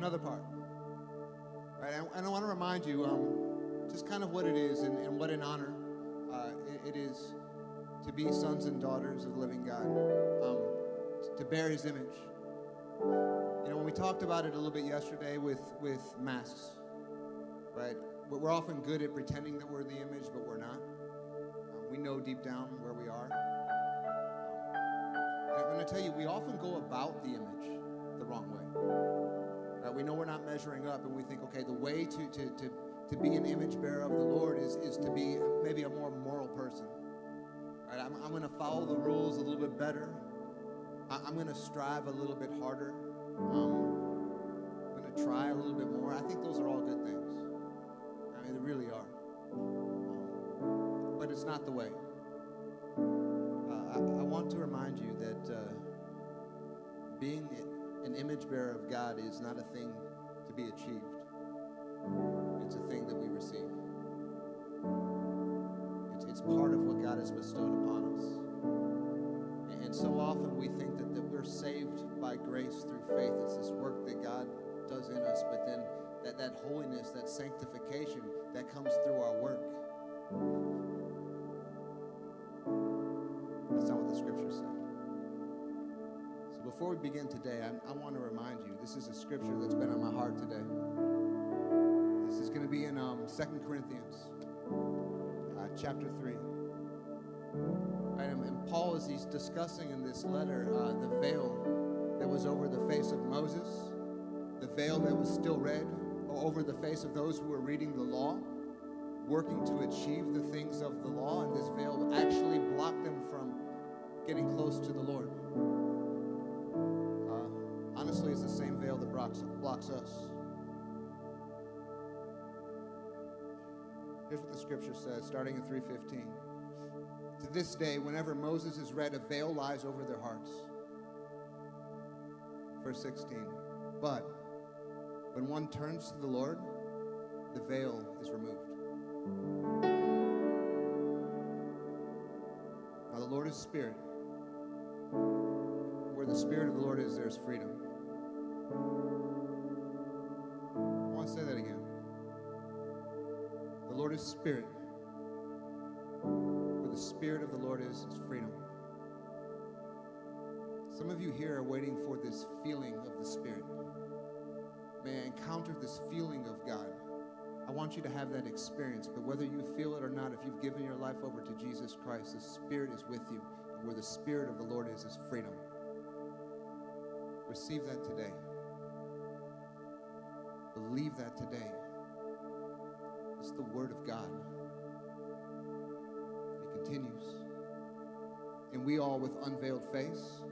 Another part. Right? And I want to remind you just kind of what it is and what an honor it is to be sons and daughters of the living God, to bear his image. You know, when we talked about it a little bit yesterday with masks, right? We're often good at pretending that we're the image, but we're not. We know deep down where we are. And I'm going to tell you, we often go about the image the wrong way. Right? We know we're not measuring up, and we think, okay, the way to be an image bearer of the Lord is to be maybe a more moral person. Right? I'm going to follow the rules a little bit better. I'm going to strive a little bit harder. I'm going to try a little bit more. I think those are all good things. I mean, they really are. But it's not the way. I want to remind you that being an image bearer of God is not a thing to be achieved. It's a thing that we receive. It's part of what God has bestowed upon us. And so often we think that we're saved by grace through faith. It's this work that God does in us, but then that holiness, that sanctification that comes through our work. That's not what the scriptures say. So before we begin today, I want to remind you, this is a scripture that's been on my heart today. This is going to be in 2 Corinthians chapter 3. Right, and Paul, as he's discussing in this letter, the veil that was over the face of Moses, the veil that was still red over the face of those who were reading the law, working to achieve the things of the law, and this veil actually blocked them from getting close to the Lord. Honestly, it's the same veil that blocks us. Here's what the scripture says, starting in 3:15. To this day, whenever Moses is read, a veil lies over their hearts. Verse 16. But when one turns to the Lord, the veil is removed. Now the Lord is spirit. Where the spirit of the Lord is, there's freedom. I want to say that again. The Lord is spirit. Where the spirit of the Lord is freedom. Some of you here are waiting for this feeling of the Spirit. May I encounter this feeling of God. I want you to have that experience, but whether you feel it or not, if you've given your life over to Jesus Christ, the Spirit is with you. And where the Spirit of the Lord is freedom. Receive that today. Believe that today. It's the Word of God. It continues. And we all, with unveiled face,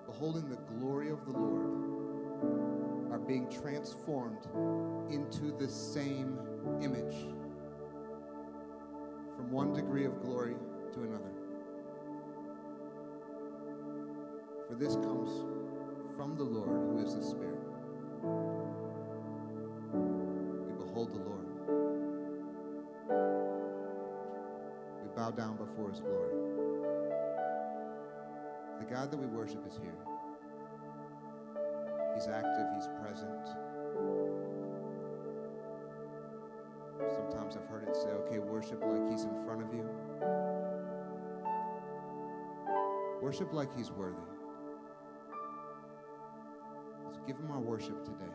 beholding the glory of the Lord, are being transformed into the same image, from one degree of glory to another. For this comes from the Lord, who is the Spirit. We behold the Lord. We bow down before his glory. The God that we worship is here. He's active, he's present. Sometimes I've heard it say, okay, worship like he's in front of you. Worship like he's worthy. So give him our worship today.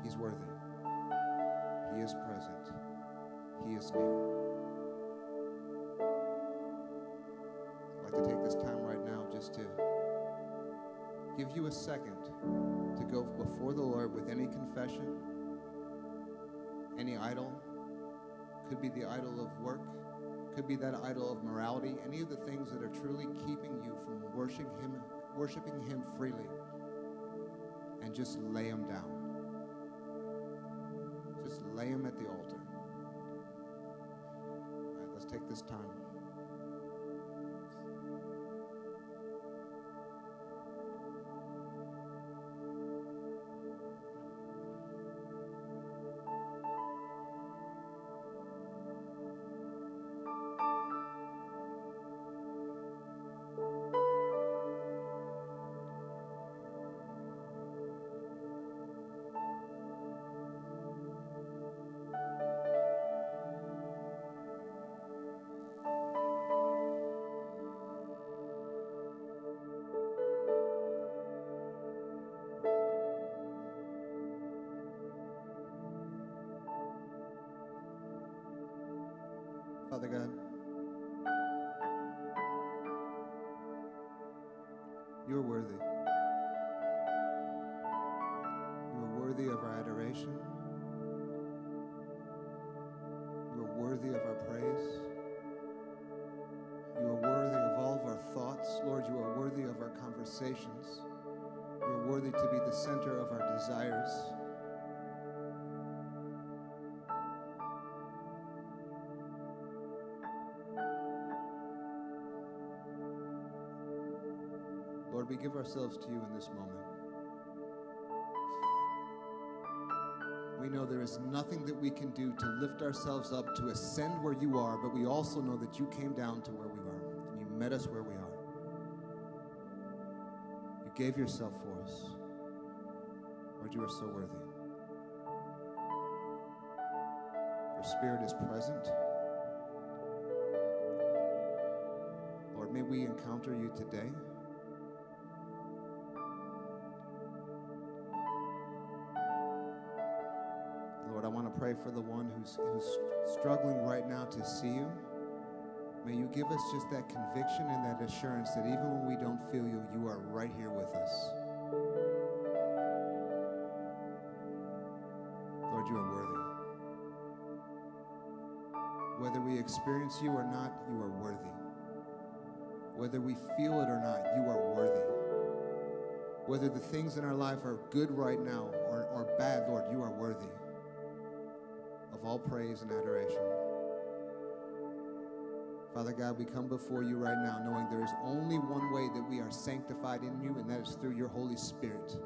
He's worthy. He is present. He is near. I'd like to take this time right now just to give you a second to go before the Lord with any confession, any idol. Could be the idol of work, could be that idol of morality, any of the things that are truly keeping you from worshiping him freely, and just lay them down. Just lay them at the altar. All right, let's take this time. Father God, you are worthy. You are worthy of our adoration. You are worthy of our praise. You are worthy of all of our thoughts. Lord, you are worthy of our conversations. You are worthy to be the center of our desires. Lord, we give ourselves to you in this moment. We know there is nothing that we can do to lift ourselves up to ascend where you are, but we also know that you came down to where we are, and you met us where we are. You gave yourself for us. Lord, you are so worthy. Your Spirit is present. Lord, may we encounter you today. Lord, I want to pray for the one who's struggling right now to see you. May you give us just that conviction and that assurance that even when we don't feel you, you are right here with us. Lord, you are worthy. Whether we experience you or not, you are worthy. Whether we feel it or not, you are worthy. Whether the things in our life are good right now or bad, Lord, you are worthy of all praise and adoration. Father God, we come before you right now knowing there is only one way that we are sanctified in you, and that is through your Holy Spirit.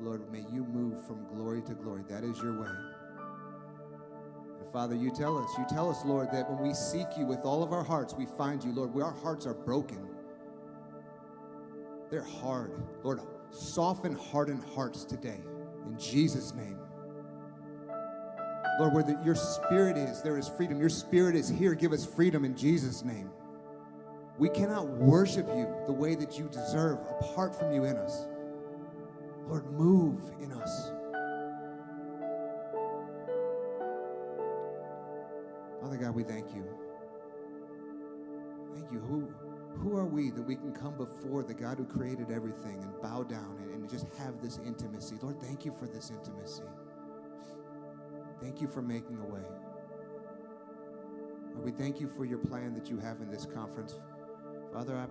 Lord, may you move from glory to glory. That is your way. And Father, you tell us, Lord, that when we seek you with all of our hearts, we find you. Lord, our hearts are broken. They're hard. Lord, soften hardened hearts today. In Jesus' name. Lord, where your Spirit is, there is freedom. Your Spirit is here. Give us freedom in Jesus' name. We cannot worship you the way that you deserve apart from you in us. Lord, move in us. Father God, we thank you. Thank you. Who are we that we can come before the God who created everything and bow down and just have this intimacy? Lord, thank you for this intimacy. Thank you for making a way. Lord, we thank you for your plan that you have in this conference. Father, I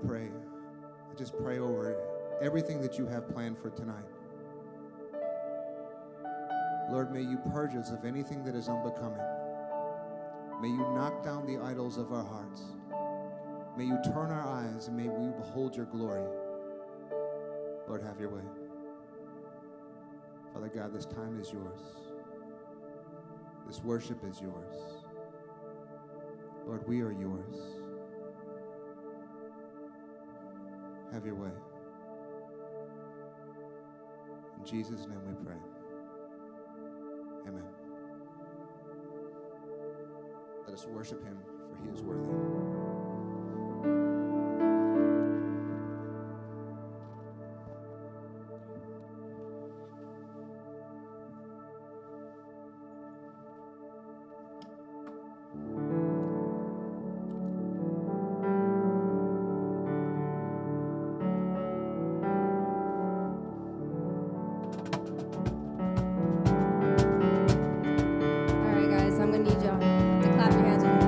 just pray over everything that you have planned for tonight. Lord, may you purge us of anything that is unbecoming. May you knock down the idols of our hearts. May you turn our eyes and may we behold your glory. Lord, have your way. Father God, this time is yours. This worship is yours. Lord, we are yours. Have your way. In Jesus' name we pray. Amen. Let us worship him, for he is worthy. All right, guys, I'm gonna need y'all to clap your hands with me.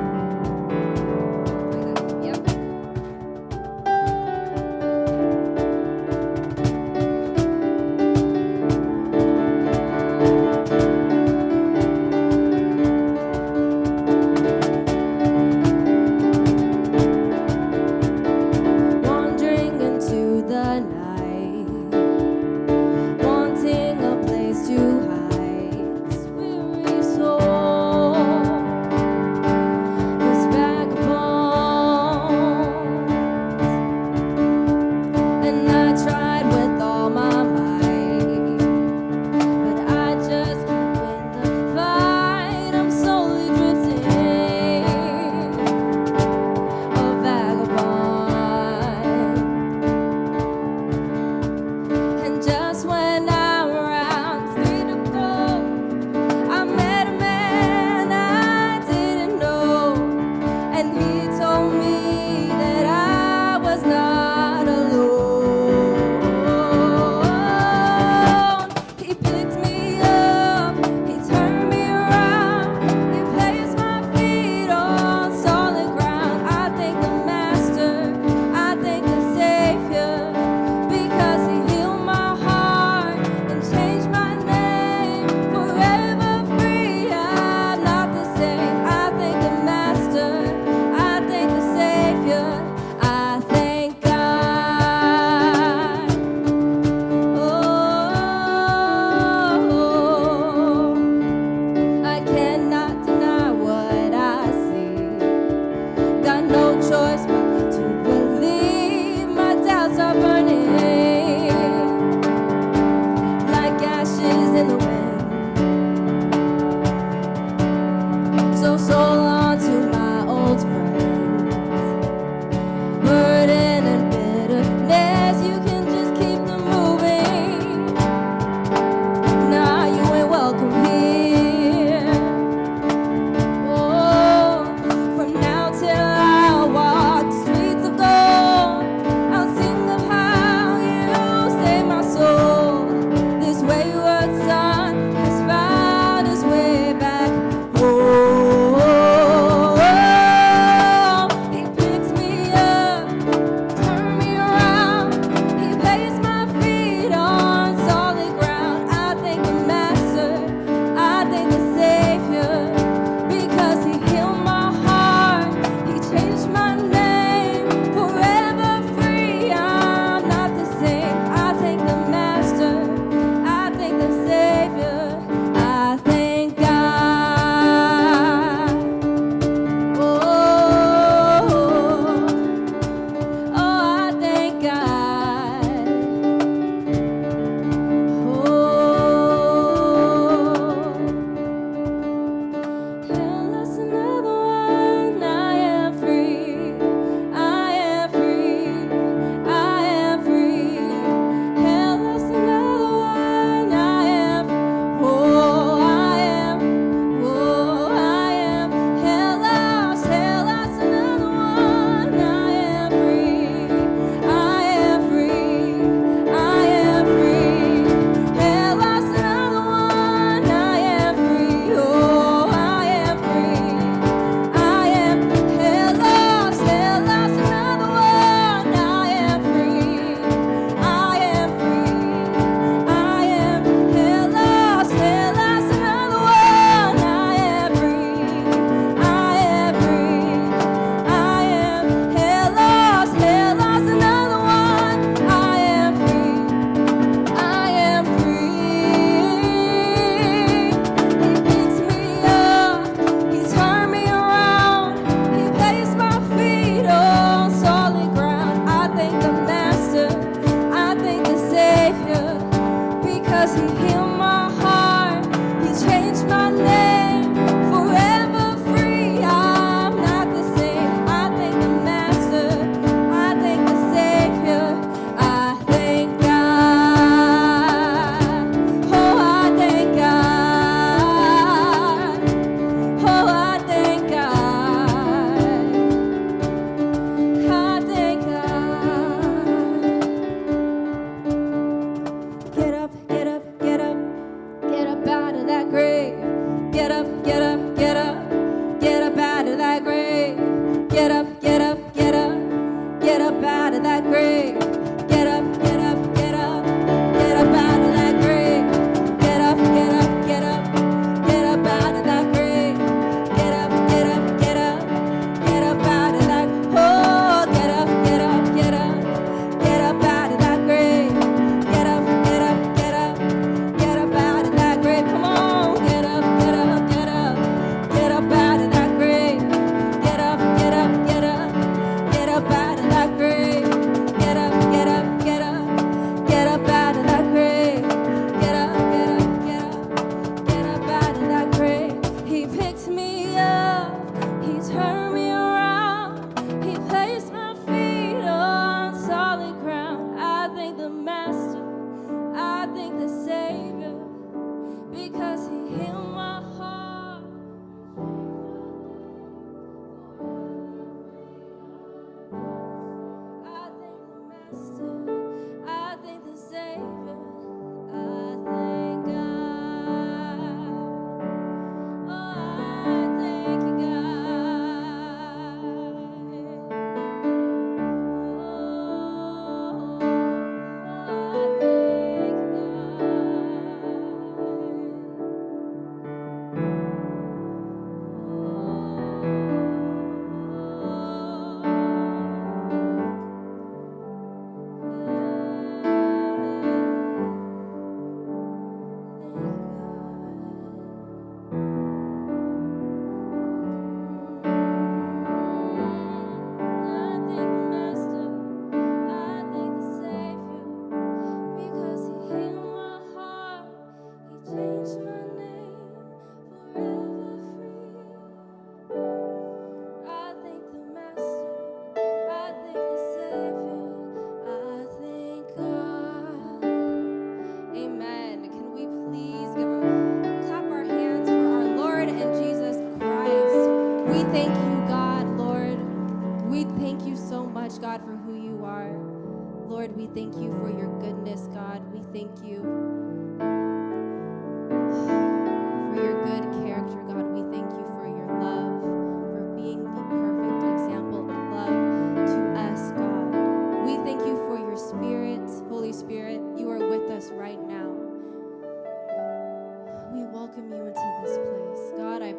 welcome you into this place. God, I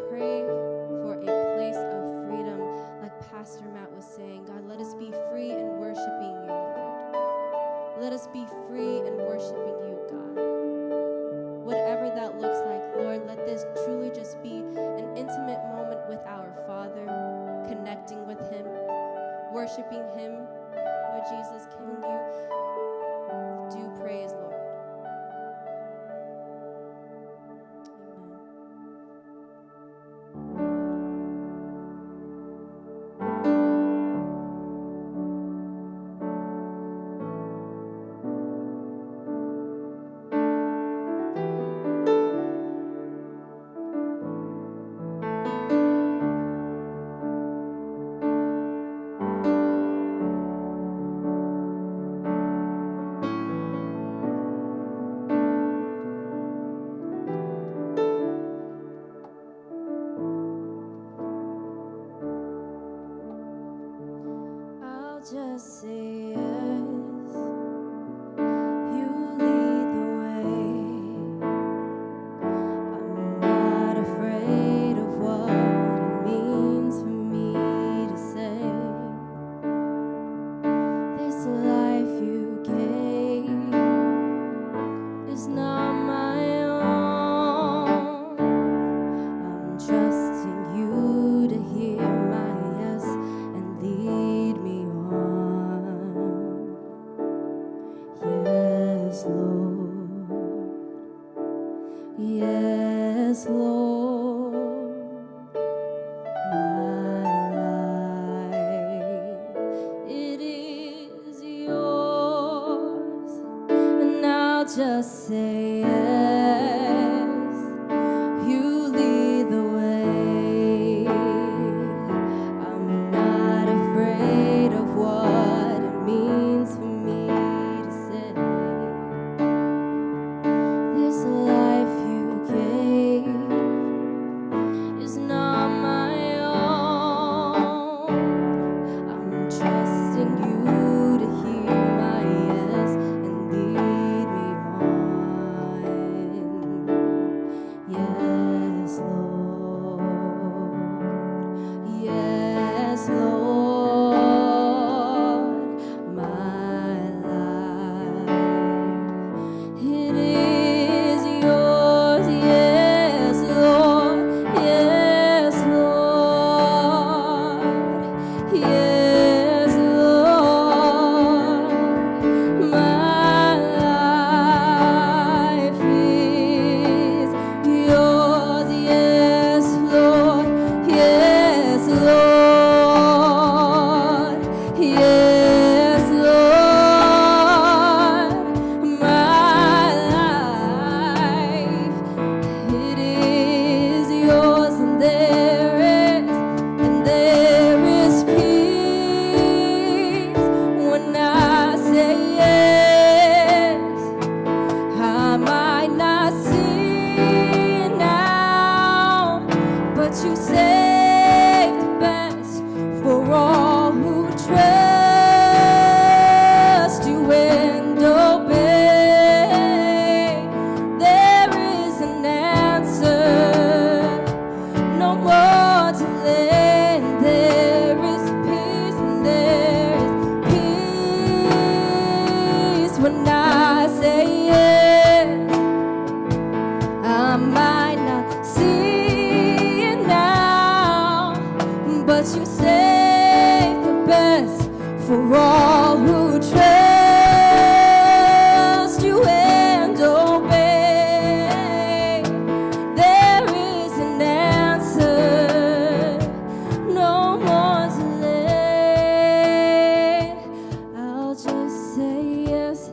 pray for a place of freedom, like Pastor Matt was saying. God, let us be free in worshiping you, Lord. Let us be free in worshiping you, God. Whatever that looks like, Lord, let this truly just be an intimate moment with our Father, connecting with Him, worshiping Him, Lord Jesus, giving you due praise, Lord. Just say yes. You lead the way. I'm not afraid of what it means for me to say. This life you gave is not my own. I'm trusting you to hear my yes and lead me on. Yes, Lord. Yes, Lord. My life, it is yours, and I'll just say yes. You lead the way. I'm not afraid of what it means for me to say. This life you gave is not my own. I'm trusting you to hear my yes and lead me on. Yes, Lord. Yes, Lord. My life, it is yours. Yes, Lord. Yes, Lord. Yes, Lord. My life is yours. Yes, Lord. Yes, Lord. Yes, Lord. My life, it is yours, and there is peace when I say yes. I might not see it now, but you saved the best for all who trust you and obey. There is an answer, no more delay. And there is peace, and there is peace when I say yes. I might not see it now, but you save the best for all who trust you and obey. There is an answer, no more delay. I'll just say yes,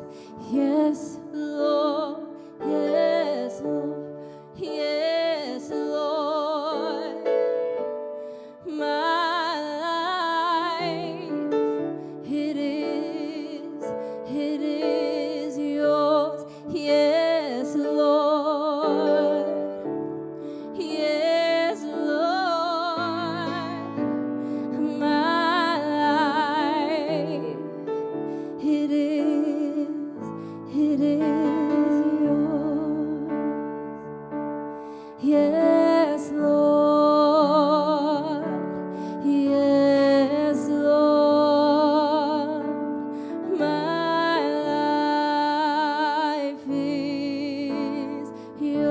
yes, Lord, yes, Lord, yes, Lord. My life, it is Yes, Lord. Yes, Lord. My life is yours.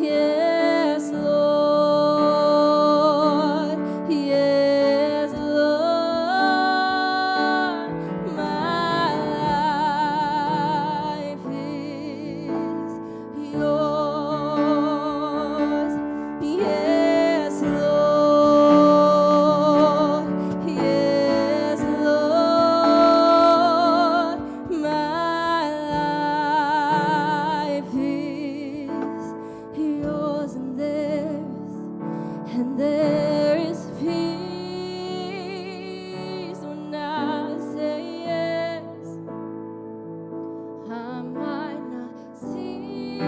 Yes, Lord. Yes, Lord. My life is yours. Yes, Lord. Yes, Lord. My life is yours, and there is peace when I say yes. I might not see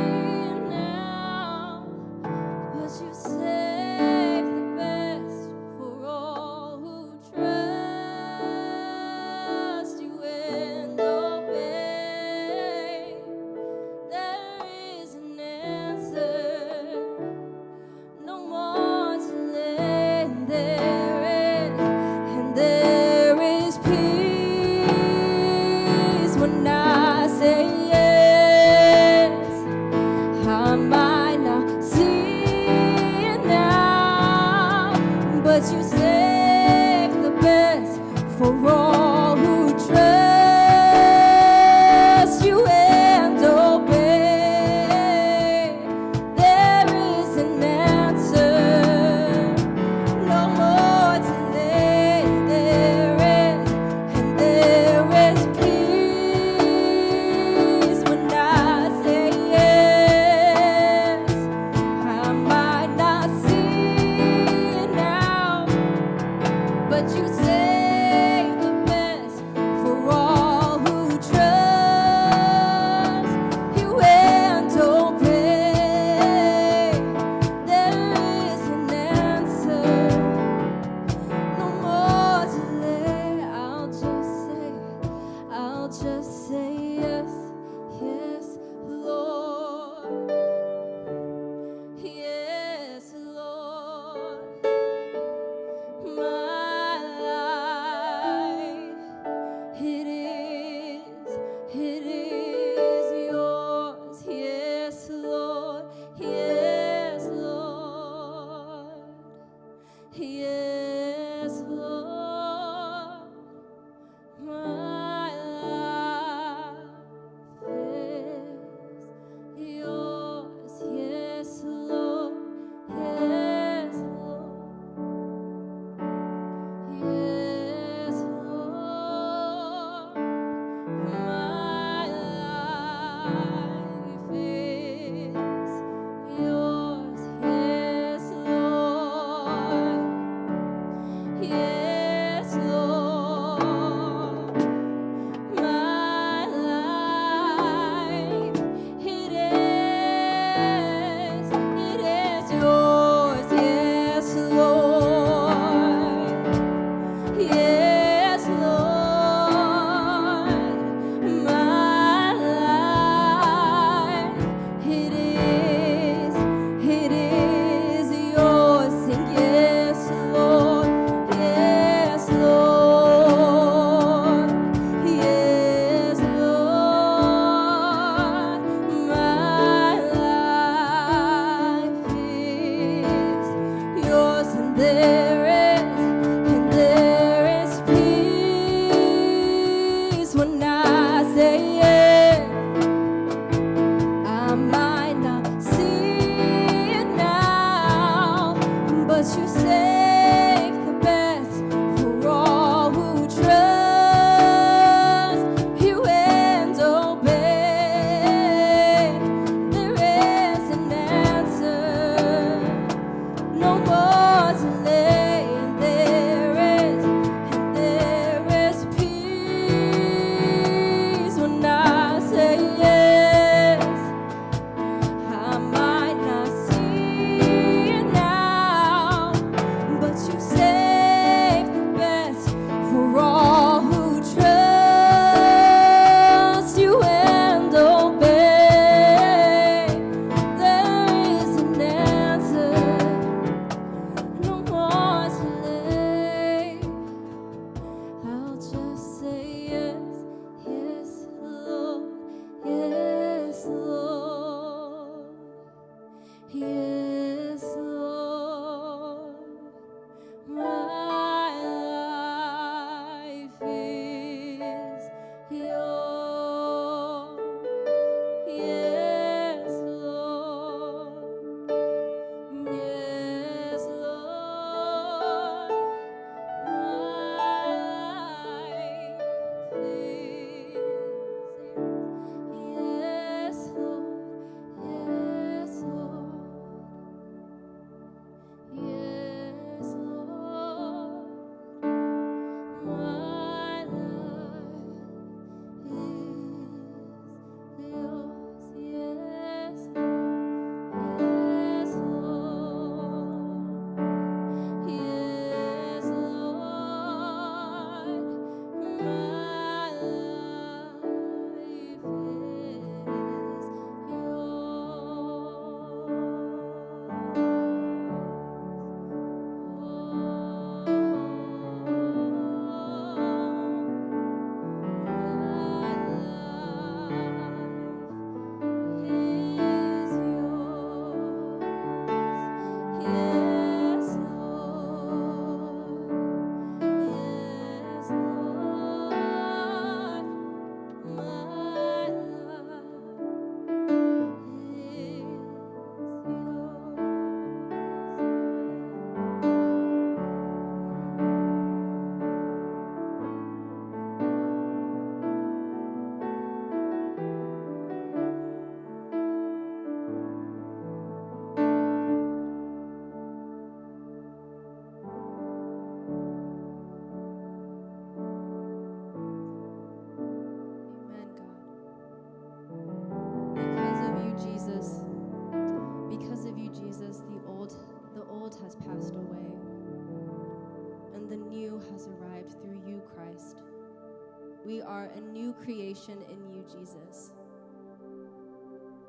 are a new creation in you, Jesus.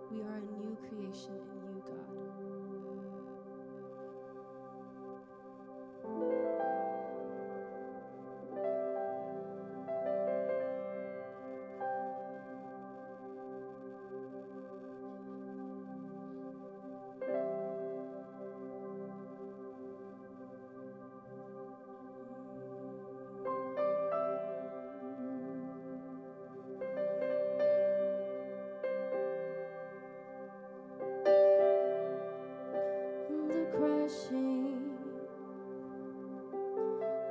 We are a new creation in you, God. Crushing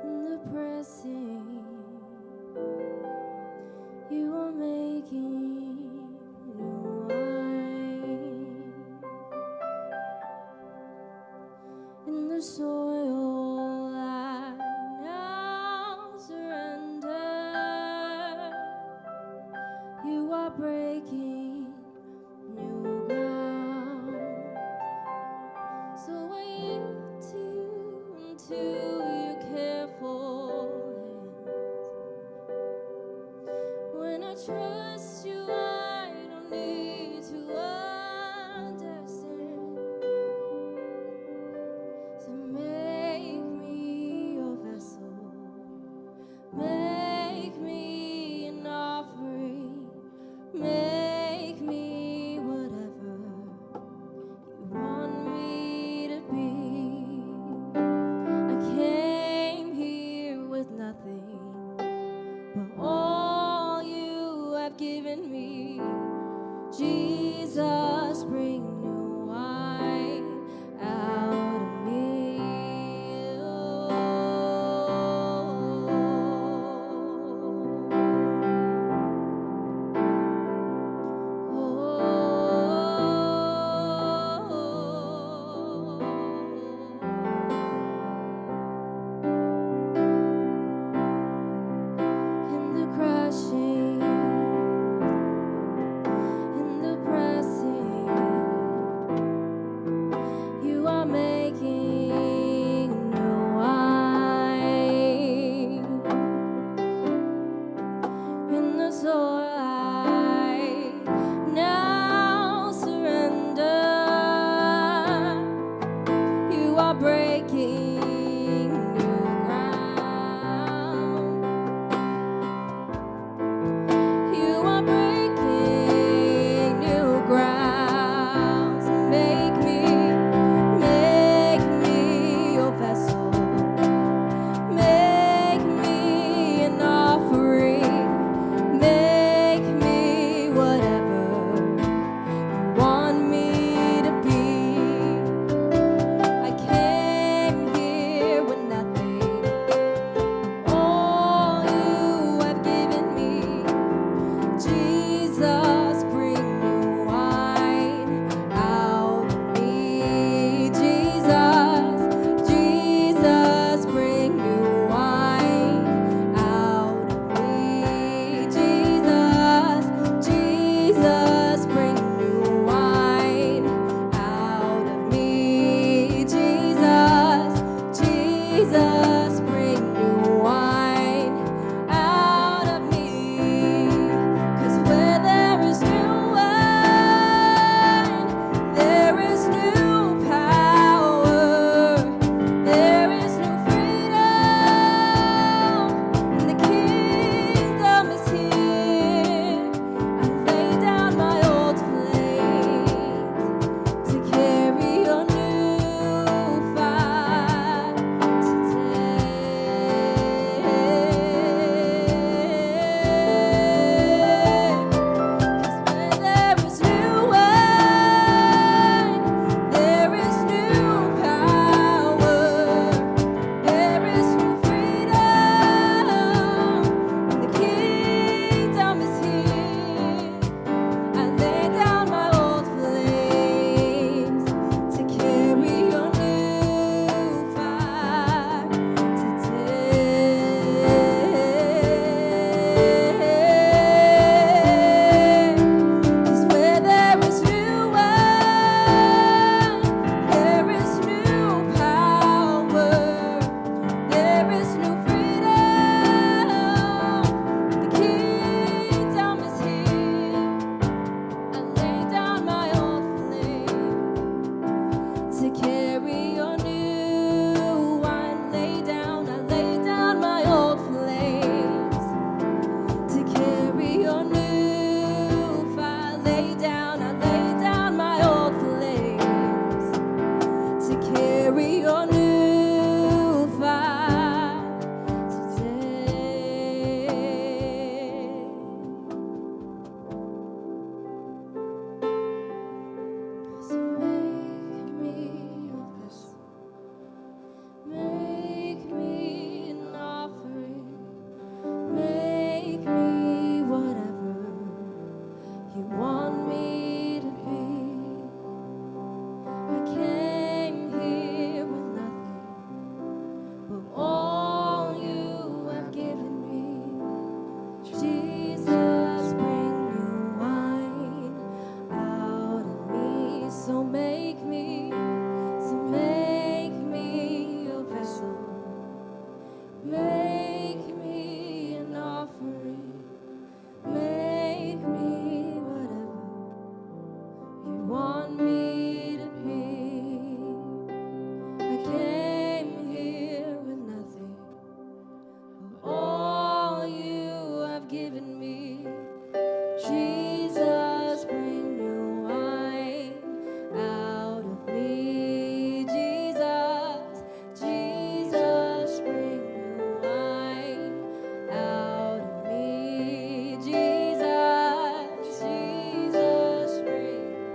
and the pressing, you are making new wine in the soil. I now surrender. You are breaking new ground. So I yield to you and to your careful hands. When I trust you, I don't need to understand. So make me your vessel. Make me an offering. Make me whatever you want me to be. I came here with nothing but all you have given me. Jesus, bring new wine out of me. In the crushing, in the pressing, So make me your vessel. Make me an offering. Make me whatever you want me to be. I came here with nothing, but all you have given me. Jesus, bring new wine out of me. Jesus, Jesus, bring new wine out of me. Jesus, Jesus, bring.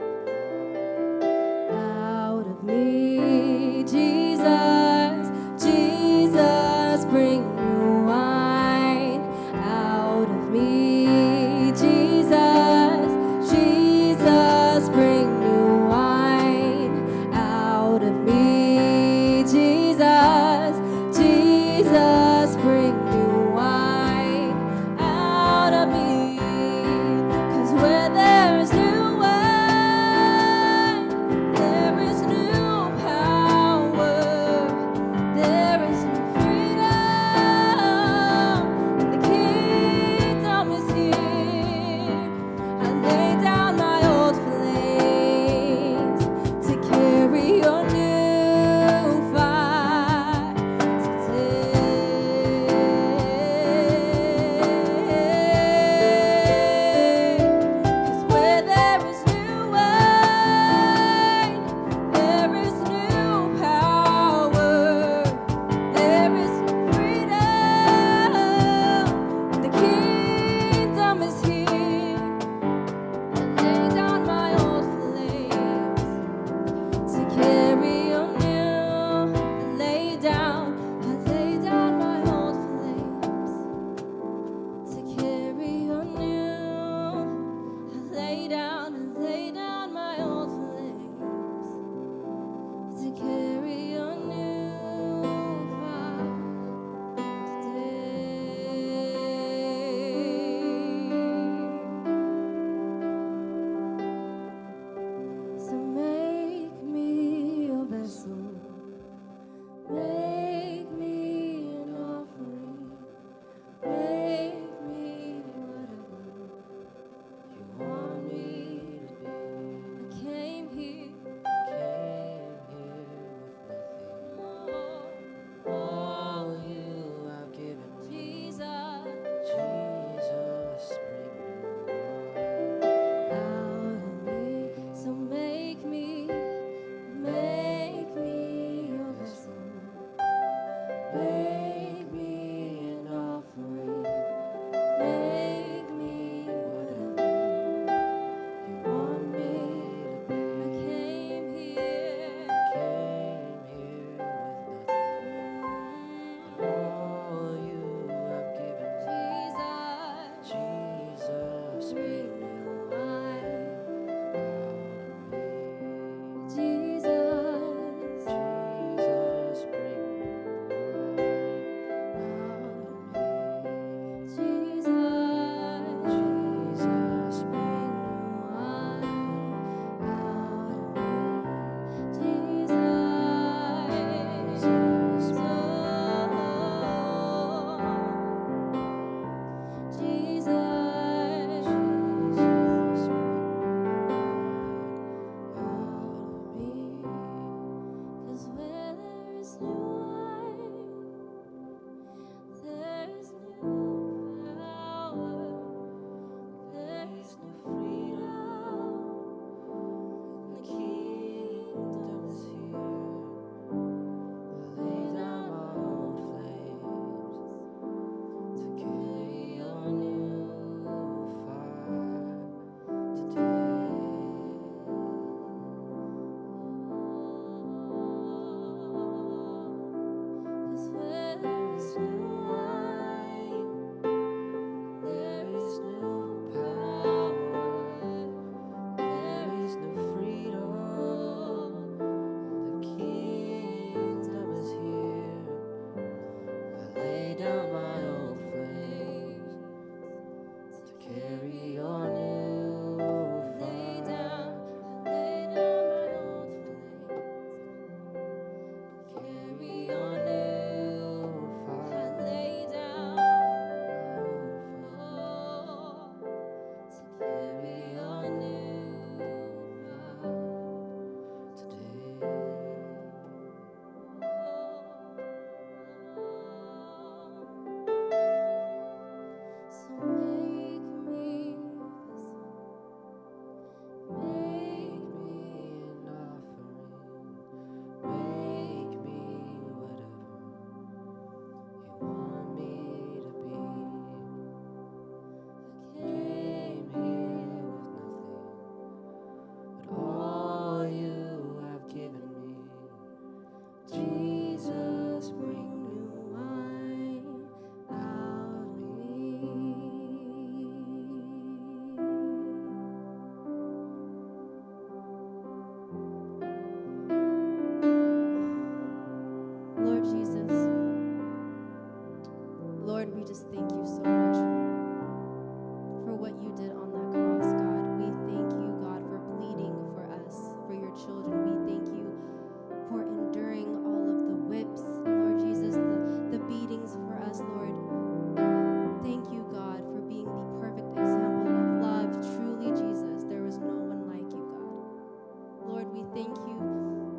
We thank you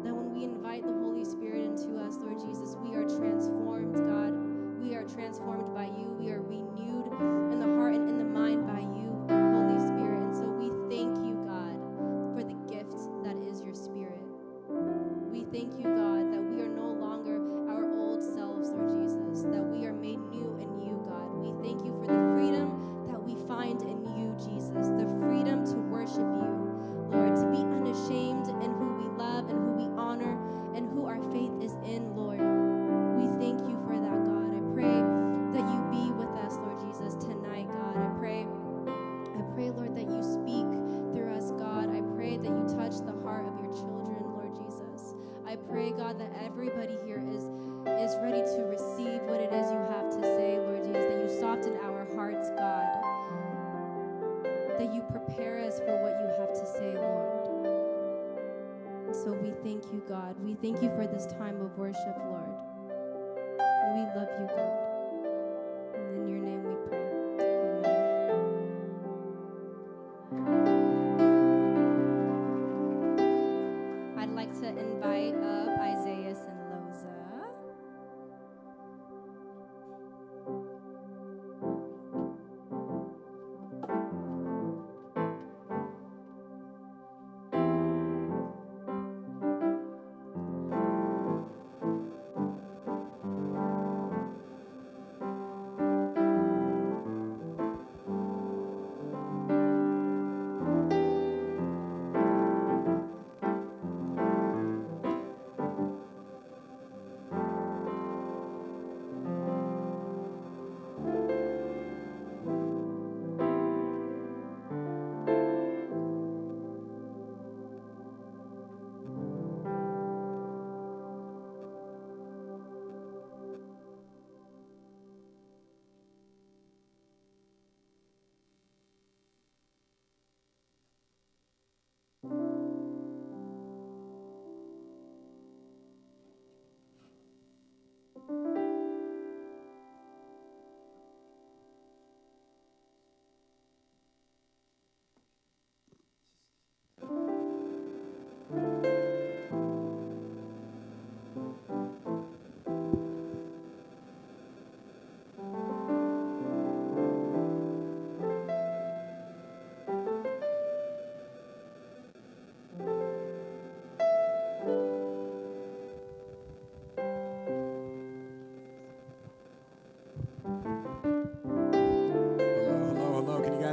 that when we invite the Holy Spirit into us, Lord Jesus, we are transformed, God. We are transformed by you. We are renewed in the heart and in the mind by you, Holy Spirit. And so we thank you, God, for the gift that is your Spirit. We thank you, God, that we are no longer our old selves, Lord Jesus, that we are made new in you, God. We thank you for the freedom that we find in you, Jesus, the freedom to worship you, Lord, to be unashamed in who we love and who we honor and who our faith is in, Lord. We thank you for that, God. I pray that you be with us, Lord Jesus, tonight, God. I pray, Lord, that you speak through us, God. I pray that you touch the heart of your children, Lord Jesus. I pray, God, that everybody here is ready to receive what it is you have to say, Lord Jesus, that you soften our hearts, God, that you prepare us for what you have to say, Lord. And so we thank you, God. We thank you for this time of worship, Lord. And we love you, God. And in your name we pray. Amen. I'd like to invite up Isaiah and Loza.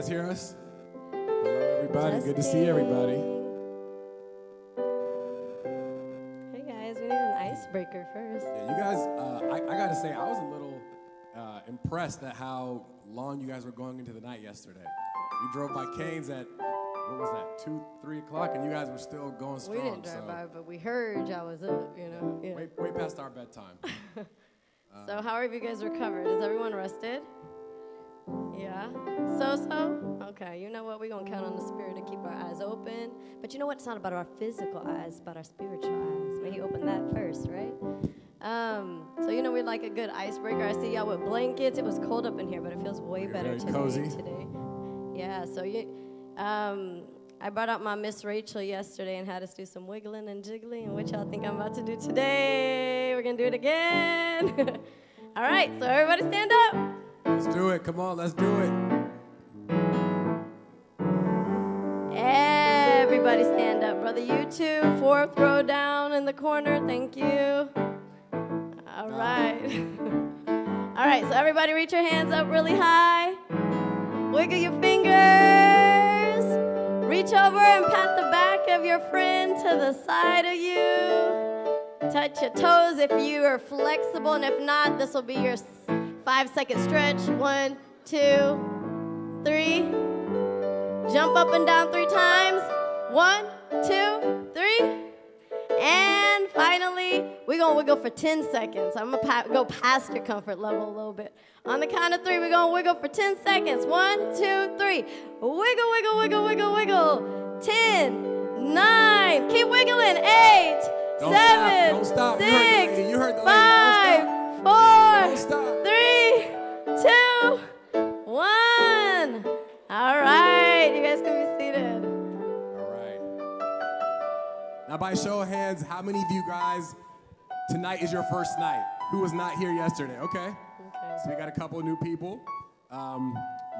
Hear us? Hello, everybody. Good to see everybody. Hey guys, we need an icebreaker first. Yeah, you guys, I got to say, I was a little impressed at how long you guys were going into the night yesterday. We drove by Cane's at, what was that, 2, 3 o'clock, and you guys were still going strong. We didn't drive by, but we heard y'all was up, you know. Yeah. Way past our bedtime. So how have you guys recovered? Is everyone rested? Yeah? So? Okay, you know what? We're going to count on the Spirit to keep our eyes open. But you know what? It's not about our physical eyes, it's about our spiritual eyes. May He open that first, right? So you know we'd like a good icebreaker. I see y'all with blankets. It was cold up in here, but it feels way better today. Yeah, so I brought out my Miss Rachel yesterday and had us do some wiggling and jiggling. And what y'all think I'm about to do today? We're going to do it again. All right, so everybody stand up. Let's do it. Come on, let's do it. Everybody stand up. Brother, you too. 4th row down in the corner. Thank you. All right. All right, so everybody reach your hands up really high. Wiggle your fingers. Reach over and pat the back of your friend to the side of you. Touch your toes if you are flexible, and if not, this will be your 5-second stretch. 1, 2, 3. Jump up and down 3 times. 1, 2, 3. And finally, we're going to wiggle for 10 seconds. I'm going to go past your comfort level a little bit. On the count of 3, we're going to wiggle for 10 seconds. 1, 2, 3. Wiggle, wiggle, wiggle, wiggle, wiggle. 10, 9. Keep wiggling. 8, 7, 6, 5, 4, 3, 2, 1. All right. You guys can be seated. All right. Now, by show of hands, how many of you guys, tonight is your first night? Who was not here yesterday? Okay. So we got a couple of new people.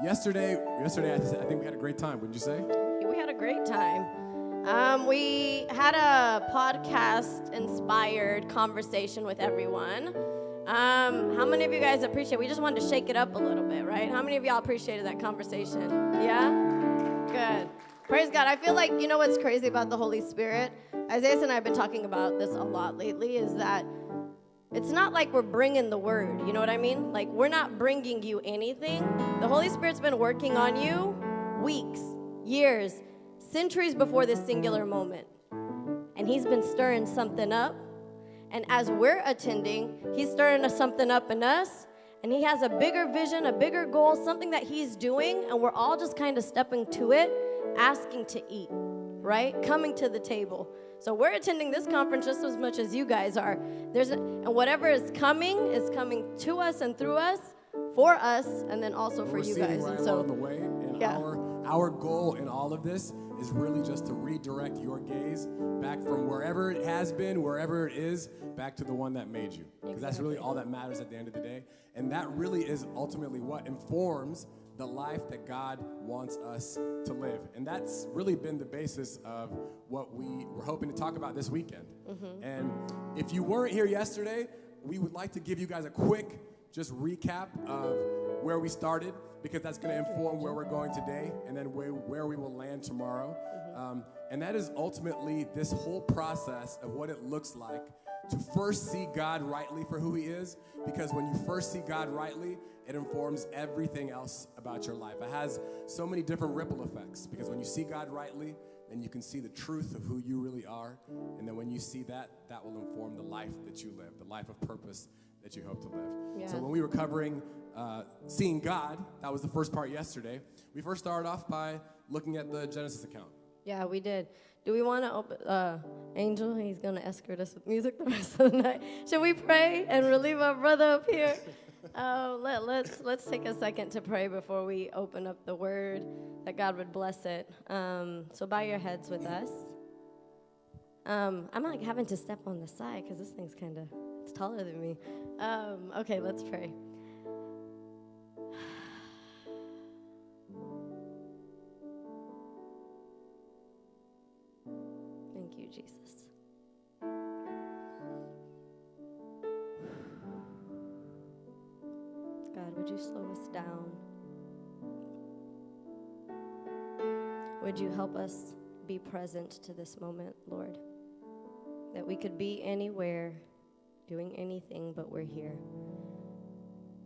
Yesterday, I think we had a great time, wouldn't you say? We had a great time. We had a podcast-inspired conversation with everyone. How many of you guys appreciate? We just wanted to shake it up a little bit, right? How many of y'all appreciated that conversation? Yeah? Good. Praise God. I feel like, you know what's crazy about the Holy Spirit? Isaiah and I have been talking about this a lot lately, is that it's not like we're bringing the word, you know what I mean? Like, we're not bringing you anything. The Holy Spirit's been working on you weeks, years, centuries before this singular moment. And he's been stirring something up. And as we're attending, he's stirring something up in us. And he has a bigger vision, a bigger goal, something that he's doing. And we're all just kind of stepping to it, asking to eat, right? Coming to the table. So we're attending this conference just as much as you guys are. And whatever is coming to us and through us, for us, and then also for you guys. Right and so along the way, and yeah. our goal in all of this is really just to redirect your gaze back from wherever it has been, wherever it is, back to the one that made you. Because that's really all that matters at the end of the day. And that really is ultimately what informs the life that God wants us to live. And that's really been the basis of what we were hoping to talk about this weekend. And if you weren't here yesterday, we would like to give you guys a quick just recap of where we started, because that's going to inform where we're going today and then where we will land tomorrow. And that is ultimately this whole process of what it looks like to first see God rightly for who he is, because when you first see God rightly, it informs everything else about your life. It has so many different ripple effects, because when you see God rightly, then you can see the truth of who you really are. And then when you see that, that will inform the life that you live, the life of purpose that you hope to live. Yeah. So when we were covering seeing God, that was the first part yesterday, we first started off by looking at the Genesis account. Yeah, we did. Do we want to open, Angel, he's going to escort us with music the rest of the night. Should we pray and relieve our brother up here? Let's take a second to pray before we open up the word, that God would bless it. So bow your heads with us. I'm like having to step on the side because this thing's it's taller than me. Okay, let's pray. Thank you, Jesus. God, would you slow us down? Would you help us be present to this moment, Lord? That we could be anywhere, doing anything, but we're here.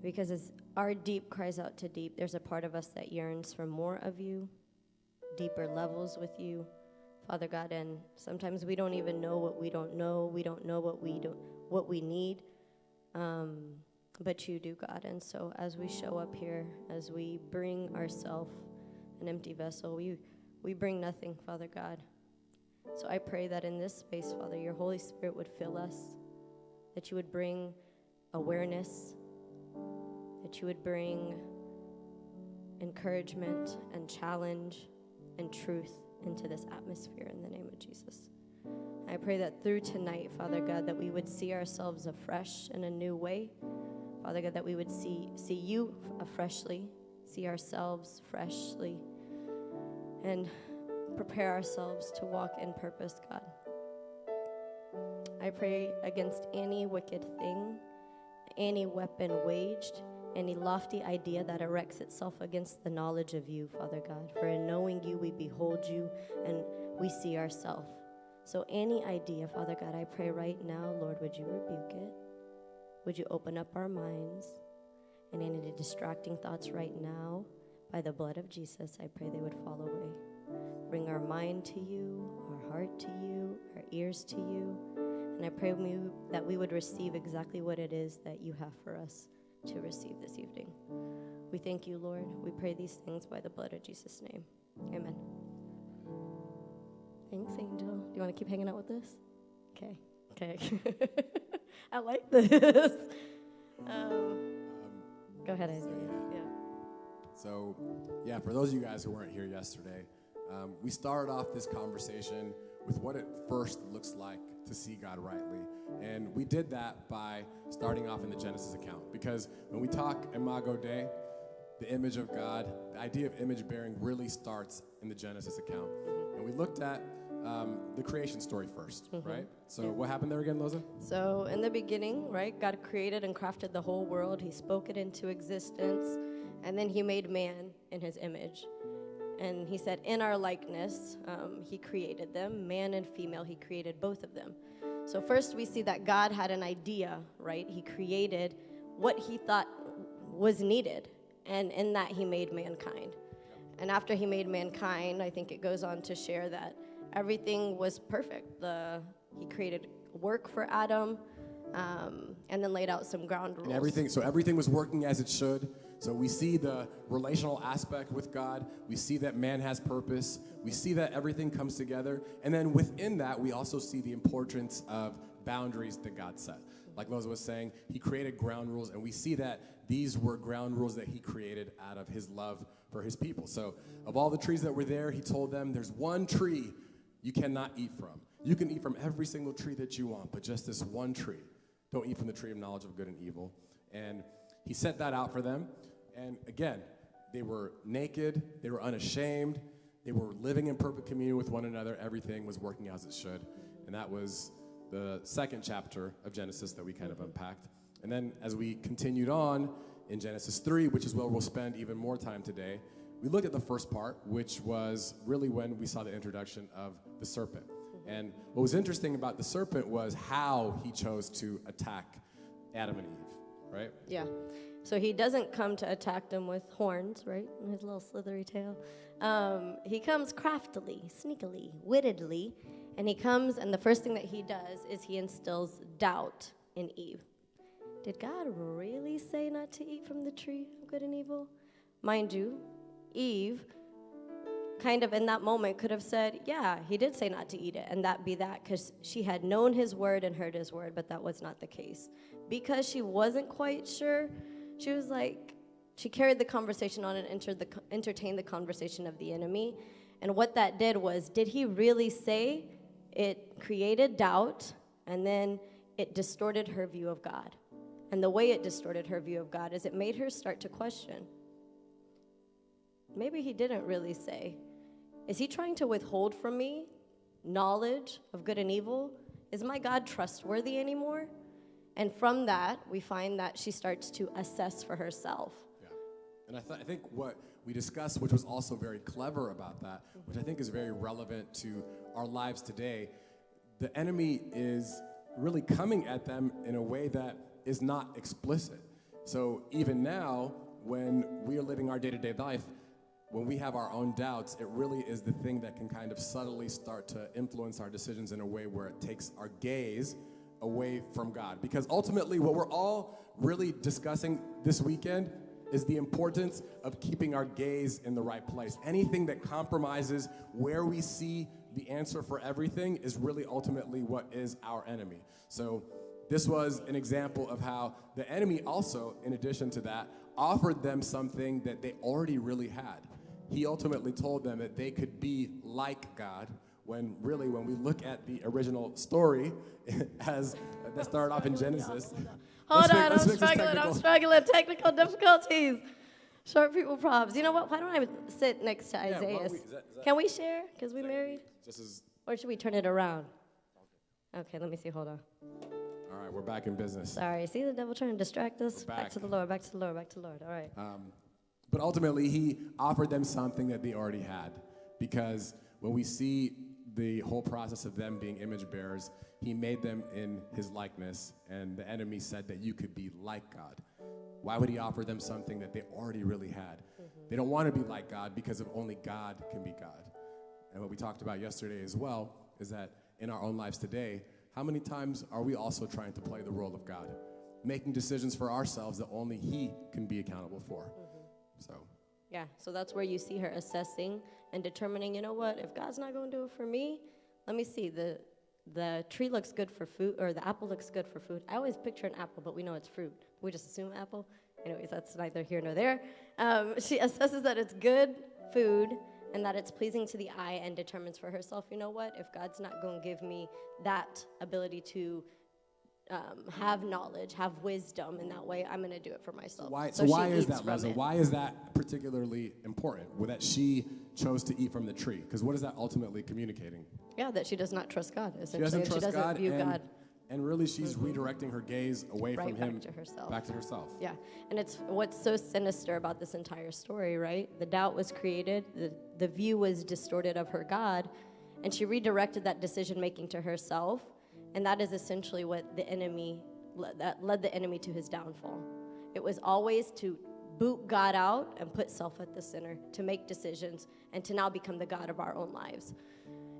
Because as our deep cries out to deep, there's a part of us that yearns for more of you, deeper levels with you, Father God, and sometimes we don't even know what we don't know. We don't know what we need, but you do, God. And so as we show up here, as we bring ourselves an empty vessel, we bring nothing, Father God. So I pray that in this space, Father, your Holy Spirit would fill us, that you would bring awareness, that you would bring encouragement and challenge and truth into this atmosphere in the name of Jesus. I pray that through tonight, Father God, that we would see ourselves afresh in a new way. Father God, that we would see you freshly, see ourselves freshly, and prepare ourselves to walk in purpose, God. I pray against any wicked thing, any weapon waged, any lofty idea that erects itself against the knowledge of you, Father God. For in knowing you, we behold you and we see ourselves. So any idea, Father God, I pray right now, Lord, would you rebuke it? Would you open up our minds? And any distracting thoughts right now, by the blood of Jesus, I pray they would fall away. Bring our mind to you, our heart to you, our ears to you. And I pray that we would receive exactly what it is that you have for us to receive this evening. We thank you, Lord. We pray these things by the blood of Jesus' name. Amen. Thanks, Angel. Do you want to keep hanging out with us? Okay. I like this. Go ahead, Isaiah. So, for those of you guys who weren't here yesterday, we started off this conversation with what it first looks like to see God rightly. And we did that by starting off in the Genesis account. Because when we talk Imago Dei, the image of God, the idea of image bearing really starts in the Genesis account. And we looked at the creation story first, right? So what happened there again, Loza? So in the beginning, right, God created and crafted the whole world. He spoke it into existence, and then he made man in his image. And he said, in our likeness, he created them, man and female, he created both of them. So first we see that God had an idea, right? He created what he thought was needed, and in that he made mankind. And after he made mankind, I think it goes on to share that everything was perfect. He created work for Adam, and then laid out some ground rules. And everything was working as it should. So we see the relational aspect with God. We see that man has purpose. We see that everything comes together. And then within that, we also see the importance of boundaries that God set. Like Loza was saying, he created ground rules, and we see that these were ground rules that he created out of his love for his people. So of all the trees that were there, he told them, there's one tree you cannot eat from. You can eat from every single tree that you want, but just this one tree. Don't eat from the tree of knowledge of good and evil. And he set that out for them. And again, they were naked, they were unashamed, they were living in perfect communion with one another. Everything was working as it should. And that was the second chapter of Genesis that we kind of unpacked. And then as we continued on in Genesis 3, which is where we'll spend even more time today, we looked at the first part, which was really when we saw the introduction of the serpent. And what was interesting about the serpent was how he chose to attack Adam and Eve, right? Yeah. So he doesn't come to attack them with horns, right? And his little slithery tail. He comes craftily, sneakily, wittedly, and he comes, and the first thing that he does is he instills doubt in Eve. Did God really say not to eat from the tree of good and evil? Mind you, Eve kind of in that moment could have said, yeah, he did say not to eat it, and that be that, because she had known his word and heard his word, but that was not the case. Because she wasn't quite sure, she was like, she carried the conversation on and entertained the conversation of the enemy. And what that did was, did he really say? It created doubt, and then it distorted her view of God. And the way it distorted her view of God is it made her start to question. Maybe he didn't really say. Is he trying to withhold from me knowledge of good and evil? Is my God trustworthy anymore? And from that, we find that she starts to assess for herself. Yeah. And I think what we discussed, which was also very clever about that, which I think is very relevant to our lives today, the enemy is really coming at them in a way that is not explicit. So even now, when we are living our day-to-day life, when we have our own doubts, it really is the thing that can kind of subtly start to influence our decisions in a way where it takes our gaze away from God. Because ultimately, what we're all really discussing this weekend is the importance of keeping our gaze in the right place. Anything that compromises where we see the answer for everything is really ultimately what is our enemy. So this was an example of how the enemy also, in addition to that, offered them something that they already really had. He ultimately told them that they could be like God, when really, when we look at the original story, as that started off in Genesis. Hold on, I'm struggling. Technical difficulties. Short people problems. You know what? Why don't I sit next to Isaiah? Is that Can we share? Because we married? Just as, Or should we turn it around? Okay, let me see. Hold on. all right, we're back in business. Sorry. See the devil trying to distract us? We're Back back. to the Lord, back to the Lord, back to the Lord. All right. But ultimately, he offered them something that they already had. Because when we see the whole process of them being image bearers, he made them in his likeness, and the enemy said that you could be like God. Why would he offer them something that they already really had? They don't want to be like God because of only God can be God. And what we talked about yesterday as well is that in our own lives today, how many times are we also trying to play the role of God, making decisions for ourselves that only he can be accountable for? So Yeah, so that's where you see her assessing and determining, you know what, if God's not going to do it for me, let me see, the tree looks good for food, or the apple looks good for food. I always picture an apple, but we know it's fruit. We just assume apple. Anyways, that's neither here nor there. She assesses that it's good food, and that it's pleasing to the eye and determines for herself, you know what, if God's not going to give me that ability to have knowledge, have wisdom in that way, I'm going to do it for myself. So why she is eats that, from Leslie? it. Why is that particularly important? That she chose to eat from the tree? Because what is that ultimately communicating? Yeah, that she does not trust God, She essentially. doesn't and trust she doesn't God, view God. and really she's redirecting her gaze away Right from him back to herself. back to herself. Yeah, and it's what's so sinister about this entire story, right? The doubt was created, the view was distorted of her God, and she redirected that decision making to herself, and that is essentially what the enemy that led the enemy to his downfall. It was always to boot God out and put self at the center, to make decisions, and to now become the God of our own lives.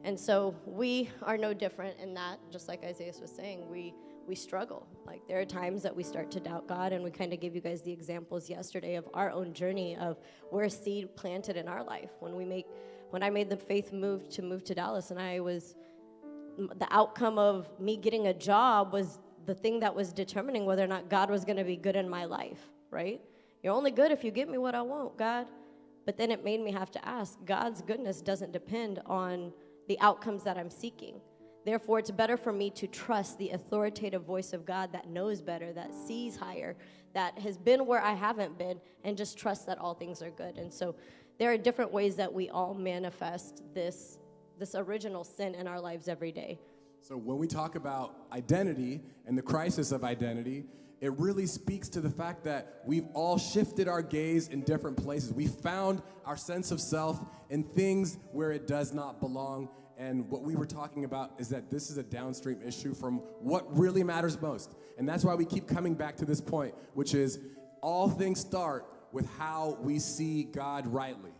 And so we are no different in that, just like Isaiah was saying, we struggle. Like there are times that we start to doubt God, and we kind of gave you guys the examples yesterday of our own journey of where seed planted in our life. When I made the faith move to Dallas, and the outcome of me getting a job was the thing that was determining whether or not God was going to be good in my life, right? You're only good if you give me what I want, God. But then it made me have to ask, God's goodness doesn't depend on the outcomes that I'm seeking. Therefore, it's better for me to trust the authoritative voice of God that knows better, that sees higher, that has been where I haven't been, and just trust that all things are good. And so there are different ways that we all manifest this original sin in our lives every day. So when we talk about identity and the crisis of identity, it really speaks to the fact that we've all shifted our gaze in different places. We found our sense of self in things where it does not belong. And what we were talking about is that this is a downstream issue from what really matters most. And that's why we keep coming back to this point, which is all things start with how we see God rightly.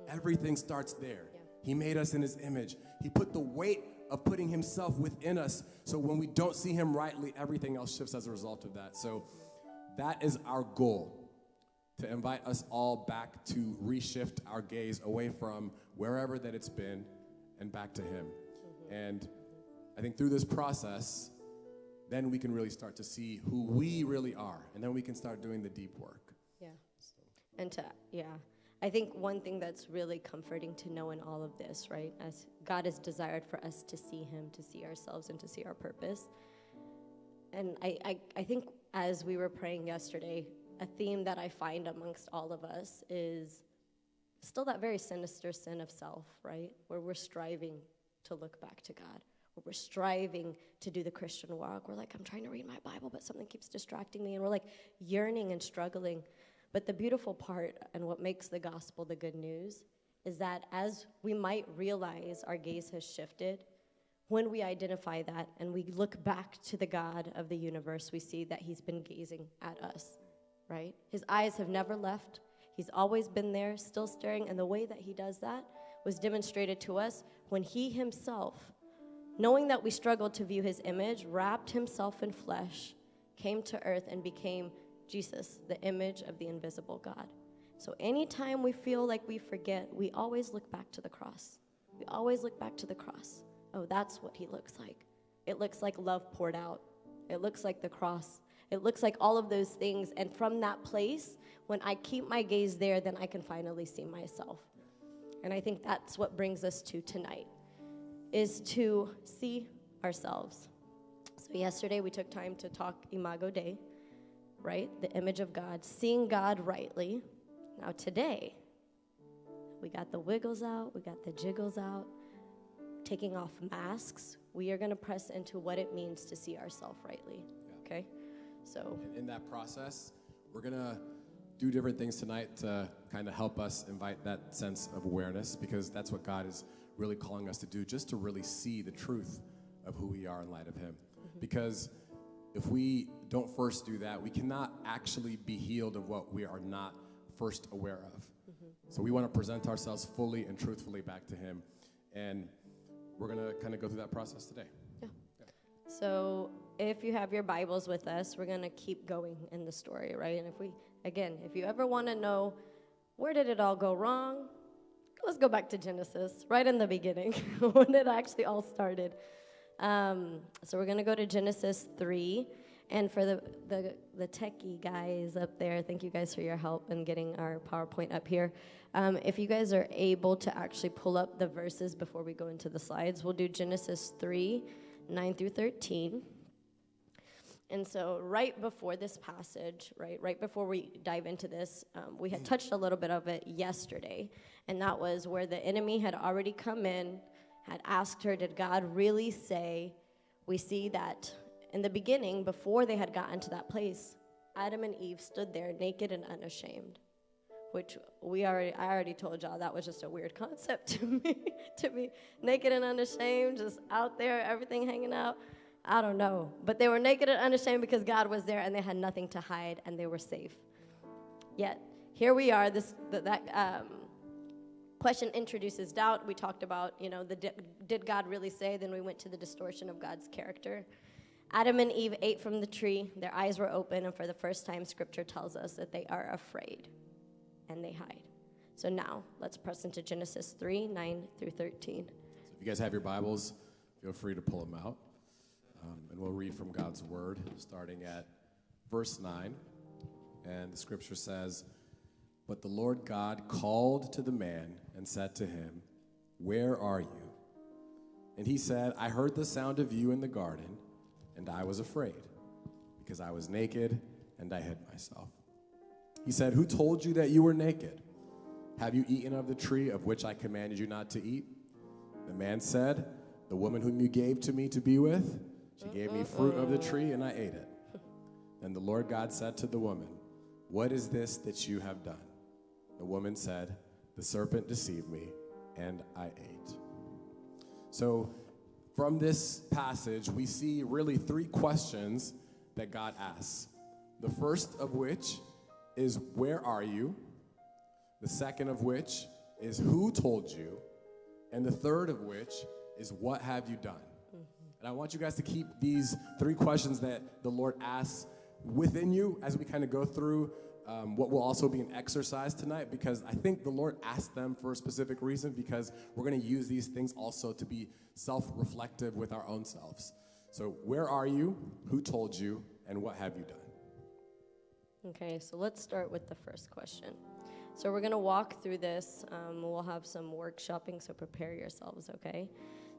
Everything starts there. Yeah. He made us in his image. He put the weight of putting himself within us, so when we don't see him rightly, everything else shifts as a result of that. So that is our goal, to invite us all back to reshift our gaze away from wherever that it's been and back to him. And I think through this process, then we can really start to see who we really are, and then we can start doing the deep work. Yeah. I think one thing that's really comforting to know in all of this, right, as God has desired for us to see him, to see ourselves, and to see our purpose. And I think as we were praying yesterday, a theme that I find amongst all of us is still that very sinister sin of self, right, where we're striving to look back to God, where we're striving to do the Christian walk. We're like, I'm trying to read my Bible, but something keeps distracting me, and we're like yearning and struggling. But the beautiful part, and what makes the gospel the good news, is that as we might realize our gaze has shifted, when we identify that and we look back to the God of the universe, we see that he's been gazing at us, right? His eyes have never left. He's always been there, still staring, and the way that he does that was demonstrated to us when he himself, knowing that we struggled to view his image, wrapped himself in flesh, came to earth, and became Jesus, the image of the invisible God. So anytime we feel like we forget, we always look back to the cross. We always look back to the cross. Oh, that's what he looks like. It looks like love poured out. It looks like the cross. It looks like all of those things. And from that place, when I keep my gaze there, then I can finally see myself. And I think that's what brings us to tonight, is to see ourselves. So yesterday we took time to talk Imago Dei, right? The image of God, seeing God rightly. Now today, we got the wiggles out, we got the jiggles out, taking off masks. We are going to press into what it means to see ourselves rightly, okay? So And in that process, we're going to do different things tonight to kind of help us invite that sense of awareness, because that's what God is really calling us to do, just to really see the truth of who we are in light of him. Because if we don't first do that, we cannot actually be healed of what we are not first aware of. So we want to present ourselves fully and truthfully back to him. And we're going to kind of go through that process today. Yeah. So if you have your Bibles with us, we're going to keep going in the story, right? And if you ever want to know where did it all go wrong, let's go back to Genesis, right in the beginning, when it actually all started. So we're going to go to Genesis 3. And for the techie guys up there, thank you guys for your help in getting our PowerPoint up here. If you guys are able to actually pull up the verses before we go into the slides, we'll do Genesis 3, 9 through 13. And so right before this passage, right before we dive into this, we had touched a little bit of it yesterday, and that was where the enemy had already come in, had asked her, did God really say? We see that in the beginning, before they had gotten to that place, Adam and Eve stood there naked and unashamed, which I already told y'all that was just a weird concept to me, to be naked and unashamed, just out there, everything hanging out. I don't know. But they were naked and unashamed because God was there and they had nothing to hide and they were safe. Yet, here we are. That question introduces doubt. We talked about, did God really say? Then we went to the distortion of God's character. Adam and Eve ate from the tree. Their eyes were open, and for the first time, Scripture tells us that they are afraid and they hide. So now, let's press into Genesis 3, 9 through 13. So if you guys have your Bibles, feel free to pull them out. And we'll read from God's Word, starting at verse 9. And the Scripture says, "But the Lord God called to the man and said to him, 'Where are you?' And he said, 'I heard the sound of you in the garden, and I was afraid, because I was naked, and I hid myself.' He said, 'Who told you that you were naked? Have you eaten of the tree of which I commanded you not to eat?' The man said, 'The woman whom you gave to me to be with, she gave me fruit of the tree, and I ate it.' Then the Lord God said to the woman, 'What is this that you have done?' The woman said, 'The serpent deceived me, and I ate.'" So from this passage, we see really three questions that God asks. The first of which is, "Where are you?" The second of which is, "Who told you?" And the third of which is, "What have you done?" And I want you guys to keep these three questions that the Lord asks within you as we kind of go through what will also be an exercise tonight, because I think the Lord asked them for a specific reason, because we're going to use these things also to be self-reflective with our own selves. So where are you? Who told you? And what have you done? Okay, so let's start with the first question. So we're going to walk through this. We'll have some workshopping, so prepare yourselves, okay?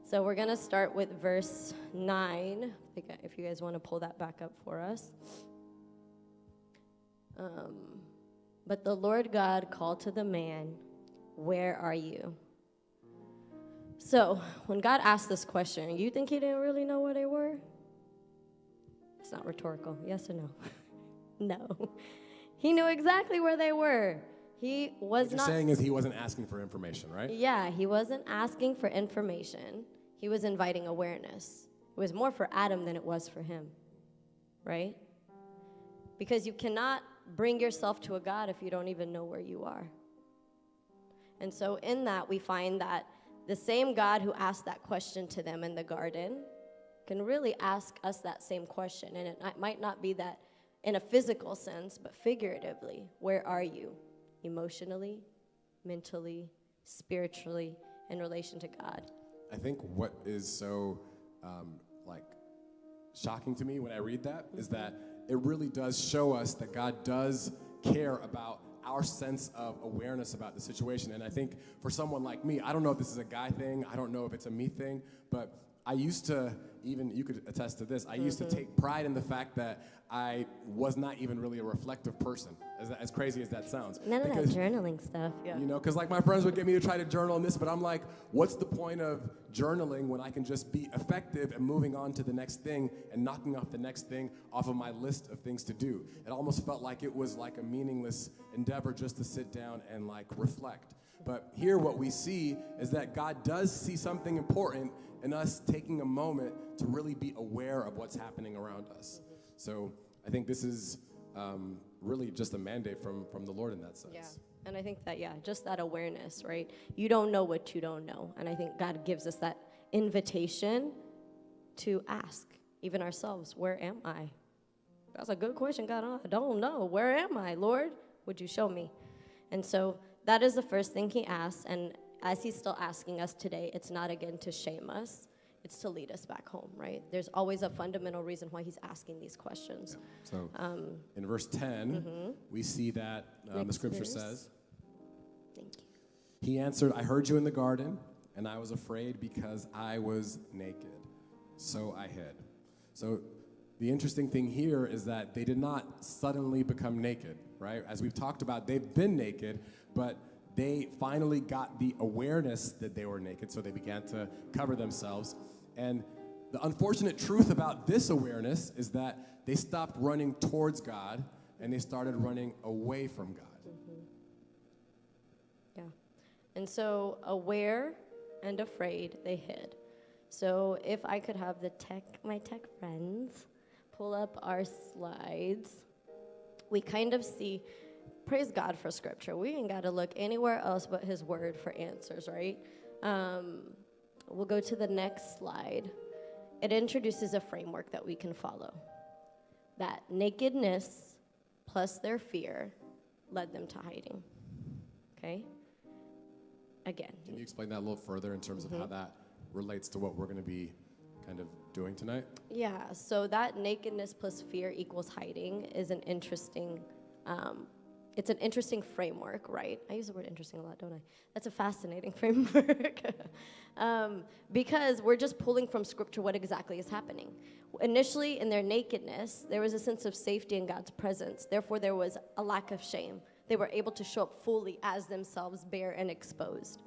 So we're going to start with verse 9, if you guys want to pull that back up for us. But the Lord God called to the man, "Where are you?" So when God asked this question, you think he didn't really know where they were? It's not rhetorical. Yes or no? No. He knew exactly where they were. He was What you're not saying is he wasn't asking for information, right? Yeah, he wasn't asking for information. He was inviting awareness. It was more for Adam than it was for him, right? Because you cannot bring yourself to a God if you don't even know where you are. And so in that, we find that the same God who asked that question to them in the garden can really ask us that same question. And it might not be that in a physical sense, but figuratively. Where are you? Emotionally, mentally, spiritually, in relation to God. I think what is so shocking to me when I read that is that it really does show us that God does care about our sense of awareness about the situation. And I think for someone like me, I don't know if this is a guy thing, I don't know if it's a me thing, but I used to, even you could attest to this, I used to take pride in the fact that I was not even really a reflective person, as crazy as that sounds. None of that journaling stuff. Yeah. You know, because like my friends would get me to try to journal on this, but I'm like, what's the point of journaling when I can just be effective and moving on to the next thing and knocking off the next thing off of my list of things to do? It almost felt like it was like a meaningless endeavor just to sit down and like reflect. But here what we see is that God does see something important in us taking a moment to really be aware of what's happening around us. So I think this is really just a mandate from the Lord in that sense. Yeah, and I think that, just that awareness, right? You don't know what you don't know. And I think God gives us that invitation to ask, even ourselves, where am I? That's a good question, God. I don't know. Where am I, Lord? Would you show me? And so that is the first thing he asks. And as he's still asking us today, it's not, again, to shame us. it's to lead us back home, right? There's always a fundamental reason why he's asking these questions. So in verse 10, we see that the scripture says, Thank you. he answered, I heard you in the garden, and I was afraid because I was naked. So I hid. So the interesting thing here is that they did not suddenly become naked, right? As we've talked about, they've been naked, but they finally got the awareness that they were naked, so they began to cover themselves. And the unfortunate truth about this awareness is that they stopped running towards God, and they started running away from God. Yeah. And so aware and afraid, they hid. So if I could have my tech friends pull up our slides, we kind of see, praise God for scripture. We ain't got to look anywhere else but his word for answers, right? We'll go to the next slide. It introduces a framework that we can follow. That nakedness plus their fear led them to hiding. Okay? Again. Can you explain that a little further in terms of how that relates to what we're going to be kind of doing tonight? Yeah, so that nakedness plus fear equals hiding is an interesting, it's an interesting framework, right? I use the word interesting a lot, don't I? That's a fascinating framework. Because we're just pulling from scripture what exactly is happening. Initially, in their nakedness, there was a sense of safety in God's presence. Therefore, there was a lack of shame. They were able to show up fully as themselves, bare and exposed.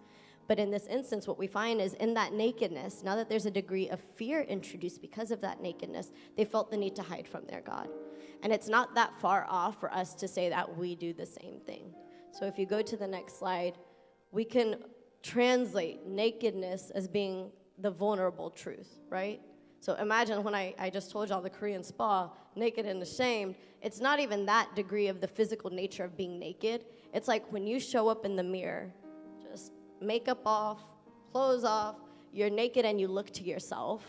But in this instance, what we find is in that nakedness, now that there's a degree of fear introduced because of that nakedness, they felt the need to hide from their God. And it's not that far off for us to say that we do the same thing. So if you go to the next slide, we can translate nakedness as being the vulnerable truth, right? So imagine when I just told y'all the Korean spa, naked and ashamed, it's not even that degree of the physical nature of being naked. It's like when you show up in the mirror, just makeup off, clothes off, you're naked and you look to yourself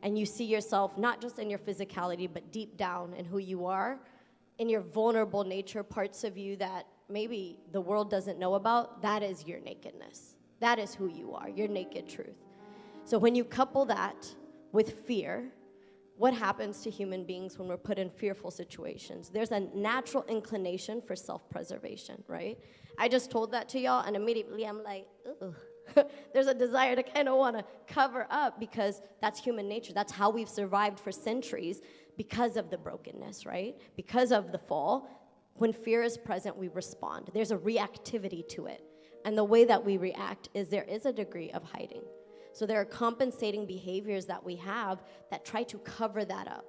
and you see yourself not just in your physicality, but deep down in who you are, in your vulnerable nature, parts of you that maybe the world doesn't know about. That is your nakedness. That is who you are, your naked truth. So when you couple that with fear, what happens to human beings when we're put in fearful situations? There's a natural inclination for self-preservation, right? I just told that to y'all, and immediately I'm like, ooh. There's a desire to kind of want to cover up because that's human nature. That's how we've survived for centuries because of the brokenness, right? Because of the fall. When fear is present, we respond. There's a reactivity to it. And the way that we react is there is a degree of hiding. So there are compensating behaviors that we have that try to cover that up.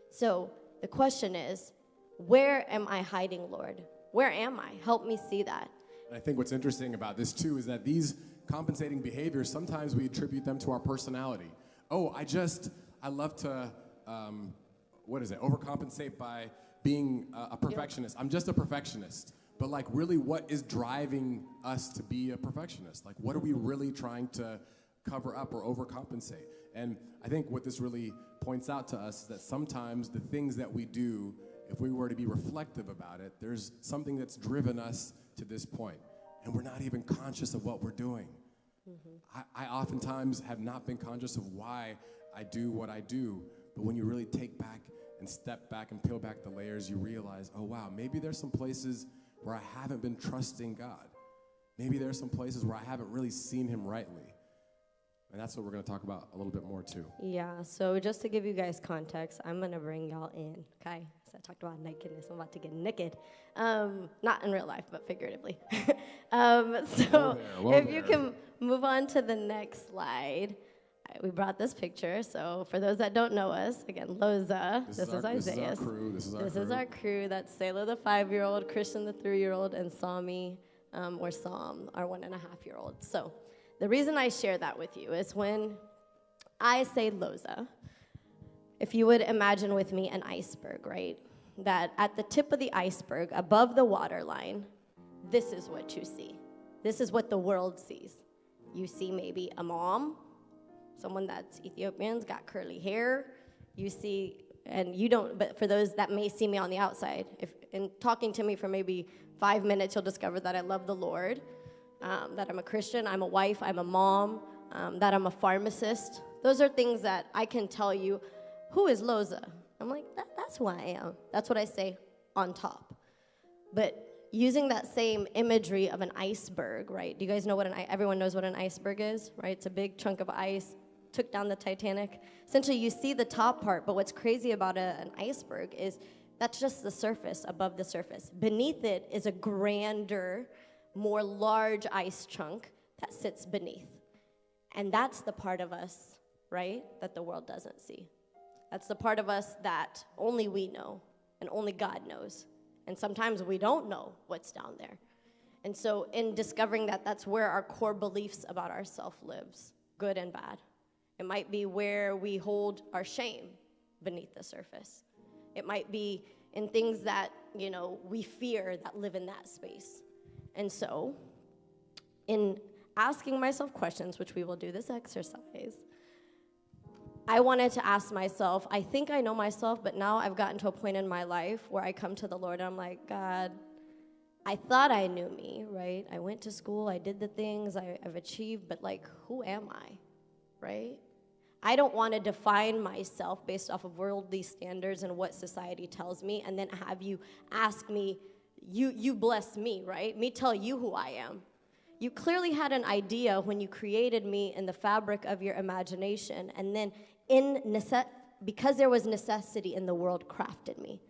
So the question is, where am I hiding, Lord? Where am I? Help me see that. And I think what's interesting about this too is that these compensating behaviors, sometimes we attribute them to our personality. Oh, I love to, overcompensate by being a perfectionist. I'm just a perfectionist. But like really what is driving us to be a perfectionist? Like what are we really trying to cover up or overcompensate? And I think what this really points out to us is that sometimes the things that we do, if we were to be reflective about it, there's something that's driven us to this point, and we're not even conscious of what we're doing. I oftentimes have not been conscious of why I do what I do, but when you really take back and step back and peel back the layers, you realize, oh wow, maybe there's some places where I haven't been trusting God. Maybe there's some places where I haven't really seen him rightly. And that's what we're going to talk about a little bit more too. Yeah, so just to give you guys context, I'm going to bring y'all in, okay? So I talked about nakedness. I'm about to get naked. Not in real life, but figuratively. If you can move on to the next slide. We brought this picture. So for those that don't know us, again, Loza. This is Isaiah. This is our crew. This is our crew. That's Selah, the 5-year-old, Christian, the 3-year-old, and Sami, or Sam, our 1.5-year-old. So the reason I share that with you is when I say Loza, if you would imagine with me an iceberg, right? That at the tip of the iceberg, above the waterline, this is what you see. This is what the world sees. You see maybe a mom, someone that's Ethiopian's got curly hair. You see, and you don't, but for those that may see me on the outside, if in talking to me for maybe 5 minutes, you'll discover that I love the Lord, that I'm a Christian, I'm a wife, I'm a mom, that I'm a pharmacist, Those are things that I can tell you, who is Loza? I'm like, that's who I am. That's what I say on top. But using that same imagery of an iceberg, right? Do you guys know what everyone knows what an iceberg is, right? It's a big chunk of ice, took down the Titanic. Essentially, you see the top part, but what's crazy about an iceberg is that's just the surface, above the surface. Beneath it is a grander, more large ice chunk that sits beneath. And that's the part of us, right, that the world doesn't see. That's the part of us that only we know and only God knows. And sometimes we don't know what's down there. And so in discovering that, that's where our core beliefs about ourselves lives, good and bad. It might be where we hold our shame beneath the surface. It might be in things that, we fear that live in that space. And so in asking myself questions, which we will do this exercise, I wanted to ask myself, I think I know myself, but now I've gotten to a point in my life where I come to the Lord and I'm like, God, I thought I knew me, right? I went to school, I did the things I've achieved, but who am I, right? I don't want to define myself based off of worldly standards and what society tells me, and then have you ask me, you bless me, right? Me tell you who I am. You clearly had an idea when you created me in the fabric of your imagination, and then because there was necessity in the world, crafted me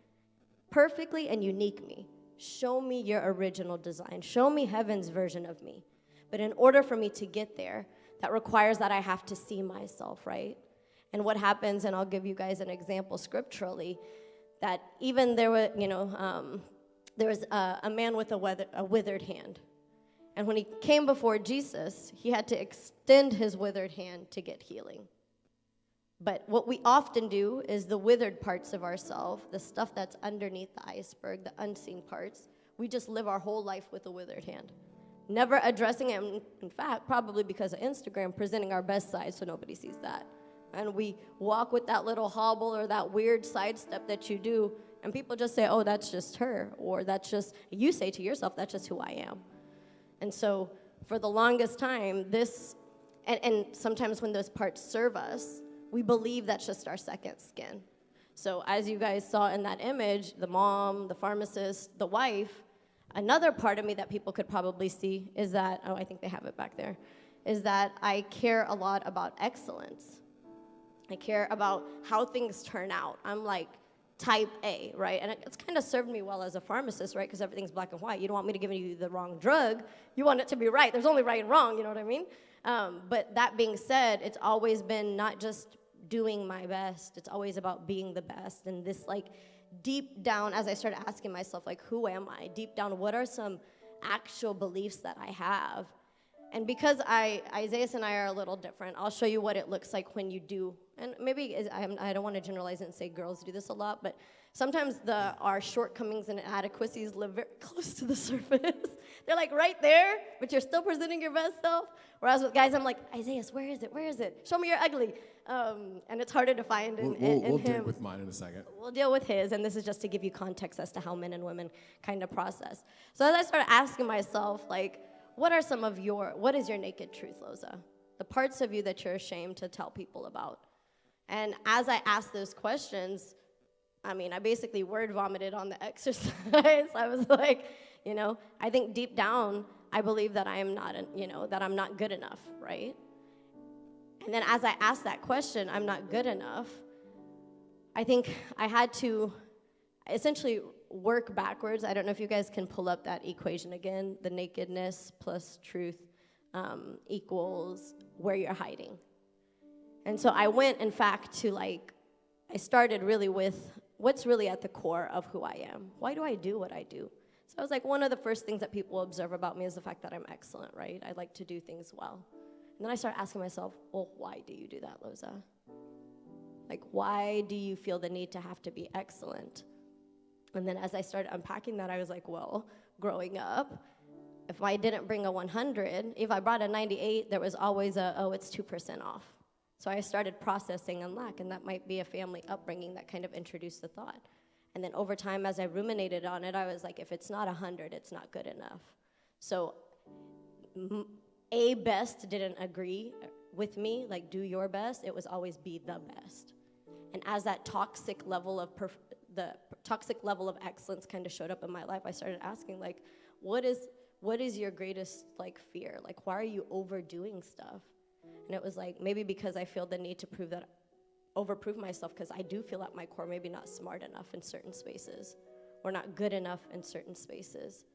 perfectly and unique me. Show me your original design. Show me heaven's version of me. But in order for me to get there, that requires that I have to see myself, right? And what happens, and I'll give you guys an example scripturally, that even there was a man with a withered hand. And when he came before Jesus, he had to extend his withered hand to get healing. But what we often do is the withered parts of ourselves, the stuff that's underneath the iceberg, the unseen parts, we just live our whole life with a withered hand. Never addressing it, in fact, probably because of Instagram, presenting our best side so nobody sees that. And we walk with that little hobble or that weird sidestep that you do, and people just say, oh, that's just her, or you say to yourself, that's just who I am. And so for the longest time, and sometimes when those parts serve us, we believe that's just our second skin. So as you guys saw in that image, the mom, the pharmacist, the wife, another part of me that people could probably see is that, I think they have it back there, is that I care a lot about excellence. I care about how things turn out. I'm like type A, right? And it's kind of served me well as a pharmacist, right? Because everything's black and white. You don't want me to give you the wrong drug. You want it to be right. There's only right and wrong, you know what I mean? But that being said, it's always been not just doing my best. It's always about being the best. And this deep down, as I started asking myself, who am I? Deep down, what are some actual beliefs that I have? And because Isaiah and I are a little different, I'll show you what it looks like when you do. And maybe I don't want to generalize it and say girls do this a lot, but sometimes our shortcomings and inadequacies live very close to the surface. They're right there, but you're still presenting your best self. Whereas with guys, I'm like, Isaiah, where is it? Where is it? Show me your ugly. And it's harder to find in him. We'll deal with mine in a second. We'll deal with his, and this is just to give you context as to how men and women kind of process. So as I started asking myself, what is your naked truth, Loza? The parts of you that you're ashamed to tell people about. And as I asked those questions, I basically word vomited on the exercise. I was like, I think deep down, I believe that I am not, that I'm not good enough, right? And then as I asked that question, I'm not good enough, I think I had to essentially work backwards. I don't know if you guys can pull up that equation again. The nakedness plus truth equals where you're hiding. And so I went, in fact, to I started really with what's really at the core of who I am. Why do I do what I do? So I was one of the first things that people observe about me is the fact that I'm excellent, right? I like to do things well. And then I started asking myself, well, why do you do that, Loza? Why do you feel the need to have to be excellent? And then as I started unpacking that, I was well, growing up, if I didn't bring a 100, if I brought a 98, there was always it's 2% off. So I started processing and lack, and that might be a family upbringing that kind of introduced the thought. And then over time, as I ruminated on it, I was if it's not 100, it's not good enough. So A best didn't agree with me, like do your best. It was always be the best. And as that toxic level of the toxic level of excellence kind of showed up in my life, I started asking, like, what is your greatest like fear? Like, why are you overdoing stuff? And it was like, maybe because I feel the need to overprove myself, because I do feel at my core maybe not smart enough in certain spaces or not good enough in certain spaces.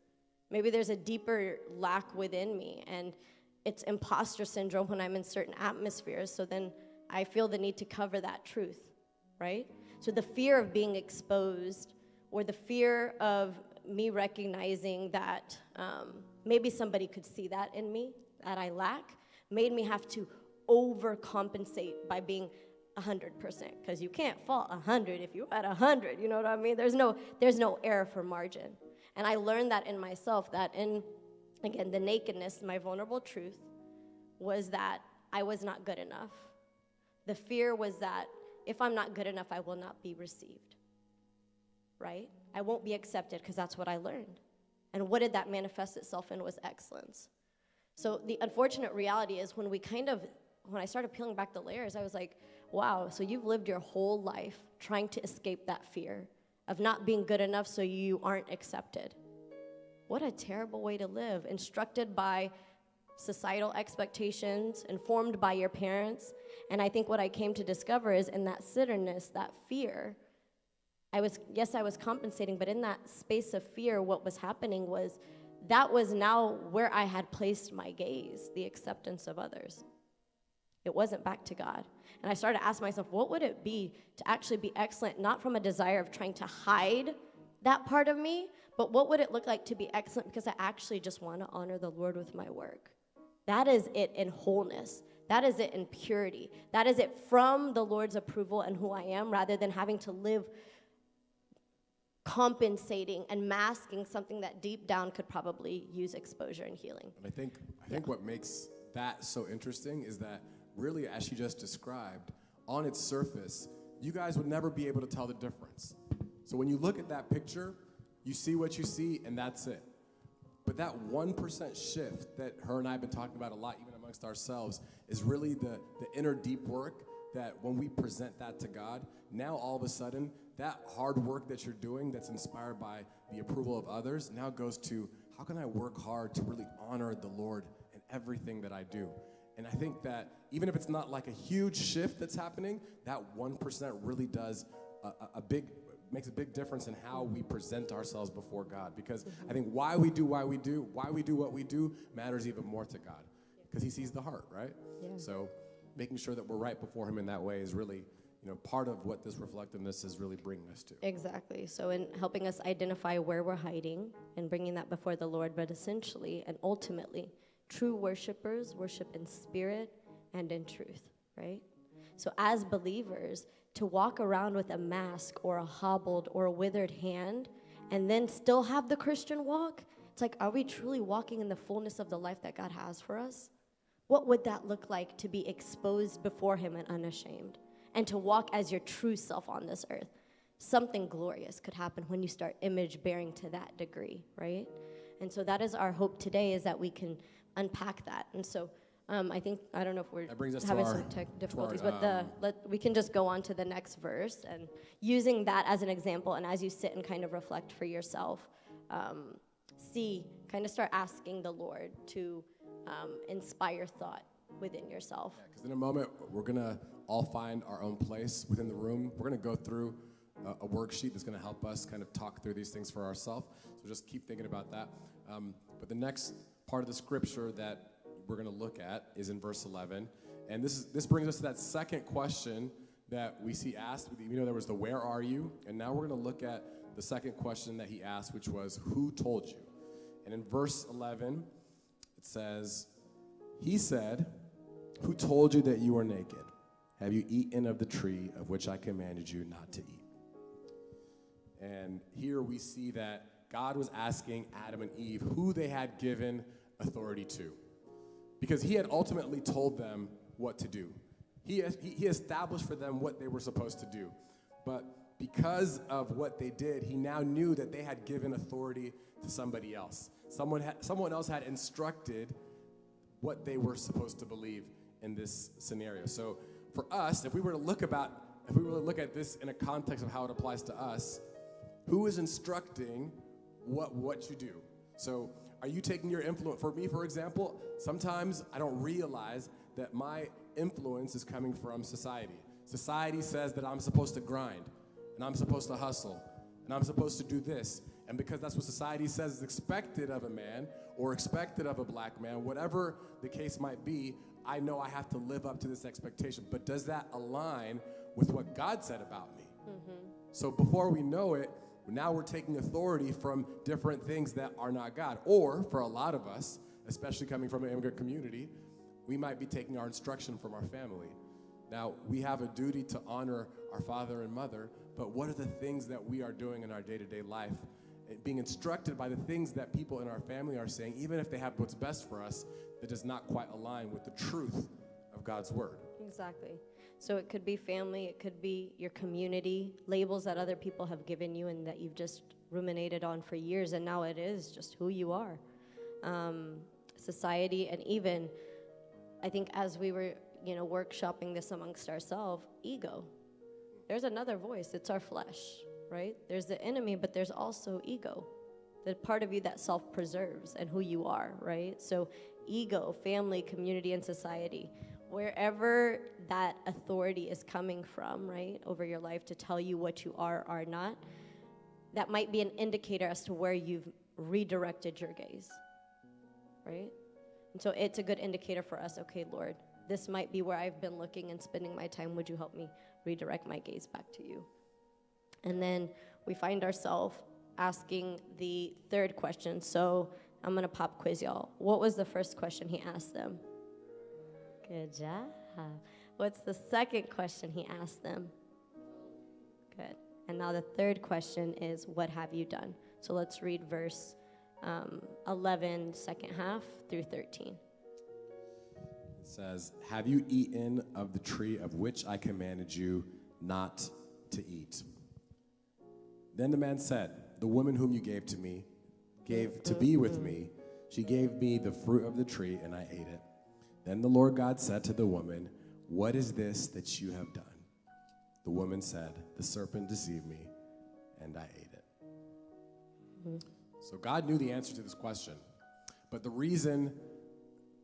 Maybe there's a deeper lack within me, and it's imposter syndrome when I'm in certain atmospheres, so then I feel the need to cover that truth, right? So the fear of being exposed, or the fear of me recognizing that maybe somebody could see that in me, that I lack, made me have to overcompensate by being 100%, because you can't fall 100 if you're at 100, you know what I mean? There's no error for margin. And I learned that in myself, that in, again, the nakedness, my vulnerable truth was that I was not good enough. The fear was that if I'm not good enough, I will not be received, right? I won't be accepted, because that's what I learned. And what did that manifest itself in was excellence. So the unfortunate reality is when I started peeling back the layers, I was like, wow, so you've lived your whole life trying to escape that fear of not being good enough so you aren't accepted. What a terrible way to live, instructed by societal expectations, informed by your parents. And I think what I came to discover is in that sitterness, that fear, I was compensating, but in that space of fear, what was happening was that was now where I had placed my gaze, the acceptance of others. It wasn't back to God. And I started to ask myself, what would it be to actually be excellent, not from a desire of trying to hide that part of me, but what would it look like to be excellent because I actually just want to honor the Lord with my work? That is it in wholeness. That is it in purity. That is it from the Lord's approval and who I am, rather than having to live compensating and masking something that deep down could probably use exposure and healing. And I think what makes that so interesting is that really, as she just described, on its surface, you guys would never be able to tell the difference. So when you look at that picture, you see what you see, and that's it. But that 1% shift that her and I have been talking about a lot, even amongst ourselves, is really the inner deep work that when we present that to God, now all of a sudden, that hard work that you're doing that's inspired by the approval of others now goes to, how can I work hard to really honor the Lord in everything that I do? And I think that even if it's not like a huge shift that's happening, that 1% really does makes a big difference in how we present ourselves before God. Because I think why we do what we do matters even more to God, because he sees the heart, right? Yeah. So making sure that we're right before him in that way is really, part of what this reflectiveness is really bringing us to. Exactly. So in helping us identify where we're hiding and bringing that before the Lord, but essentially and ultimately, true worshipers worship in spirit and in truth, right? So as believers, to walk around with a mask or a hobbled or a withered hand and then still have the Christian walk, it's like, are we truly walking in the fullness of the life that God has for us? What would that look like to be exposed before him and unashamed, and to walk as your true self on this earth? Something glorious could happen when you start image bearing to that degree, right? And so that is our hope today, is that we can unpack that. And so I don't know if we're having some tech difficulties, but we can just go on to the next verse, and using that as an example, and as you sit and kind of reflect for yourself, start asking the Lord to inspire thought within yourself. Because in a moment, we're going to all find our own place within the room. We're going to go through a worksheet that's going to help us kind of talk through these things for ourselves. So just keep thinking about that. But the next part of the scripture that we're going to look at is in verse 11. And this brings us to that second question that we see asked. There was the where are you? And now we're going to look at the second question that he asked, which was, who told you? And in verse 11, it says, he said, who told you that you are naked? Have you eaten of the tree of which I commanded you not to eat? And here we see that God was asking Adam and Eve who they had given authority to, because he had ultimately told them what to do. He established for them what they were supposed to do. But because of what they did, he now knew that they had given authority to somebody else. Someone else had instructed what they were supposed to believe. in this scenario. So for us, if we were to look at this in a context of how it applies to us, who is instructing what you do? So are you taking your influence? For me, for example, sometimes I don't realize that my influence is coming from society. Society says that I'm supposed to grind, and I'm supposed to hustle, and I'm supposed to do this. And because that's what society says is expected of a man or expected of a black man, whatever the case might be, I know I have to live up to this expectation. But does that align with what God said about me? So before we know it, now we're taking authority from different things that are not God. Or for a lot of us, especially coming from an immigrant community, we might be taking our instruction from our family. Now, we have a duty to honor our father and mother, but what are the things that we are doing in our day-to-day life? Being instructed by the things that people in our family are saying, even if they have what's best for us, that does not quite align with the truth of God's word. Exactly. So it could be family, it could be your community, labels that other people have given you and that you've just ruminated on for years, and now it is just who you are. Society, and even, I think as we were, workshopping this amongst ourselves, ego. There's another voice, it's our flesh, right? There's the enemy, but there's also ego, the part of you that self-preserves and who you are, right? So ego, family, community, and society. Wherever that authority is coming from, right, over your life to tell you what you are not, that might be an indicator as to where you've redirected your gaze, right? And so it's a good indicator for us, okay, Lord, this might be where I've been looking and spending my time. Would you help me redirect my gaze back to you? And then we find ourselves asking the third question. So I'm going to pop quiz y'all. What was the first question he asked them? Good job. What's the second question he asked them? Good. And now the third question is, what have you done? So let's read verse 11, second half, through 13. It says, have you eaten of the tree of which I commanded you not to eat? Then the man said, the woman whom you gave to be with me, she gave me the fruit of the tree, and I ate it. Then the Lord God said to the woman, what is this that you have done? The woman said, the serpent deceived me, and I ate it. So God knew the answer to this question. But the reason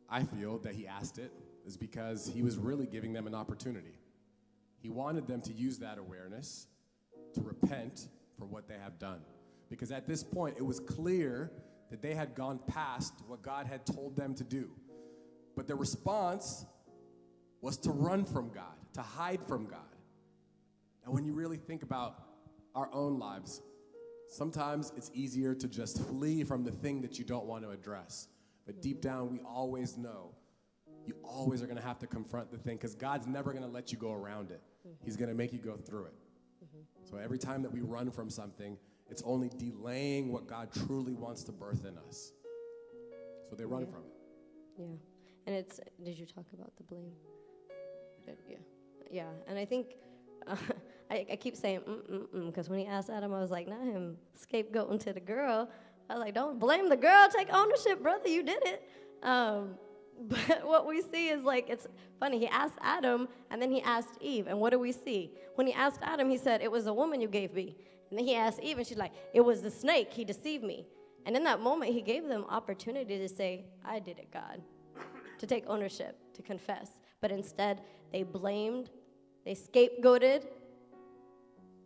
I feel that he asked it is because he was really giving them an opportunity. He wanted them to use that awareness to repent for what they have done. Because at this point, it was clear that they had gone past what God had told them to do. But their response was to run from God, to hide from God. And when you really think about our own lives, sometimes it's easier to just flee from the thing that you don't want to address. But deep down, we always know you always are going to have to confront the thing, because God's never going to let you go around it. He's going to make you go through it. So every time that we run from something, it's only delaying what God truly wants to birth in us. So they run from it. Yeah. And did you talk about the blame? Yeah. Yeah. And I think, I keep saying, because when he asked Adam, I was like, not him scapegoating to the girl. I was like, don't blame the girl, take ownership, brother, you did it. But what we see is, like, it's funny. He asked Adam, and then he asked Eve. And what do we see? When he asked Adam, he said, it was a woman you gave me. And then he asked Eve, and she's like, it was the snake. He deceived me. And in that moment, he gave them opportunity to say, I did it, God, to take ownership, to confess. But instead, they blamed, they scapegoated,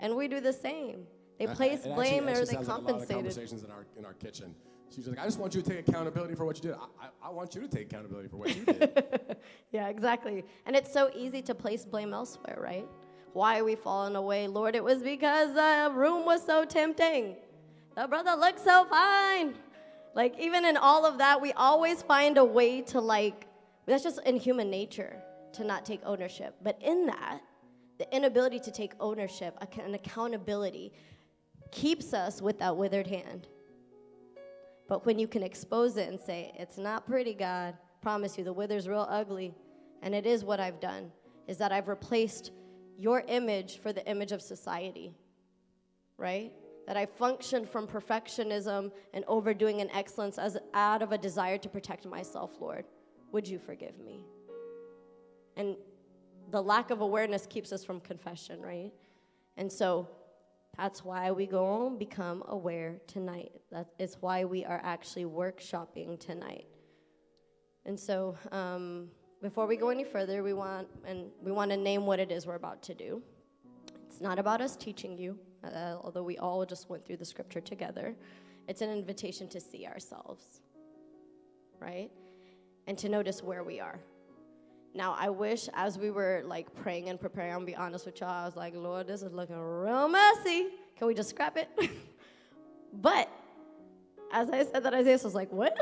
and we do the same. They place blame, or they compensated. Like a lot of conversations in our kitchen. She's like, I just want you to take accountability for what you did. I want you to take accountability for what you did. Yeah, exactly. And it's so easy to place blame elsewhere, right? Why are we falling away? Lord, it was because the room was so tempting. The brother looked so fine. Like, even in all of that, we always find a way to, like, that's just in human nature, to not take ownership. But in that, the inability to take ownership and accountability keeps us with that withered hand. But when you can expose it and say, it's not pretty, God, promise you, the wither's real ugly, and it is what I've done, is that I've replaced your image for the image of society, right? That I functioned from perfectionism and overdoing and excellence out of a desire to protect myself, Lord. Would you forgive me? And the lack of awareness keeps us from confession, right? And so that's why we go and become aware tonight. That is why we are actually workshopping tonight. And so before we go any further, we want to name what it is we're about to do. It's not about us teaching you, although we all just went through the scripture together. It's an invitation to see ourselves, right? And to notice where we are. Now, I wish as we were like praying and preparing, I'm gonna be honest with y'all, I was like, Lord, this is looking real messy. Can we just scrap it? But as I said that, Isaiah was like, what?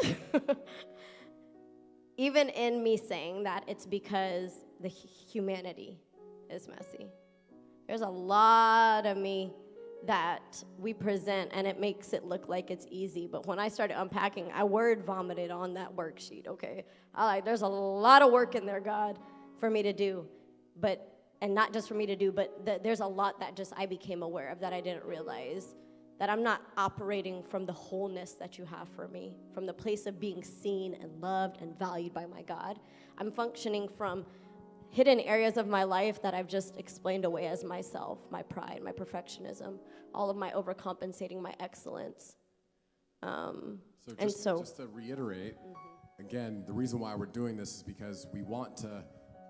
Even in me saying that, it's because the humanity is messy. There's a lot of me that we present, and it makes it look like it's easy. But when I started unpacking, I word vomited on that worksheet, okay? There's a lot of work in there, God, for me to do. And not just for me to do, but there's a lot that just I became aware of that I didn't realize. That I'm not operating from the wholeness that you have for me, from the place of being seen and loved and valued by my God. I'm functioning from hidden areas of my life that I've just explained away as myself, my pride, my perfectionism, all of my overcompensating, my excellence. Just to reiterate, again, the reason why we're doing this is because we want to,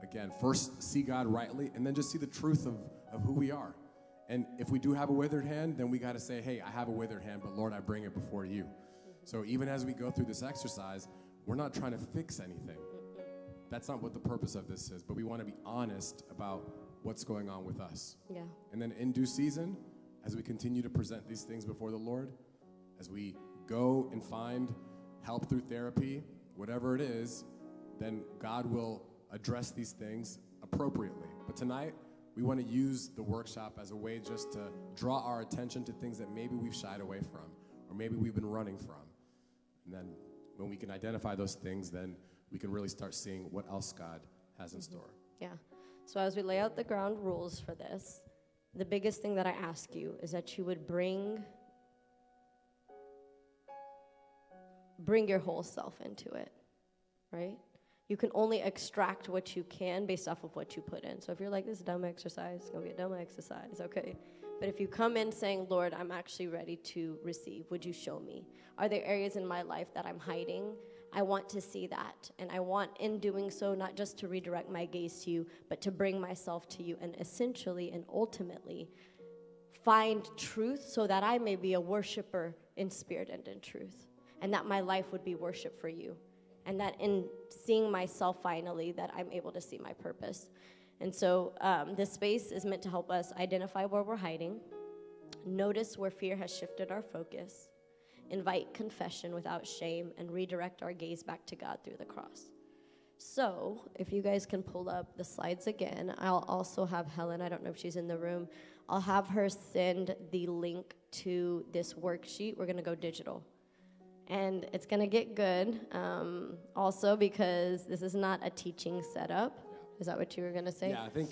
again, first see God rightly, and then just see the truth of who we are. And if we do have a withered hand, then we got to say, hey, I have a withered hand, but Lord, I bring it before you. So even as we go through this exercise, we're not trying to fix anything. That's not what the purpose of this is, but we want to be honest about what's going on with us. Yeah. And then in due season, as we continue to present these things before the Lord, as we go and find help through therapy, whatever it is, then God will address these things appropriately. But tonight, we want to use the workshop as a way just to draw our attention to things that maybe we've shied away from, or maybe we've been running from. And then when we can identify those things, then we can really start seeing what else God has in store. Yeah. So as we lay out the ground rules for this, the biggest thing that I ask you is that you would bring your whole self into it, right? You can only extract what you can based off of what you put in. So if you're like, this is a dumb exercise, it's going to be a dumb exercise, okay. But if you come in saying, Lord, I'm actually ready to receive, would you show me? Are there areas in my life that I'm hiding? I want to see that. And I want, in doing so, not just to redirect my gaze to you, but to bring myself to you and essentially and ultimately find truth so that I may be a worshiper in spirit and in truth. And that my life would be worship for you. And that in seeing myself finally, that I'm able to see my purpose. And so this space is meant to help us identify where we're hiding, notice where fear has shifted our focus, invite confession without shame, and redirect our gaze back to God through the cross. So if you guys can pull up the slides again, I'll also have Helen, I don't know if she's in the room, I'll have her send the link to this worksheet. We're going to go digital. And it's going to get good also because this is not a teaching setup. Is that what you were going to say? Yeah, I think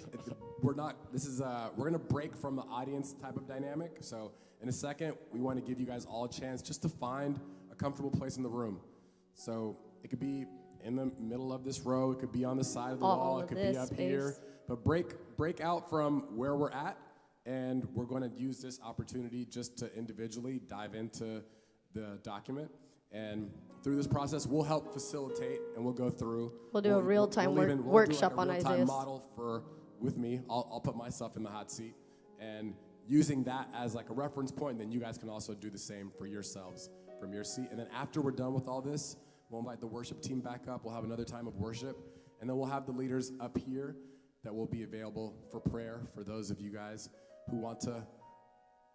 we're going to break from the audience type of dynamic. So in a second, we want to give you guys all a chance just to find a comfortable place in the room. So it could be in the middle of this row. It could be on the side of the wall. It could be up here. But break out from where we're at, and we're going to use this opportunity just to individually dive into the document. And through this process, we'll help facilitate, and we'll go through. We'll do a real-time workshop on Isaiah. Real-time model with me. I'll put myself in the hot seat, and using that as like a reference point, and then you guys can also do the same for yourselves from your seat. And then after we're done with all this, we'll invite the worship team back up. We'll have another time of worship, and then we'll have the leaders up here that will be available for prayer for those of you guys who want to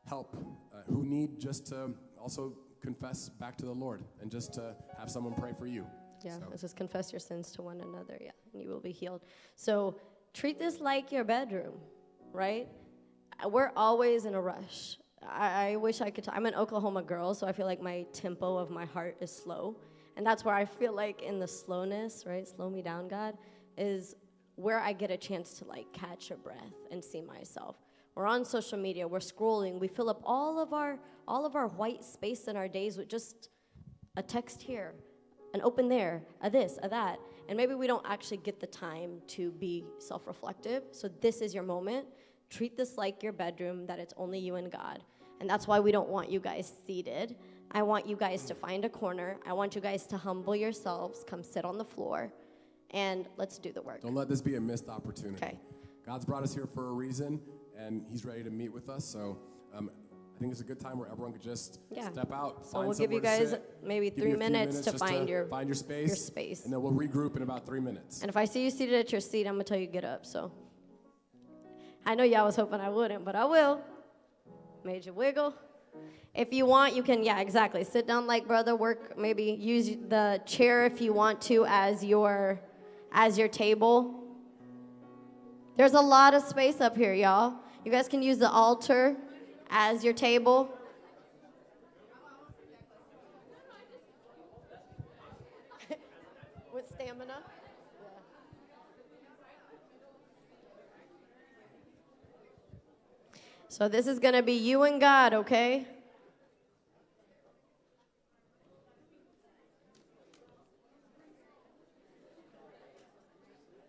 help, who need just to also confess back to the Lord and just to have someone pray for you. Yeah, it says confess your sins to one another, and you will be healed. So treat this like your bedroom, right? We're always in a rush. I wish I could. I'm an Oklahoma girl, so I feel like my tempo of my heart is slow. And that's where I feel like in the slowness, right? Slow me down, God, is where I get a chance to like catch a breath and see myself. We're on social media, we're scrolling, we fill up all of our white space in our days with just a text here, an open there, a this, a that. and maybe we don't actually get the time to be self-reflective. So this is your moment. Treat this like your bedroom, that it's only you and God. And that's why we don't want you guys seated. I want you guys to find a corner. I want you guys to humble yourselves, come sit on the floor, and let's do the work. Don't let this be a missed opportunity. Okay. God's brought us here for a reason, and he's ready to meet with us. So I think it's a good time where everyone could just step out, So we'll give you guys maybe 3 minutes to find your space. And then we'll regroup in about 3 minutes. And if I see you seated at your seat, I'm going to tell you get up. So I know y'all was hoping I wouldn't, but I will. Made you wiggle. If you want, you can, exactly. Sit down like brother, work, maybe use the chair if you want to as your table. There's a lot of space up here, y'all. You guys can use the altar as your table. With stamina. So this is going to be you and God, okay?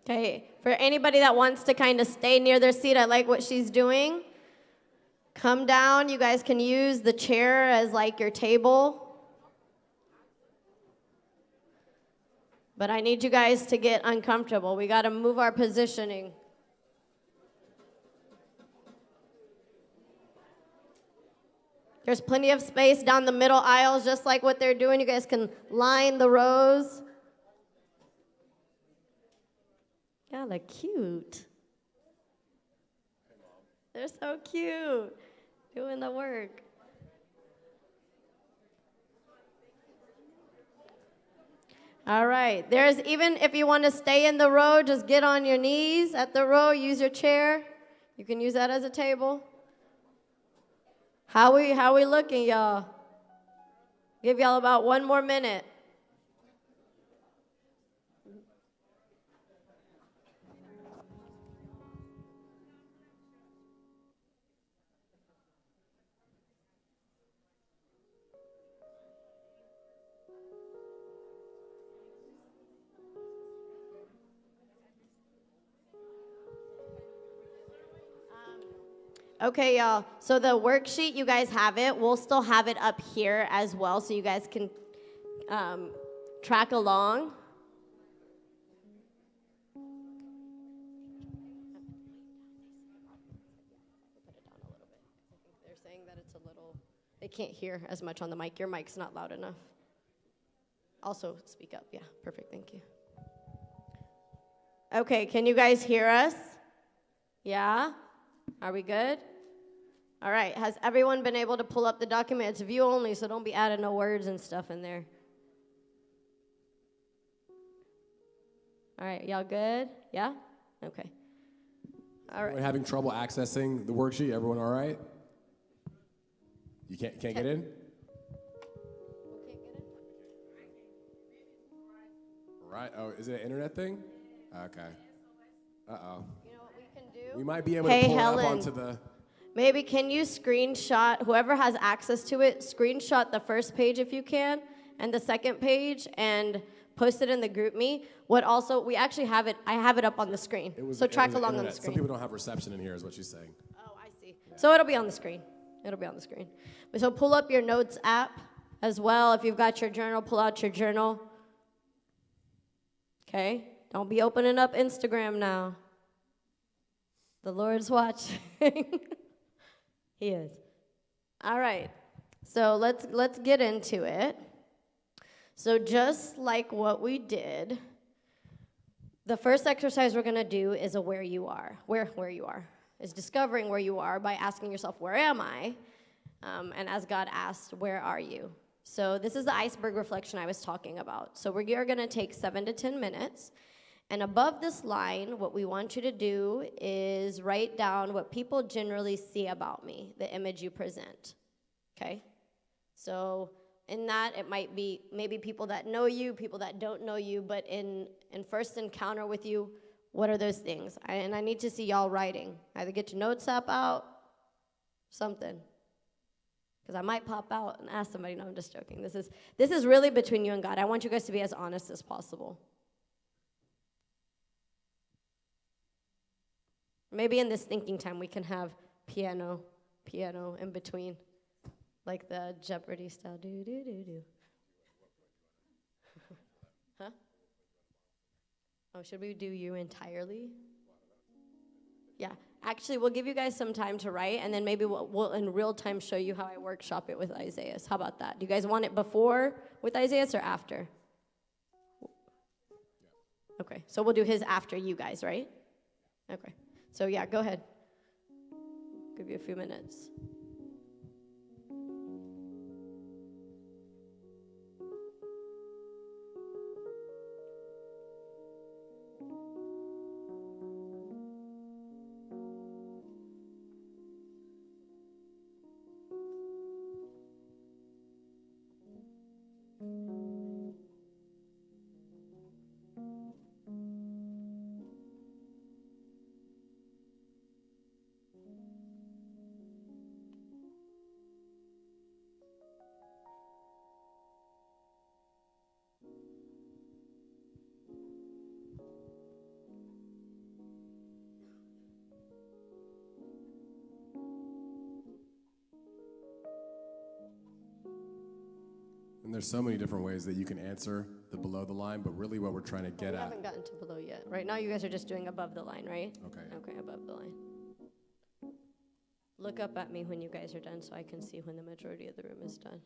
Okay, for anybody that wants to kind of stay near their seat, I like what she's doing. Come down. You guys can use the chair as like your table. But I need you guys to get uncomfortable. We got to move our positioning. There's plenty of space down the middle aisles, just like what they're doing. You guys can line the rows. Y'all are cute. They're so cute, doing the work. All right, there's even if you want to stay in the row, just get on your knees at the row, use your chair. You can use that as a table. How we looking, y'all? Give y'all about 1 more minute. Okay, y'all. So the worksheet, you guys have it. We'll still have it up here as well, so you guys can track along. They're saying that it's a little, they can't hear as much on the mic. Your mic's not loud enough. Also, speak up. Yeah, perfect. Thank you. Okay, can you guys hear us? Yeah? Are we good? All right. Has everyone been able to pull up the document? It's view only, so don't be adding no words and stuff in there. All right. Y'all good? Yeah? Okay. All right. We're having trouble accessing the worksheet. Everyone all right? You can't get in? Right. Oh, is it an internet thing? Okay. Uh-oh. You know what we can do? We might be able to pull Helen, it up onto the... Maybe can you screenshot, whoever has access to it, screenshot the first page if you can, and the second page, and post it in the group me. What also, we actually have it, I have it up on the screen. So track along on the screen. Some people don't have reception in here is what she's saying. Oh, I see. Yeah. So it'll be on the screen. It'll be on the screen. So pull up your notes app as well. If you've got your journal, pull out your journal. Okay? Don't be opening up Instagram now. The Lord's watching. He is. All right. So let's get into it. So just like what we did, the first exercise we're going to do is a where you are. Where you are. Is discovering where you are by asking yourself, where am I? And as God asked, where are you? So this is the iceberg reflection I was talking about. So we are going to take 7 to 10 minutes. And above this line, what we want you to do is write down what people generally see about me, the image you present. Okay? So in that, it might be maybe people that know you, people that don't know you, but in first encounter with you, what are those things? And I need to see y'all writing. Either get your notes app out, something. Because I might pop out and ask somebody. No, I'm just joking. This is really between you and God. I want you guys to be as honest as possible. Maybe in this thinking time we can have piano in between, like the Jeopardy style. Do do do do. Huh? Oh, should we do you entirely? Yeah. Actually, we'll give you guys some time to write, and then maybe we'll in real time show you how I workshop it with Isaiah. How about that? Do you guys want it before with Isaiah or after? Okay, so we'll do his after you guys, right? Okay. So yeah, go ahead. Give you a few minutes. And there's so many different ways that you can answer the below the line, but really what we're trying to get We at. haven't gotten to below yet. Right now you guys are just doing above the line, right? Okay. Okay, above the line. Look up at me when you guys are done so I can see when the majority of the room is done.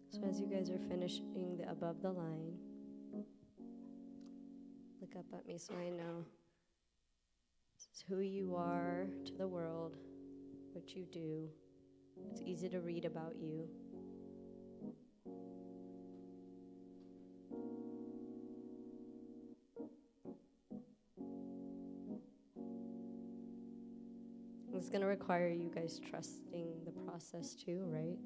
So as you guys are finishing the above the line, look up at me so I know. This is who you are to the world, what you do. It's easy to read about you. It's going to require you guys trusting the process too, right?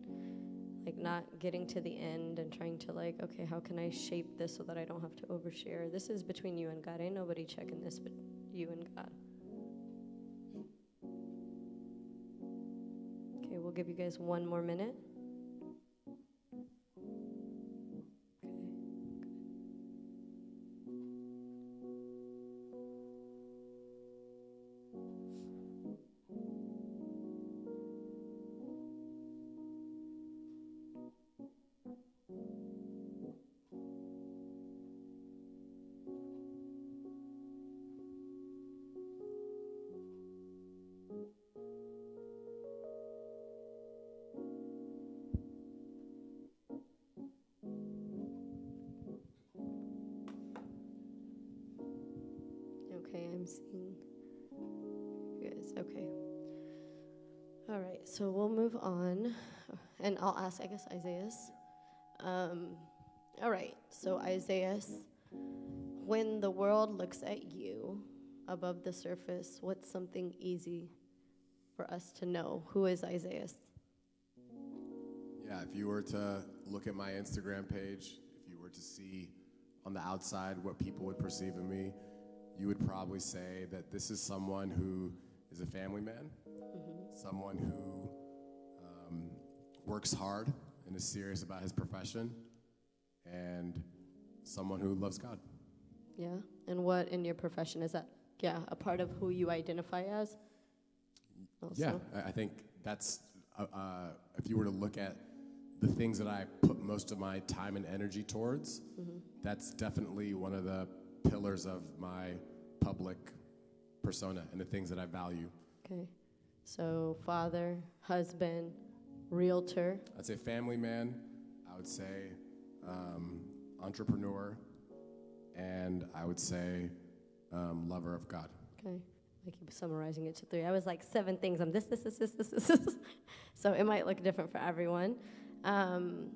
Like not getting to the end and trying to like, okay, how can I shape this so that I don't have to overshare? This is between you and God. Ain't nobody checking this but you and God. Okay, we'll give you guys 1 more minute. Okay, I'm seeing you guys. Okay. All right, so we'll move on. And I'll ask, I guess, Isaiah's. All right, so Isaiah's, when the world looks at you above the surface, what's something easy for us to know? Who is Isaiah's? Yeah, if you were to look at my Instagram page, if you were to see on the outside what people would perceive of me, you would probably say that this is someone who is a family man, someone who works hard and is serious about his profession, and someone who loves God. Yeah, and what in your profession is that? a part of who you identify as. Also. Yeah, I think that's, if you were to look at the things that I put most of my time and energy towards, that's definitely one of the pillars of my public persona and the things that I value. Okay. So father, husband, realtor. I'd say family man, I would say entrepreneur, and I would say lover of God. Okay. I keep summarizing it to 3. I was like 7 things. I'm this. So it might look different for everyone.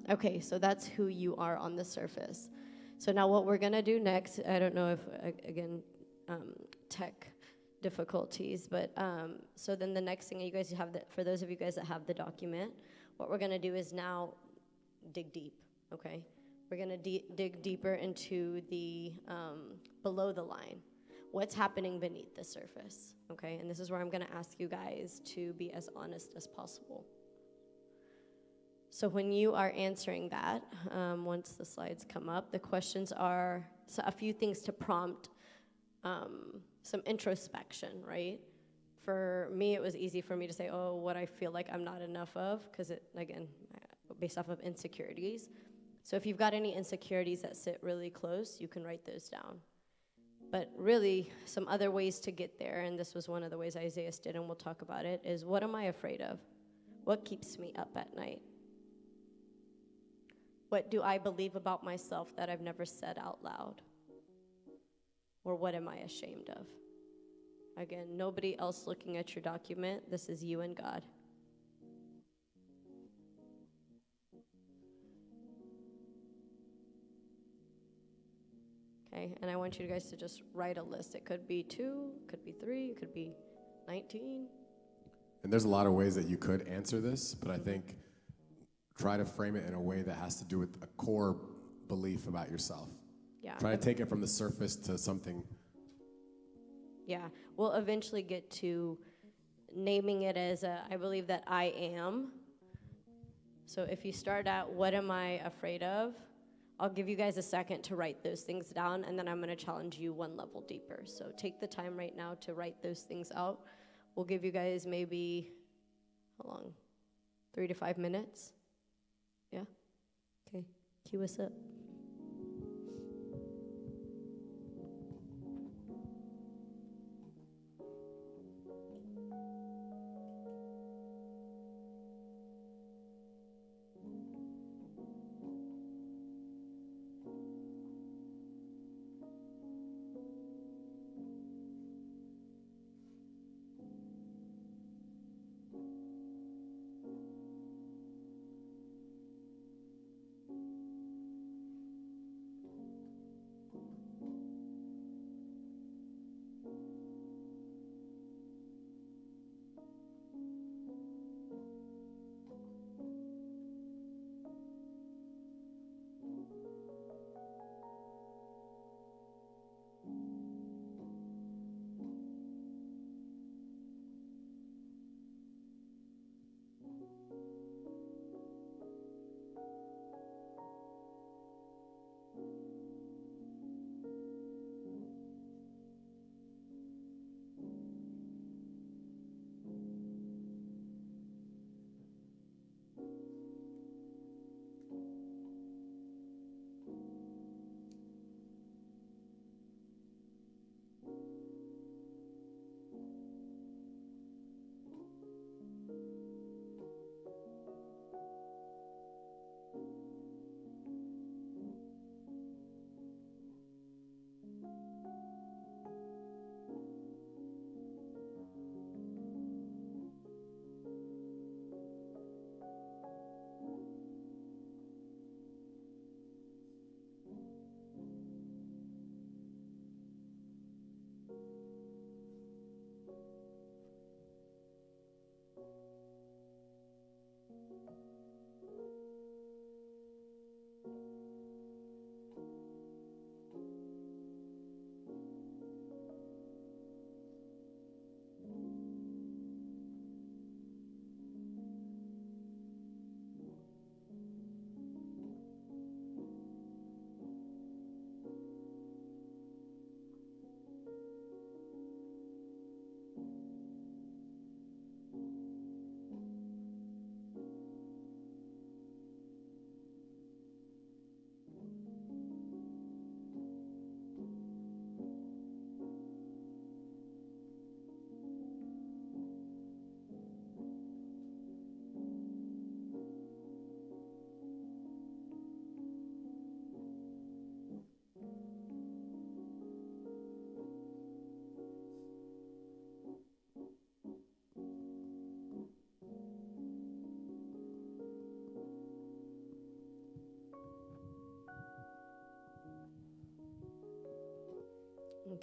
Okay, so that's who you are on the surface. So now what we're going to do next, I don't know if, again, tech difficulties, but so then the next thing you guys have, for those of you guys that have the document, what we're going to do is now dig deep, okay? We're going to dig deeper into the below the line. What's happening beneath the surface, okay? And this is where I'm going to ask you guys to be as honest as possible. So when you are answering that, once the slides come up, the questions are a few things to prompt some introspection, right? For me, it was easy for me to say, oh, what I feel like I'm not enough of, because it, again, based off of insecurities. So if you've got any insecurities that sit really close, you can write those down. But really, some other ways to get there, and this was one of the ways Isaiah did, and we'll talk about it, is what am I afraid of? What keeps me up at night? What do I believe about myself that I've never said out loud? Or what am I ashamed of? Again, nobody else looking at your document. This is you and God. Okay, and I want you guys to just write a list. It could be 2, could be 3, it could be 19. And there's a lot of ways that you could answer this, but I think try to frame it in a way that has to do with a core belief about yourself. Yeah. Try to take it from the surface to something. Yeah, we'll eventually get to naming it as I believe that I am. So if you start at what am I afraid of, I'll give you guys a second to write those things down, and then I'm going to challenge you one level deeper. So take the time right now to write those things out. We'll give you guys maybe, how long? 3 to 5 minutes? Yeah? Okay, cue us up.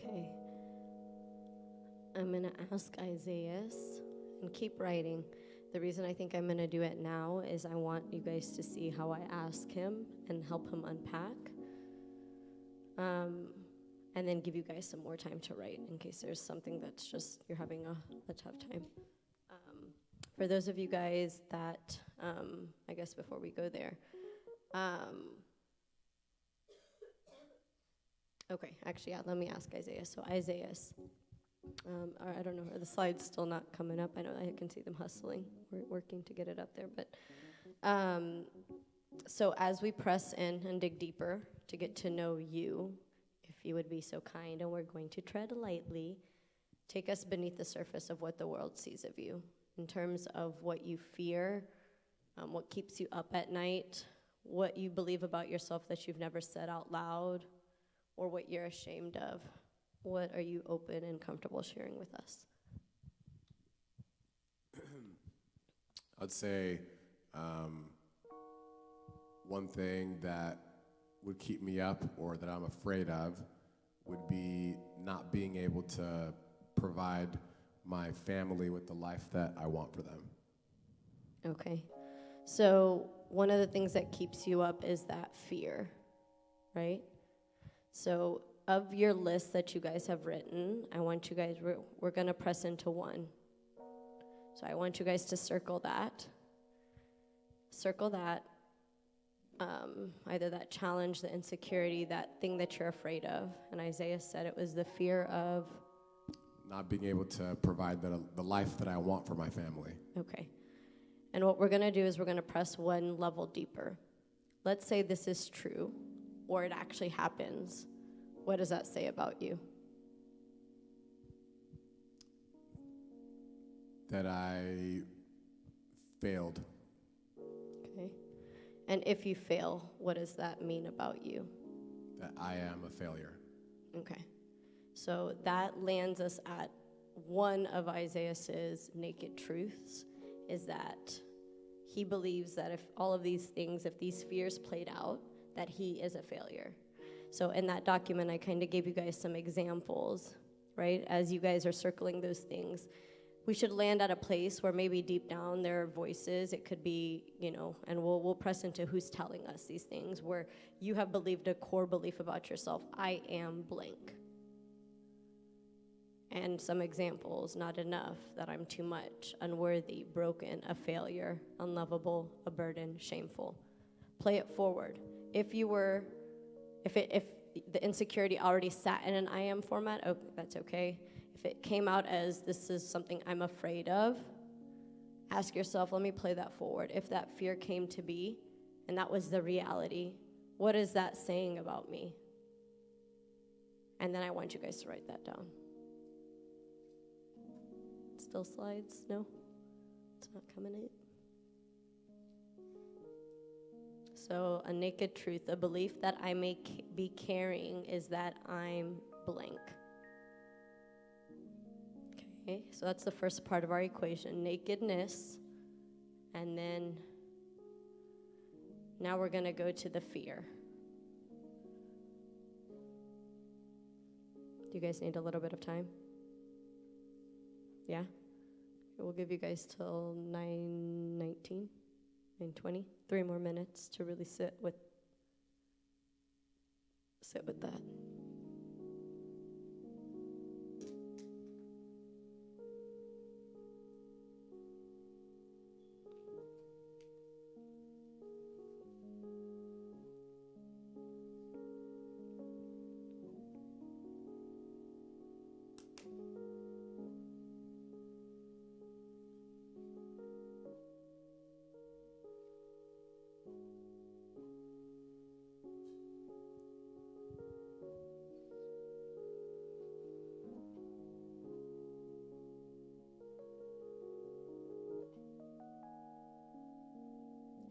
Okay. I'm going to ask Isaiah and keep writing. The reason I think I'm going to do it now is I want you guys to see how I ask him and help him unpack. And then give you guys some more time to write in case there's something that's just you're having a tough time. For those of you guys that, I guess before we go there, okay, actually, yeah, let me ask Isaiah. So Isaiah, I don't know, are the slides still not coming up? I know I can see them hustling. We're working to get it up there. But so as we press in and dig deeper to get to know you, if you would be so kind, and we're going to tread lightly, take us beneath the surface of what the world sees of you in terms of what you fear, what keeps you up at night, what you believe about yourself that you've never said out loud, or what you're ashamed of. What are you open and comfortable sharing with us? I'd say one thing that would keep me up or that I'm afraid of would be not being able to provide my family with the life that I want for them. Okay. So one of the things that keeps you up is that fear, right? So of your list that you guys have written, I want you guys, we're going to press into one. So I want you guys to circle that. Circle that. Either that challenge, the insecurity, that thing that you're afraid of. And Isaiah said it was the fear of not being able to provide the life that I want for my family. Okay. And what we're going to do is we're going to press one level deeper. Let's say this is true, or it actually happens. What does that say about you? That I failed. Okay. And if you fail, what does that mean about you? That I am a failure. Okay. So that lands us at one of Isaiah's naked truths, is that he believes that if all of these things, if these fears played out, that he is a failure. So in that document, I kind of gave you guys some examples, right? As you guys are circling those things, we should land at a place where maybe deep down there are voices. It could be, and we'll press into who's telling us these things, where you have believed a core belief about yourself. I am blank. And some examples, not enough, that I'm too much, unworthy, broken, a failure, unlovable, a burden, shameful. Play it forward. If the insecurity already sat in an I am format, that's okay. If it came out as this is something I'm afraid of, ask yourself, let me play that forward. If that fear came to be, and that was the reality, what is that saying about me? And then I want you guys to write that down. Still slides? No? It's not coming in. So a naked truth, a belief that I may be carrying is that I'm blank. Okay, so that's the first part of our equation, nakedness. And then now we're going to go to the fear. Do you guys need a little bit of time? Yeah? We'll give you guys till 9:19, 9:20. 3 more minutes to really sit with that.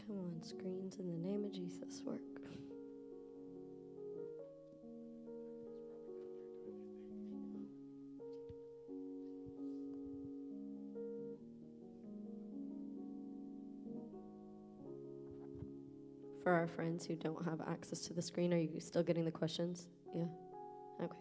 Come on, screens, in the name of Jesus, work. For our friends who don't have access to the screen, are you still getting the questions? Yeah? Okay.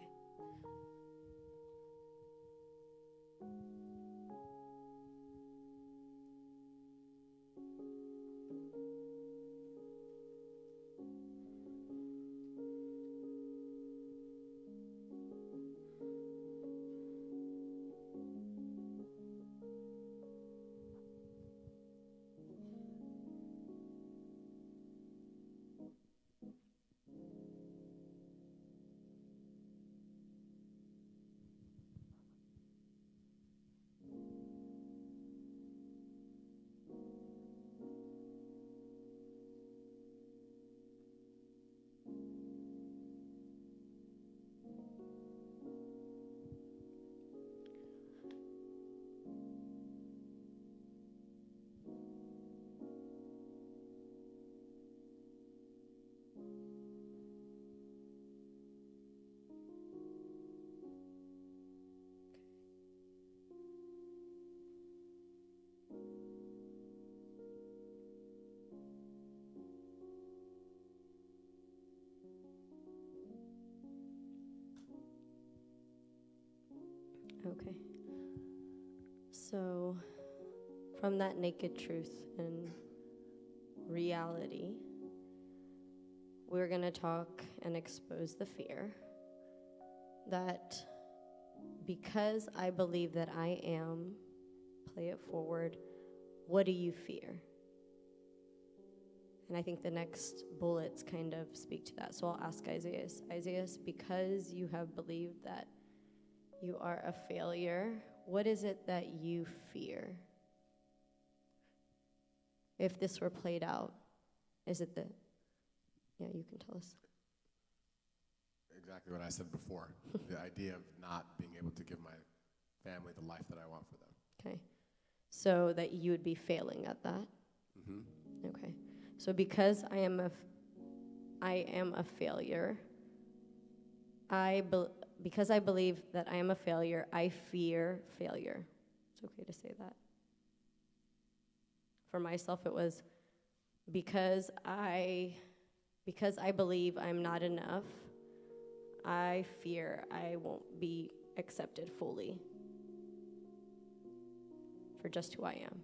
So, from that naked truth and reality, we're going to talk and expose the fear that because I believe that I am, play it forward, what do you fear? And I think the next bullets kind of speak to that. So I'll ask Isaiah, because you have believed that you are a failure, what is it that you fear? If this were played out, is it yeah, you can tell us. Exactly what I said before. The idea of not being able to give my family the life that I want for them. Okay. So that you would be failing at that? Mm-hmm. Okay. So because I am a failure, because I believe that I am a failure, I fear failure. It's okay to say that. For myself, it was because I believe I'm not enough, I fear I won't be accepted fully for just who I am.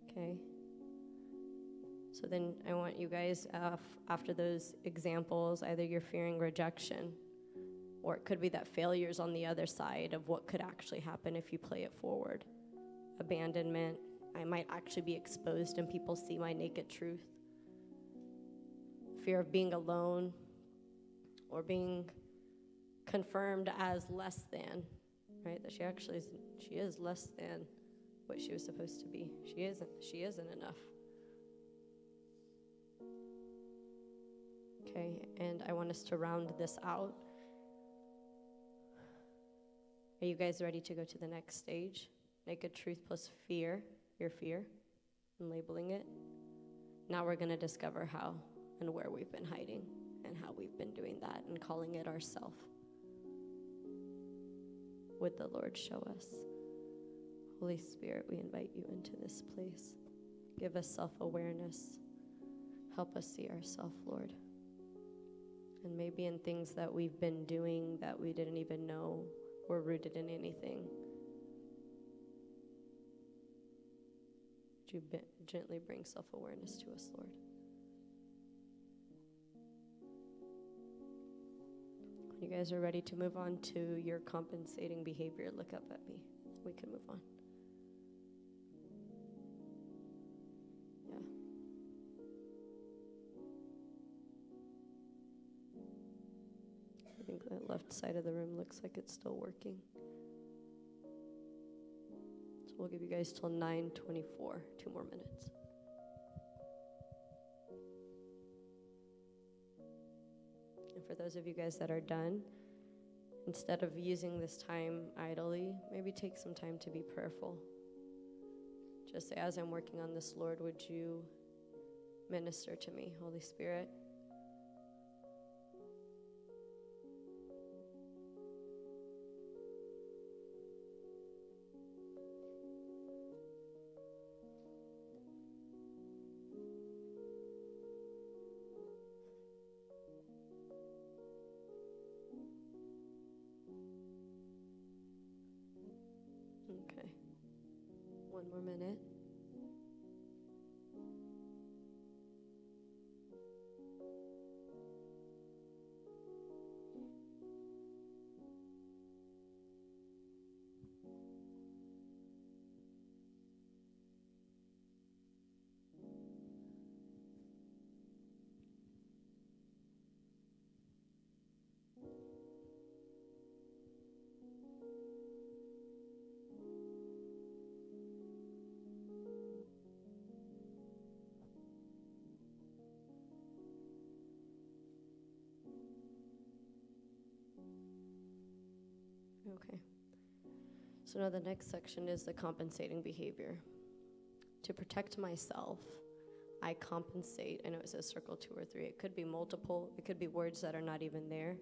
Okay? So then I want you guys, after those examples, either you're fearing rejection, or it could be that failure's on the other side of what could actually happen if you play it forward. Abandonment. I might actually be exposed and people see my naked truth. Fear of being alone or being confirmed as less than, right? That she is less than what she was supposed to be. She isn't enough. Okay, and I want us to round this out. Are you guys ready to go to the next stage? Naked truth plus fear, your fear, and labeling it. Now we're going to discover how and where we've been hiding and how we've been doing that and calling it ourself. Would the Lord show us? Holy Spirit, we invite you into this place. Give us self-awareness. Help us see ourselves, Lord. And maybe in things that we've been doing that we didn't even know were rooted in anything. Would you gently bring self-awareness to us, Lord? When you guys are ready to move on to your compensating behavior, look up at me. We can move on. Yeah. I think the left side of the room looks like it's still working. So we'll give you guys till 9:24, 2 more minutes. And for those of you guys that are done, instead of using this time idly, maybe take some time to be prayerful. Just say, as I'm working on this, Lord, would you minister to me, Holy Spirit? Okay. 1 more minute. Okay. So now the next section is the compensating behavior. To protect myself, I compensate. I know it says circle 2 or 3. It could be multiple. It could be words that are not even there.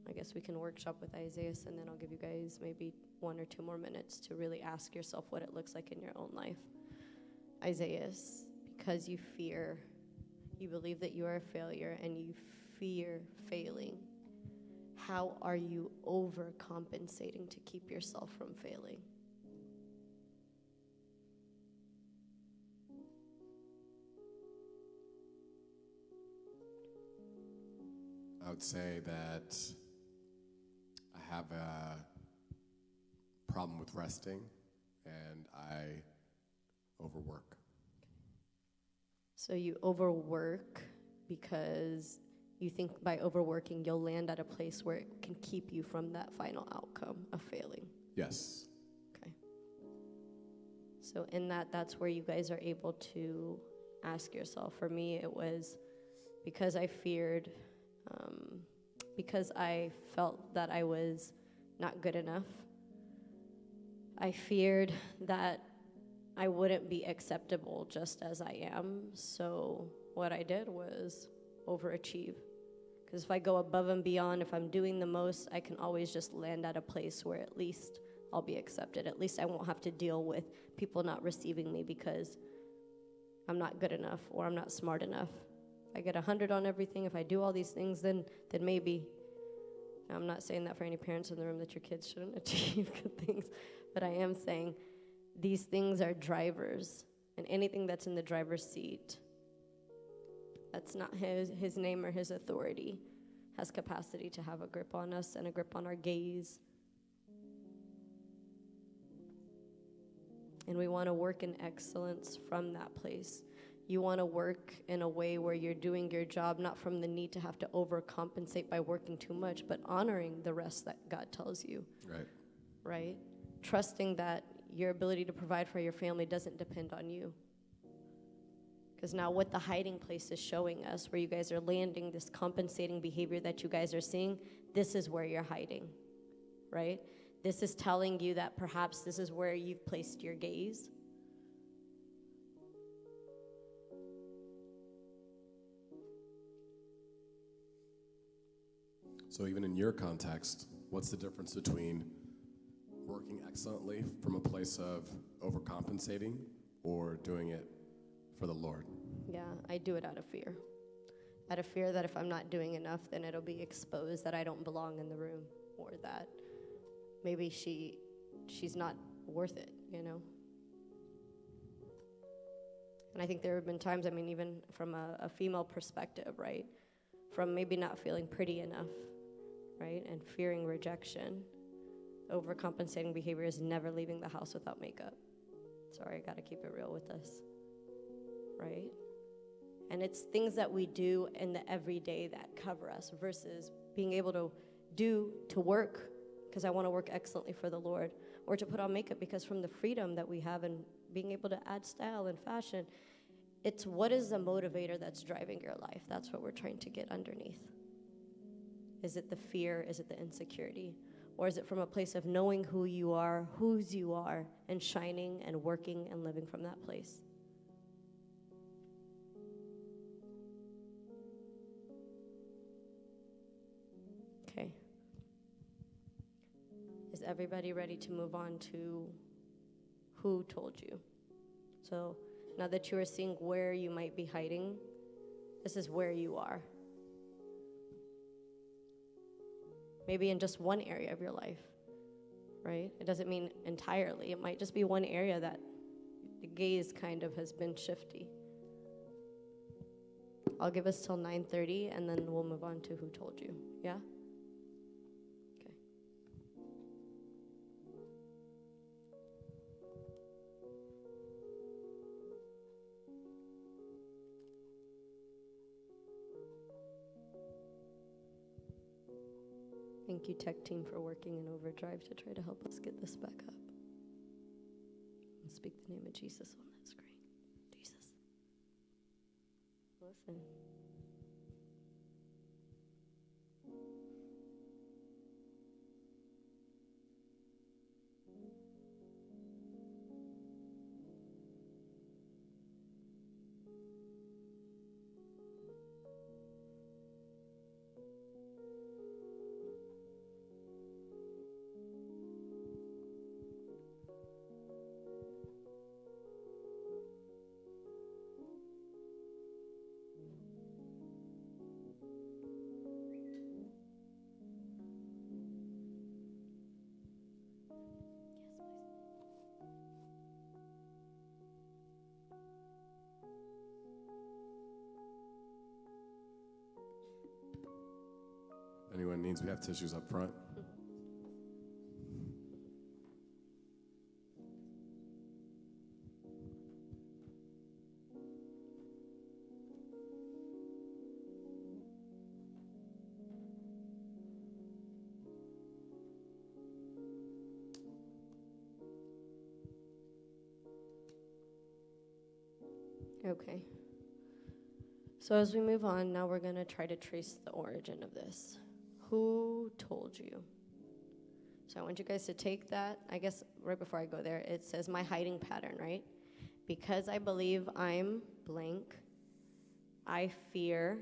I guess we can workshop with Isaiah, and then I'll give you guys maybe 1 or 2 more minutes to really ask yourself what it looks like in your own life. Isaiah, because you fear, you believe that you are a failure, and you fear failing. how are you overcompensating to keep yourself from failing? I would say that I have a problem with resting, and I overwork. So you overwork because you think by overworking you'll land at a place where it can keep you from that final outcome of failing. Yes. Okay. So in that's where you guys are able to ask yourself. For me, it was because I feared, because I felt that I was not good enough. I feared that I wouldn't be acceptable just as I am. So what I did was overachieve. Because if I go above and beyond, if I'm doing the most, I can always just land at a place where at least I'll be accepted. At least I won't have to deal with people not receiving me because I'm not good enough or I'm not smart enough. If I get 100 on everything, if I do all these things, then maybe. Now, I'm not saying that for any parents in the room that your kids shouldn't achieve good things, but I am saying these things are drivers, and anything that's in the driver's seat, that's not his name or his authority, has capacity to have a grip on us and a grip on our gaze. And we want to work in excellence from that place. You want to work in a way where you're doing your job, not from the need to have to overcompensate by working too much, but honoring the rest that God tells you. Right. Right? Trusting that your ability to provide for your family doesn't depend on you. Because now what the hiding place is showing us, where you guys are landing this compensating behavior that you guys are seeing, this is where you're hiding, right? This is telling you that perhaps this is where you've placed your gaze. So even in your context, what's the difference between working excellently from a place of overcompensating or doing it for the Lord? Yeah, I do it out of fear. Out of fear that if I'm not doing enough, then it'll be exposed that I don't belong in the room, or that maybe she's not worth it, you know? And I think there have been times, I mean, even from a female perspective, right? From maybe not feeling pretty enough, right? And fearing rejection. Overcompensating behavior is never leaving the house without makeup. Sorry, I gotta keep it real with this, right? And it's things that we do in the everyday that cover us versus being able to work because I want to work excellently for the Lord, or to put on makeup because from the freedom that we have and being able to add style and fashion, it's what is the motivator that's driving your life? That's what we're trying to get underneath. Is it the fear? Is it the insecurity? Or is it from a place of knowing who you are, whose you are, and shining and working and living from that place? Okay. Is everybody ready to move on to who told you? So now that you are seeing where you might be hiding, this is where you are. Maybe in just one area of your life, right? It doesn't mean entirely. It might just be one area that the gaze kind of has been shifty. I'll give us till 9:30, and then we'll move on to who told you. Yeah? Okay. Thank you, tech team, for working in overdrive to try to help us get this back up. And speak the name of Jesus on that screen. Jesus. Listen. Anyone needs, we have tissues up front. Okay. So as we move on, now we're going to try to trace the origin of this. Who told you? So I want you guys to take that. I guess right before I go there, it says my hiding pattern, right? Because I believe I'm blank, I fear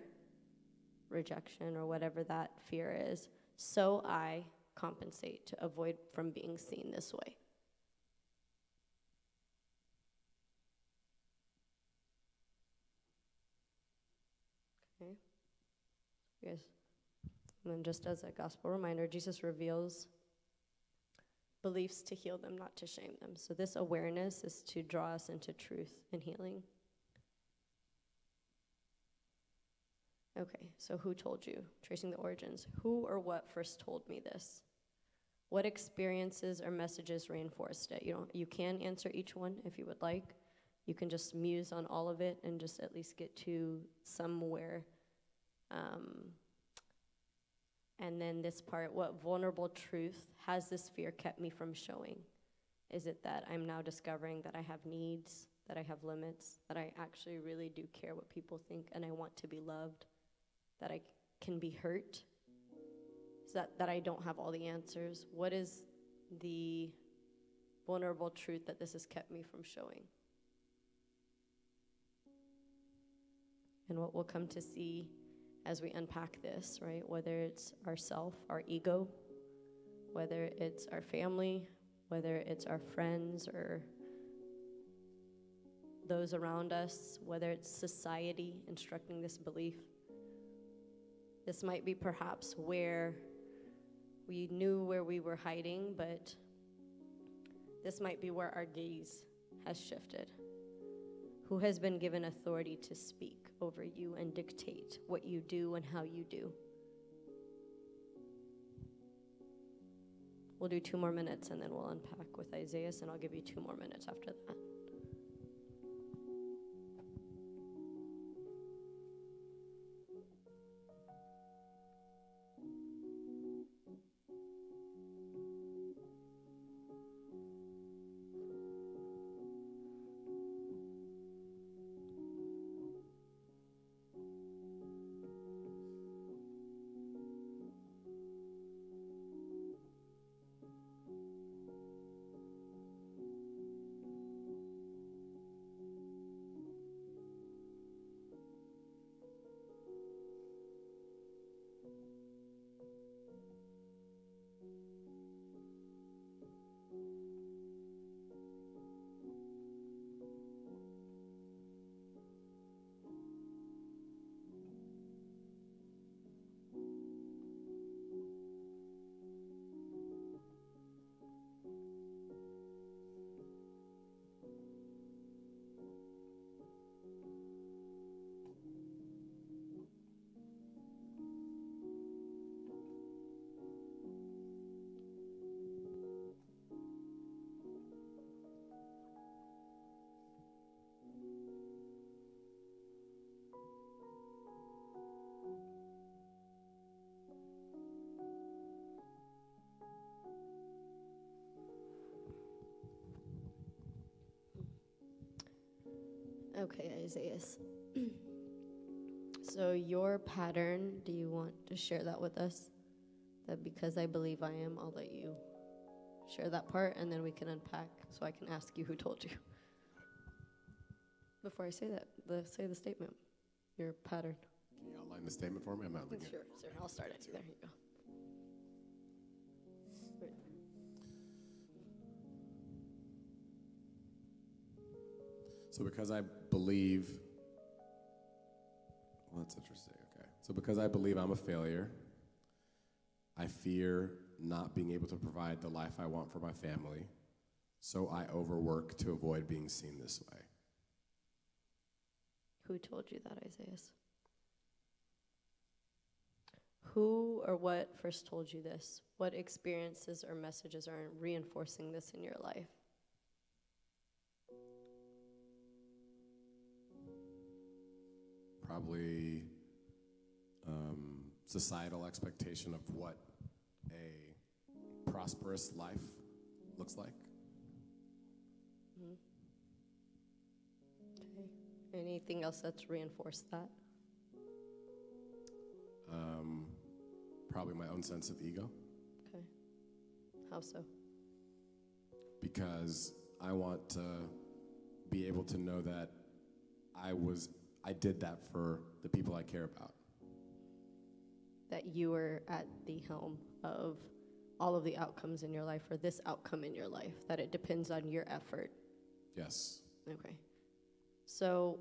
rejection or whatever that fear is, so I compensate to avoid from being seen this way. Okay. Yes. And then just as a gospel reminder, Jesus reveals beliefs to heal them, not to shame them. So this awareness is to draw us into truth and healing. Okay, so who told you? Tracing the origins. Who or what first told me this? What experiences or messages reinforced it? You can answer each one if you would like. You can just muse on all of it and just at least get to somewhere. And then this part, what vulnerable truth has this fear kept me from showing? Is it that I'm now discovering that I have needs, that I have limits, that I actually really do care what people think and I want to be loved, that I can be hurt? Is that I don't have all the answers? What is the vulnerable truth that this has kept me from showing? And what we'll come to see as we unpack this, right? Whether it's ourself, our ego, whether it's our family, whether it's our friends or those around us, whether it's society instructing this belief. This might be perhaps where we knew where we were hiding, but this might be where our gaze has shifted. Who has been given authority to speak over you and dictate what you do and how you do? We'll do 2 more minutes and then we'll unpack with Isaiah, and I'll give you 2 more minutes after that. Okay, Isaiah. So your pattern, do you want to share that with us? That because I believe I am, I'll let you share that part, and then we can unpack so I can ask you who told you. Before I say that, say the statement, your pattern. Can you outline the statement for me? I'm not looking. Sure, I'll start it. There you go. So because I believe, well, that's interesting, okay. So because I believe I'm a failure, I fear not being able to provide the life I want for my family, so I overwork to avoid being seen this way. Who told you that, Isaiah? Who or what first told you this? What experiences or messages are reinforcing this in your life? Probably societal expectation of what a prosperous life looks like. Okay. Anything else that's reinforced that? Probably my own sense of ego, Okay. How so? because I want to be able to know that I did that for the people I care about. That you were at the helm of all of the outcomes in your life, or this outcome in your life, that it depends on your effort. Yes. Okay. So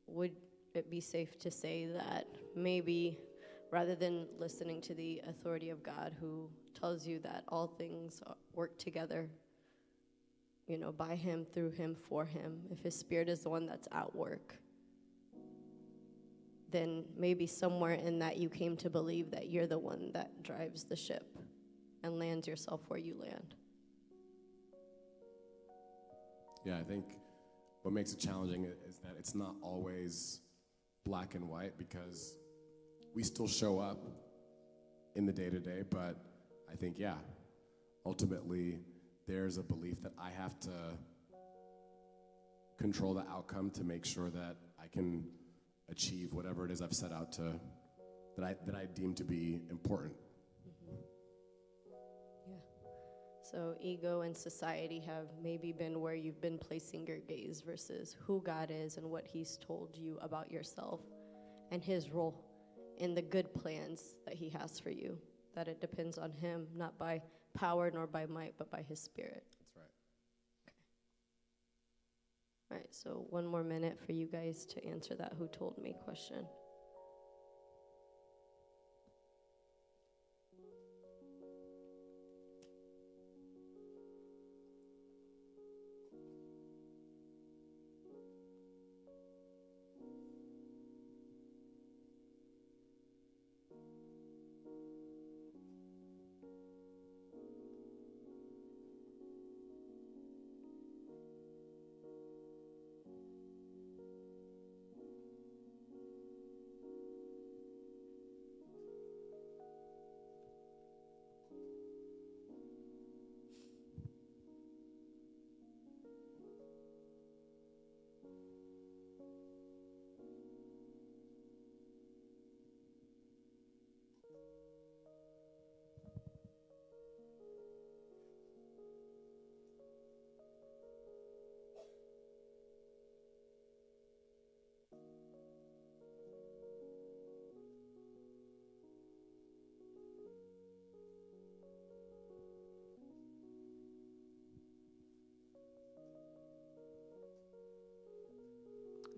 would it be safe to say that maybe rather than listening to the authority of God who tells you that all things work together, by him, through him, for him, if his spirit is the one that's at work, then maybe somewhere in that you came to believe that you're the one that drives the ship and lands yourself where you land. Yeah, I think what makes it challenging is that it's not always black and white, because we still show up in the day-to-day, but I think, ultimately there's a belief that I have to control the outcome to make sure that I can achieve whatever it is I've set out to, that I deem to be important. Yeah. So ego and society have maybe been where you've been placing your gaze versus who God is and what he's told you about yourself and his role in the good plans that he has for you, that it depends on him, not by power nor by might, but by his spirit. That's right. All right, so one more minute for you guys to answer that who told me question.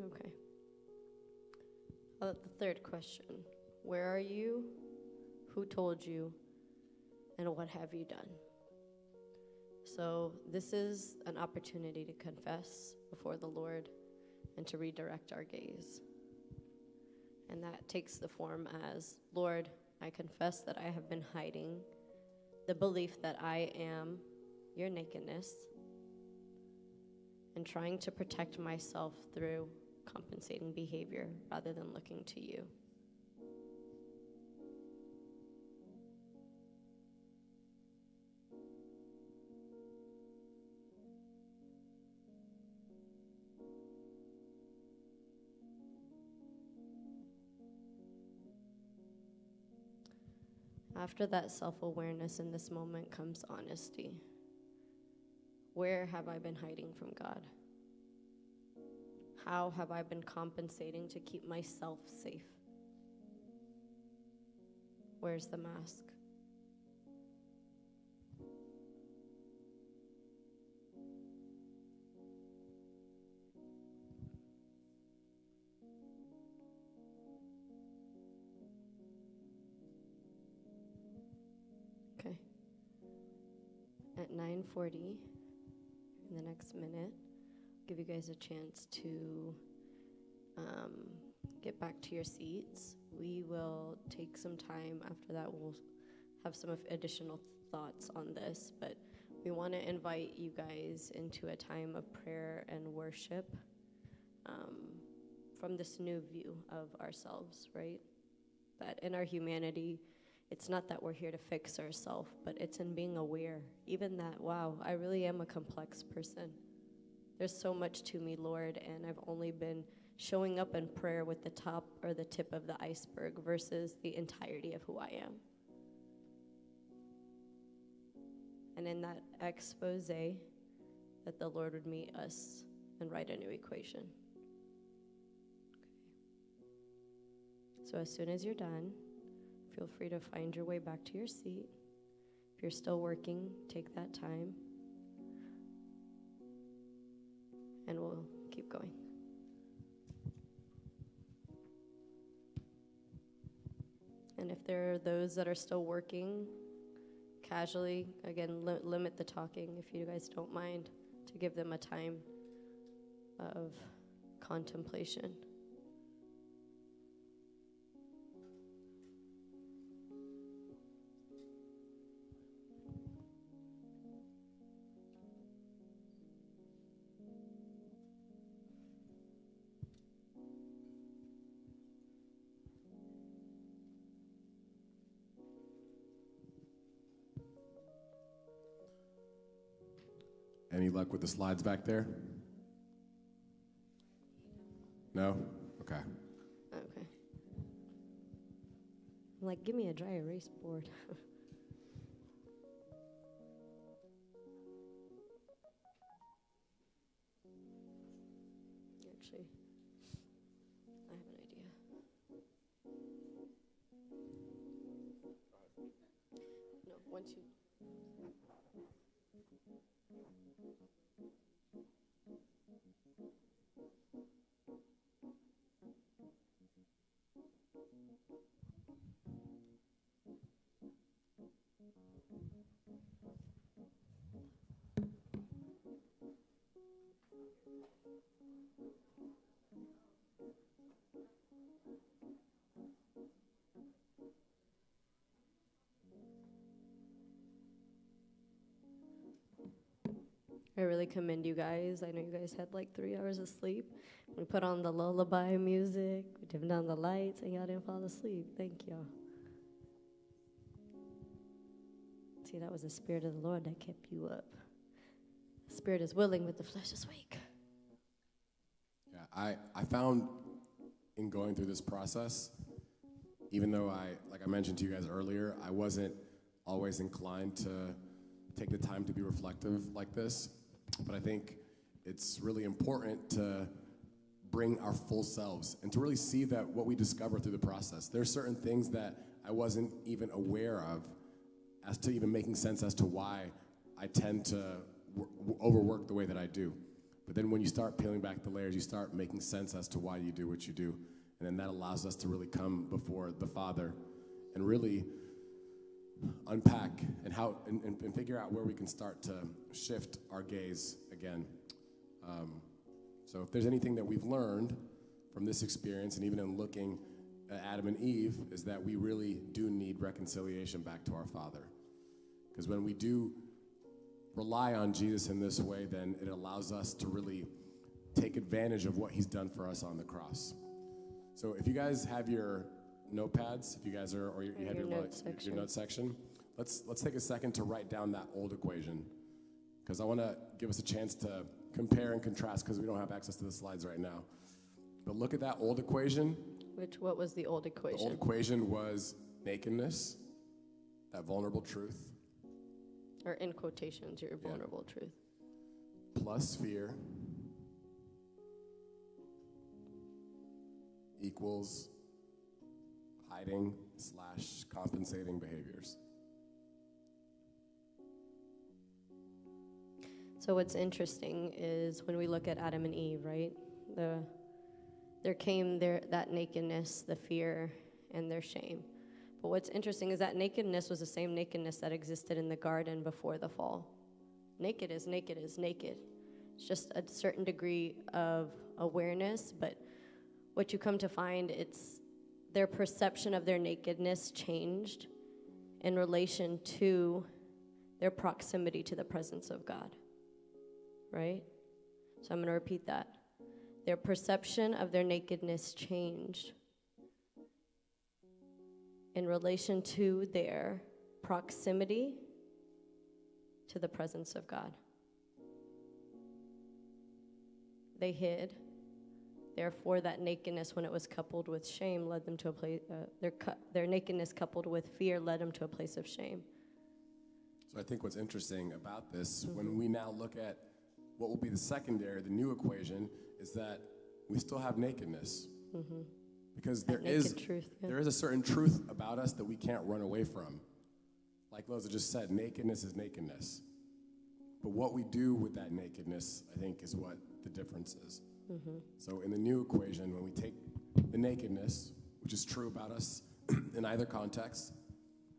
Okay. The third question. Where are you? Who told you? And what have you done? So this is an opportunity to confess before the Lord and to redirect our gaze. And that takes the form as, Lord, I confess that I have been hiding the belief that I am your nakedness and trying to protect myself through compensating behavior rather than looking to you. After that self-awareness in this moment comes honesty. Where have I been hiding from God? How have I been compensating to keep myself safe? Where's the mask? Okay. At 9:40, in the next minute, give you guys a chance to get back to your seats, we will take some time after that. We'll have some additional thoughts on this, but we want to invite you guys into a time of prayer and worship from this new view of ourselves, right? That in our humanity, it's not that we're here to fix ourselves, but it's in being aware. Even that, wow, I really am a complex person. There's so much to me, Lord, and I've only been showing up in prayer with the top or the tip of the iceberg versus the entirety of who I am. And in that expose, that the Lord would meet us and write a new equation. Okay. So as soon as you're done, feel free to find your way back to your seat. If you're still working, take that time. And we'll keep going. And if there are those that are still working, casually, again, limit the talking if you guys don't mind, to give them a time of contemplation. Any luck with the slides back there? No? Okay. Okay. I'm like, give me a dry erase board. Actually, I have an idea. No, once you... I really commend you guys. I know you guys had like 3 hours of sleep. We put on the lullaby music, we dimmed down the lights, and y'all didn't fall asleep. Thank y'all. See, that was the Spirit of the Lord that kept you up. The spirit is willing, but the flesh is weak. Yeah, I found in going through this process, even though like I mentioned to you guys earlier, I wasn't always inclined to take the time to be reflective like this. But I think it's really important to bring our full selves and to really see that what we discover through the process. There's certain things that I wasn't even aware of as to even making sense as to why I tend to overwork the way that I do. But then when you start peeling back the layers, you start making sense as to why you do what you do. And then that allows us to really come before the Father and really unpack and figure out where we can start to shift our gaze again. So if there's anything that we've learned from this experience, and even in looking at Adam and Eve, is that we really do need reconciliation back to our Father. Because when we do rely on Jesus in this way, then it allows us to really take advantage of what he's done for us on the cross. So if you guys have your notepads, if you guys are, or you have your note section, let's take a second to write down that old equation, because I want to give us a chance to compare and contrast, because we don't have access to the slides right now. But look at that old equation. What was the old equation? The old equation was nakedness, that vulnerable truth. Or in quotations, your vulnerable truth. Plus fear equals hiding / compensating behaviors. So what's interesting is when we look at Adam and Eve, right? There came that nakedness, the fear, and their shame. But what's interesting is that nakedness was the same nakedness that existed in the garden before the fall. Naked is naked is naked. It's just a certain degree of awareness, but what you come to find, it's their perception of their nakedness changed in relation to their proximity to the presence of God, right? So I'm going to repeat that. Their perception of their nakedness changed in relation to their proximity to the presence of God. They hid. Therefore, that nakedness, when it was coupled with shame, led them to a place. Their nakedness, coupled with fear, led them to a place of shame. So I think what's interesting about this, when we now look at what will be the secondary, the new equation, is that we still have nakedness. Because there is a certain truth about us that we can't run away from. Like Loza just said, nakedness is nakedness. But what we do with that nakedness, I think, is what the difference is. So in the new equation, when we take the nakedness, which is true about us in either context,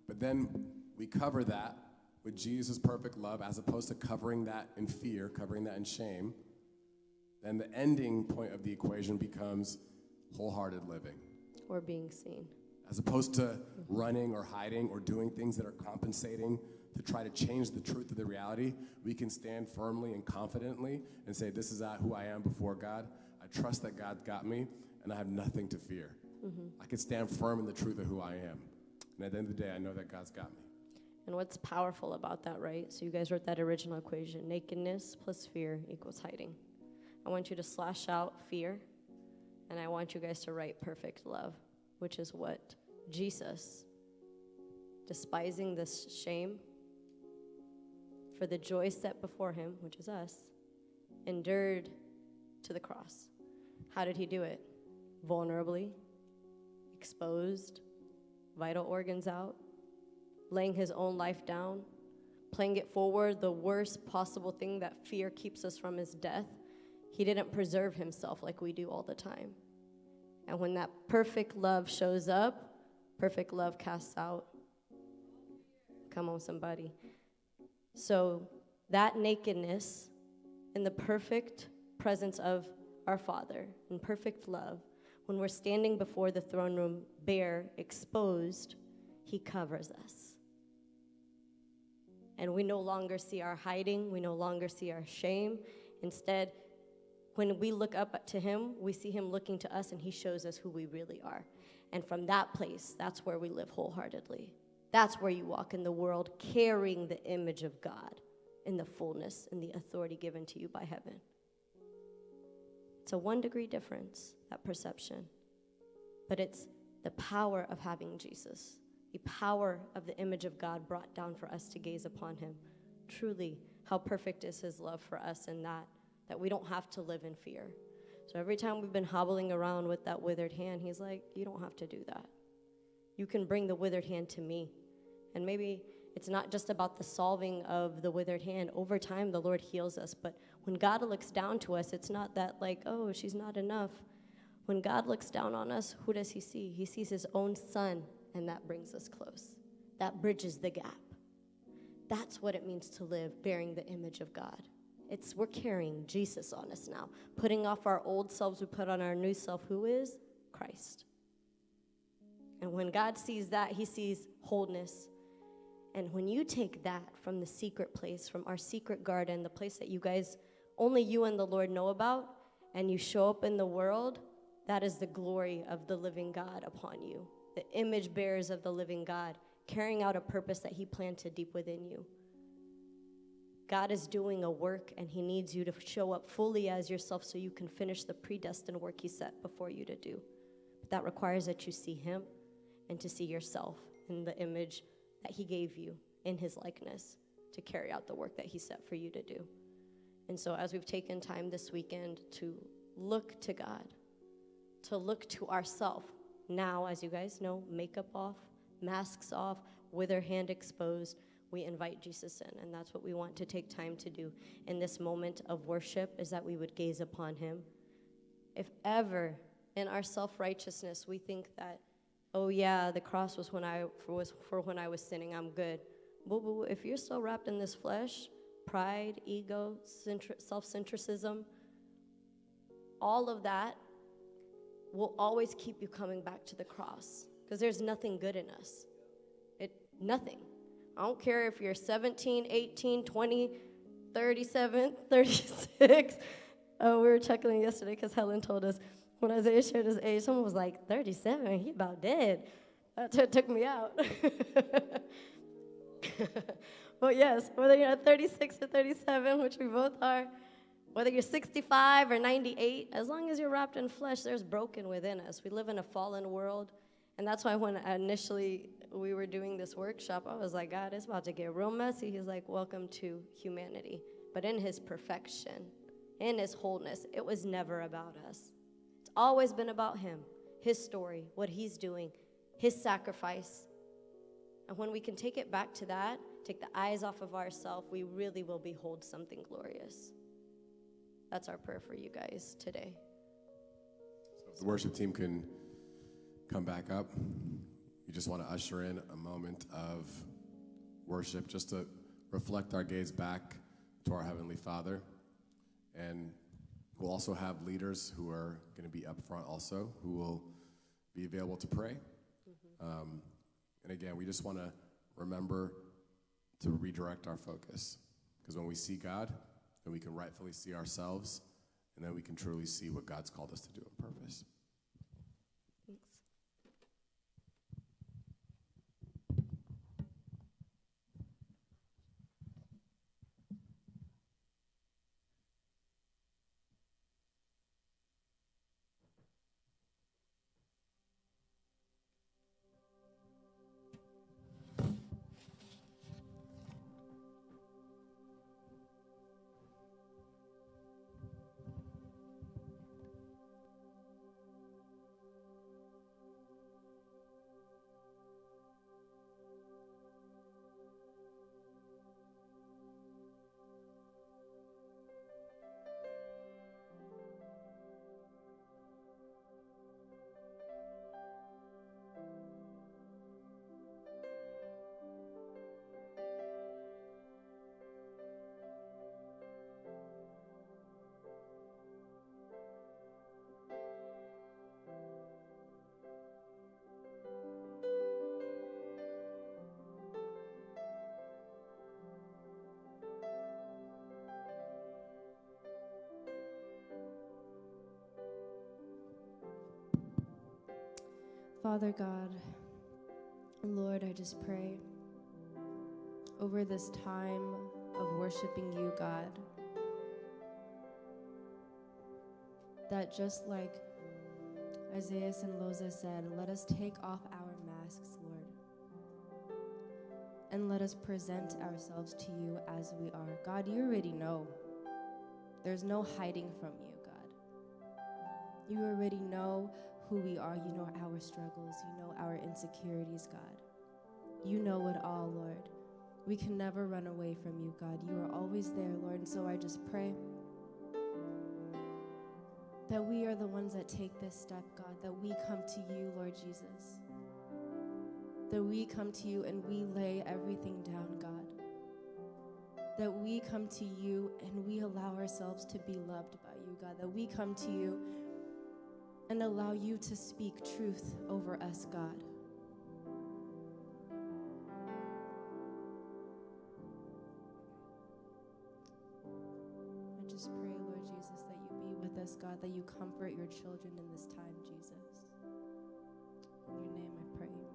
but then we cover that with Jesus' perfect love, as opposed to covering that in fear, covering that in shame, then the ending point of the equation becomes wholehearted living. Or being seen. As opposed to running or hiding or doing things that are compensating to try to change the truth of the reality, we can stand firmly and confidently and say, this is who I am before God. I trust that God's got me, and I have nothing to fear. I can stand firm in the truth of who I am. And at the end of the day, I know that God's got me. And what's powerful about that, right? So you guys wrote that original equation. Nakedness plus fear equals hiding. I want you to slash out fear, and I want you guys to write perfect love, which is what Jesus, despising this shame, for the joy set before him, which is us, endured to the cross. How did he do it? Vulnerably, exposed, vital organs out, laying his own life down, playing it forward, the worst possible thing that fear keeps us from is death. He didn't preserve himself like we do all the time. And when that perfect love shows up, perfect love casts out. Come on, somebody. So that nakedness in the perfect presence of our Father, in perfect love, when we're standing before the throne room bare, exposed, he covers us. And we no longer see our hiding, we no longer see our shame. Instead, when we look up to him, we see him looking to us, and he shows us who we really are. And from that place, that's where we live wholeheartedly. That's where you walk in the world carrying the image of God in the fullness and the authority given to you by heaven. It's a 1 degree difference, that perception. But it's the power of having Jesus, the power of the image of God brought down for us to gaze upon him. Truly, how perfect is his love for us in that we don't have to live in fear. So every time we've been hobbling around with that withered hand, he's like, you don't have to do that. You can bring the withered hand to me. And maybe it's not just about the solving of the withered hand. Over time, the Lord heals us. But when God looks down to us, it's not that like, oh, she's not enough. When God looks down on us, who does he see? He sees his own son, and that brings us close. That bridges the gap. That's what it means to live bearing the image of God. We're carrying Jesus on us now. Putting off our old selves, we put on our new self, who is Christ. And when God sees that, he sees wholeness. And when you take that from the secret place, from our secret garden, the place that you guys, only you and the Lord know about, and you show up in the world, that is the glory of the living God upon you. The image bearers of the living God, carrying out a purpose that he planted deep within you. God is doing a work, and he needs you to show up fully as yourself so you can finish the predestined work he set before you to do. But that requires that you see him and to see yourself in the image that he gave you in his likeness to carry out the work that he set for you to do. And so as we've taken time this weekend to look to God, to look to ourself, now, as you guys know, makeup off, masks off, withered hand exposed, we invite Jesus in, and that's what we want to take time to do in this moment of worship, is that we would gaze upon him. If ever in our self-righteousness we think that, oh yeah, the cross was when I was sinning, I'm good. Boo-boo, if you're still wrapped in this flesh, pride, ego, self-centricism, all of that will always keep you coming back to the cross because there's nothing good in us. Nothing. I don't care if you're 17, 18, 20, 37, 36. Oh, we were chuckling yesterday because Helen told us when Isaiah shared his age, someone was like, 37, he about dead. That took me out. But yes, whether you're at 36 or 37, which we both are, whether you're 65 or 98, as long as you're wrapped in flesh, there's broken within us. We live in a fallen world, and that's why when initially we were doing this workshop, I was like, God, it's about to get real messy. He's like, welcome to humanity. But in his perfection, in his wholeness, it was never about us. It's always been about him, his story, what he's doing, his sacrifice. And when we can take it back to that, take the eyes off of ourselves, we really will behold something glorious. That's our prayer for you guys today. So if the worship team can come back up, we just want to usher in a moment of worship just to reflect our gaze back to our Heavenly Father. And we'll also have leaders who are going to be up front also, who will be available to pray. And again, we just want to remember to redirect our focus. Because when we see God, then we can rightfully see ourselves, and then we can truly see what God's called us to do on purpose. Thanks. Father God, Lord, I just pray over this time of worshiping you, God, that just like Isaiah and Loza said, let us take off our masks, Lord, and let us present ourselves to you as we are. God, you already know. There's no hiding from you, God. You already know who we are. You know our struggles. You know our insecurities, God. You know it all, Lord. We can never run away from you, God. You are always there, Lord. And so I just pray that we are the ones that take this step, God, that we come to you, Lord Jesus. That we come to you and we lay everything down, God. That we come to you and we allow ourselves to be loved by you, God. That we come to you and allow you to speak truth over us, God. I just pray, Lord Jesus, that you be with us, God, that you comfort your children in this time, Jesus. In your name I pray, amen.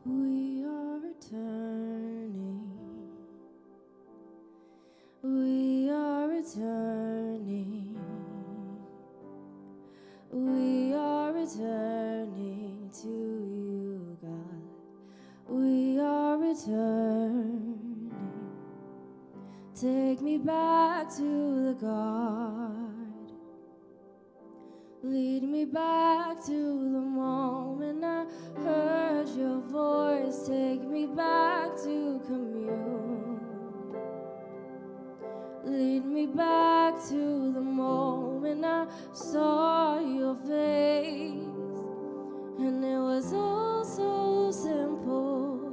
We are returning. We are returning. We are returning to you, God. We are returning. Take me back to the garden. Lead me back to the moment I heard your voice. Take me back to commune. Lead me back to the moment moment I saw your face, and it was all so simple.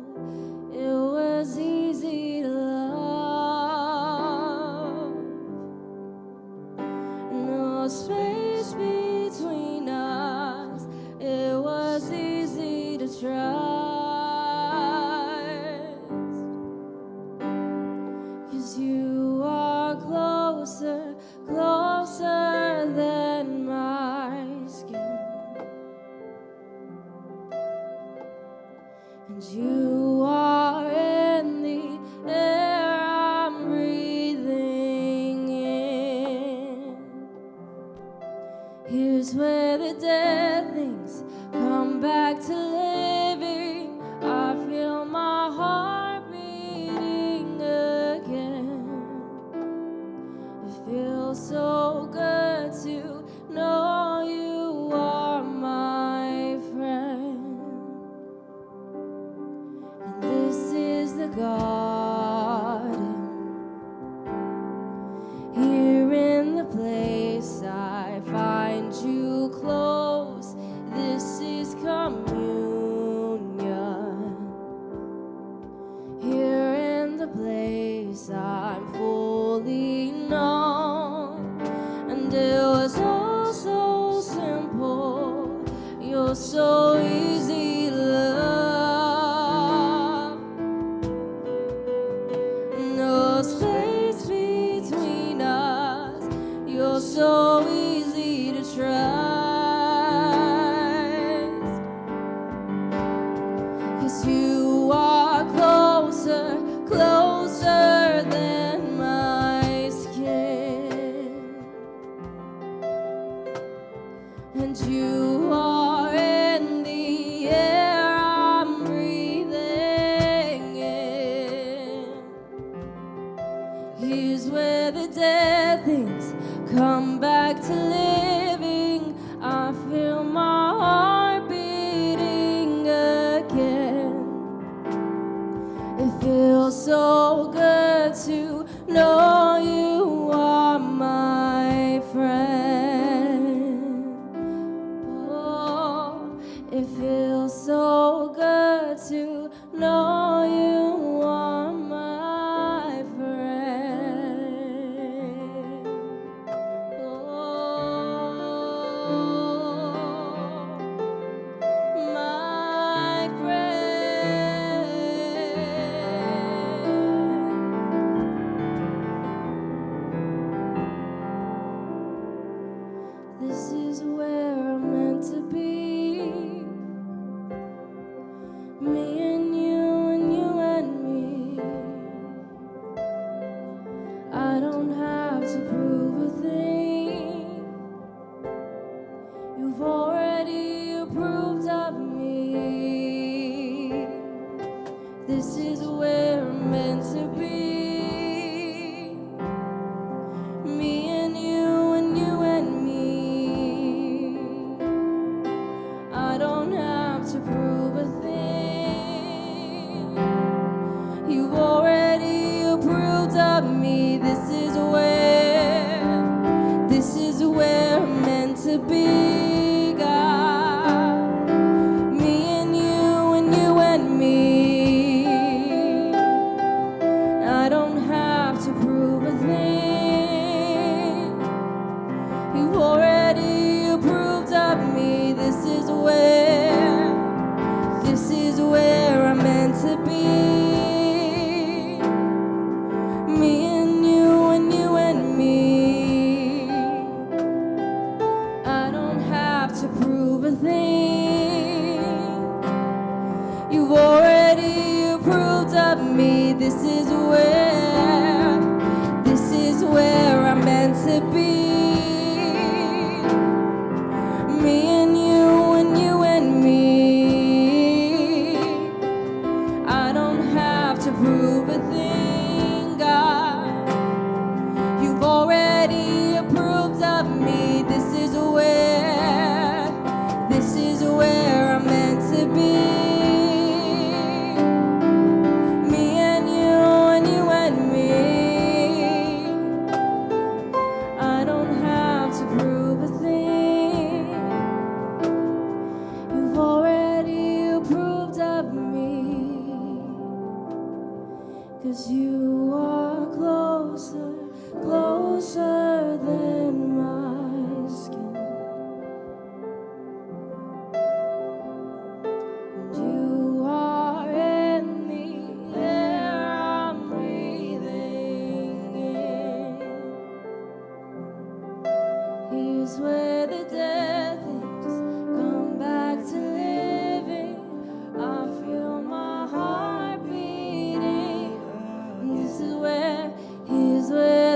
It was easy to love. No space between us. It was easy to trust. 'Cause you are closer, closer than my skin. And you are in the air I'm breathing in. Here's where the dead things come back to living. I feel my heart beating again. It feels so good to know you are my friend. And this is the garden. Here in the place I find you close. This is communion. Here in the place I'm fully known. And it was all so simple. You're so easy to love. No space between us. You're so easy to trust. 'Cause you are closer, closer than my skin. And you are in the air I'm breathing in. Here's where the dead things come back to living. I feel my heart beating again. It feels so good to know you are my friend. Oh, it feels so good to know you are my friend. Oh, my friend. This is where I'm meant to be. Me and you and you and me. I don't have to prove a thing. You've already approved of me. This is where I'm meant to be. Me and you and you and me. I don't have to prove a thing. You've already approved of me. This is where I'm meant to be, God. Me and you and me. I don't have to prove a thing. You've already approved of me. This is where I'm meant to be. Me and you and me. I don't have to prove a thing. You've already approved of me. This is where is where the dead things come back to living. I feel my heart beating. This is where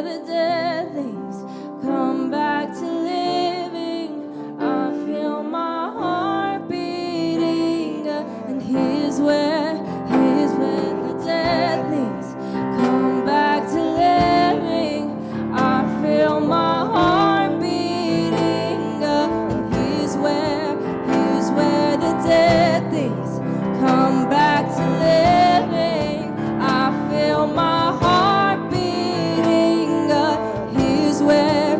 the dead things come back to living. I feel my heart beating. And here's where the dead things come back to living. I feel my heart beating. And here's where the dead things come back to living. I feel my heart beating. Here's where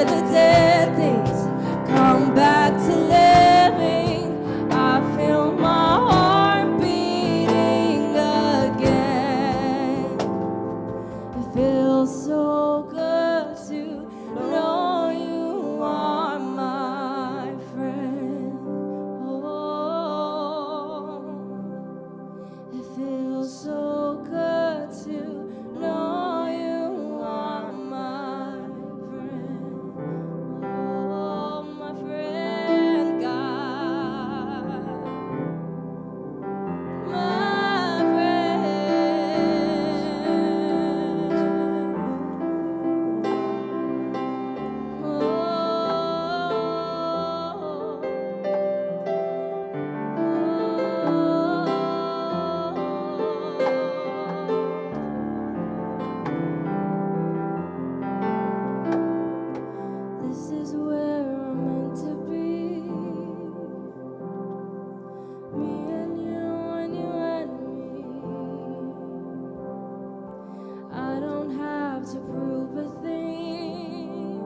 the dead things come back to living. I feel my heart beating again. It feels so good to know you are my friend. Oh, it feels so good to know you are my friend. Oh, my friend God, my This is where I'm meant to be. Me and you and you and me. I don't have to prove a thing.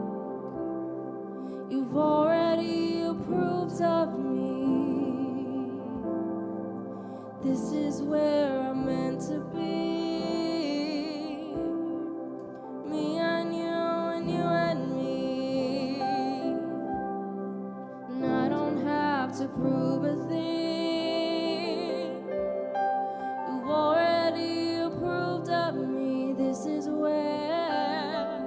You've already approved of me. This is where I'm meant to be. Me and you and you and me. And I don't have to prove a thing. You've already approved of me. This is where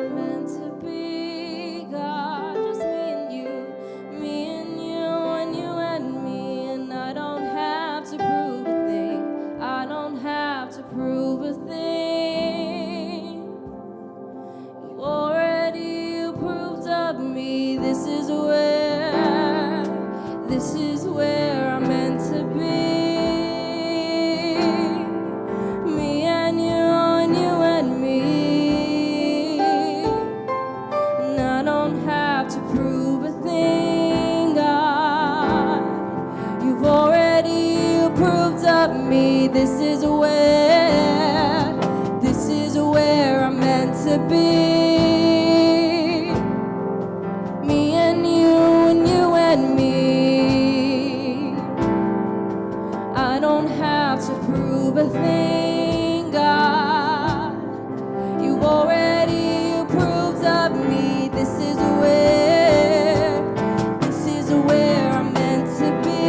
I'm meant to be. God, just me and you and you and me. And I don't have to prove a thing. I don't have to prove a thing. You already approved of me. This is where I'm meant to be. Me and you and me. And I don't have to prove a thing, God. You've already approved of me. This is where I'm meant to be. Me and you and me. I don't have to prove a thing, God. You've already approved of me. This is where I'm meant to be.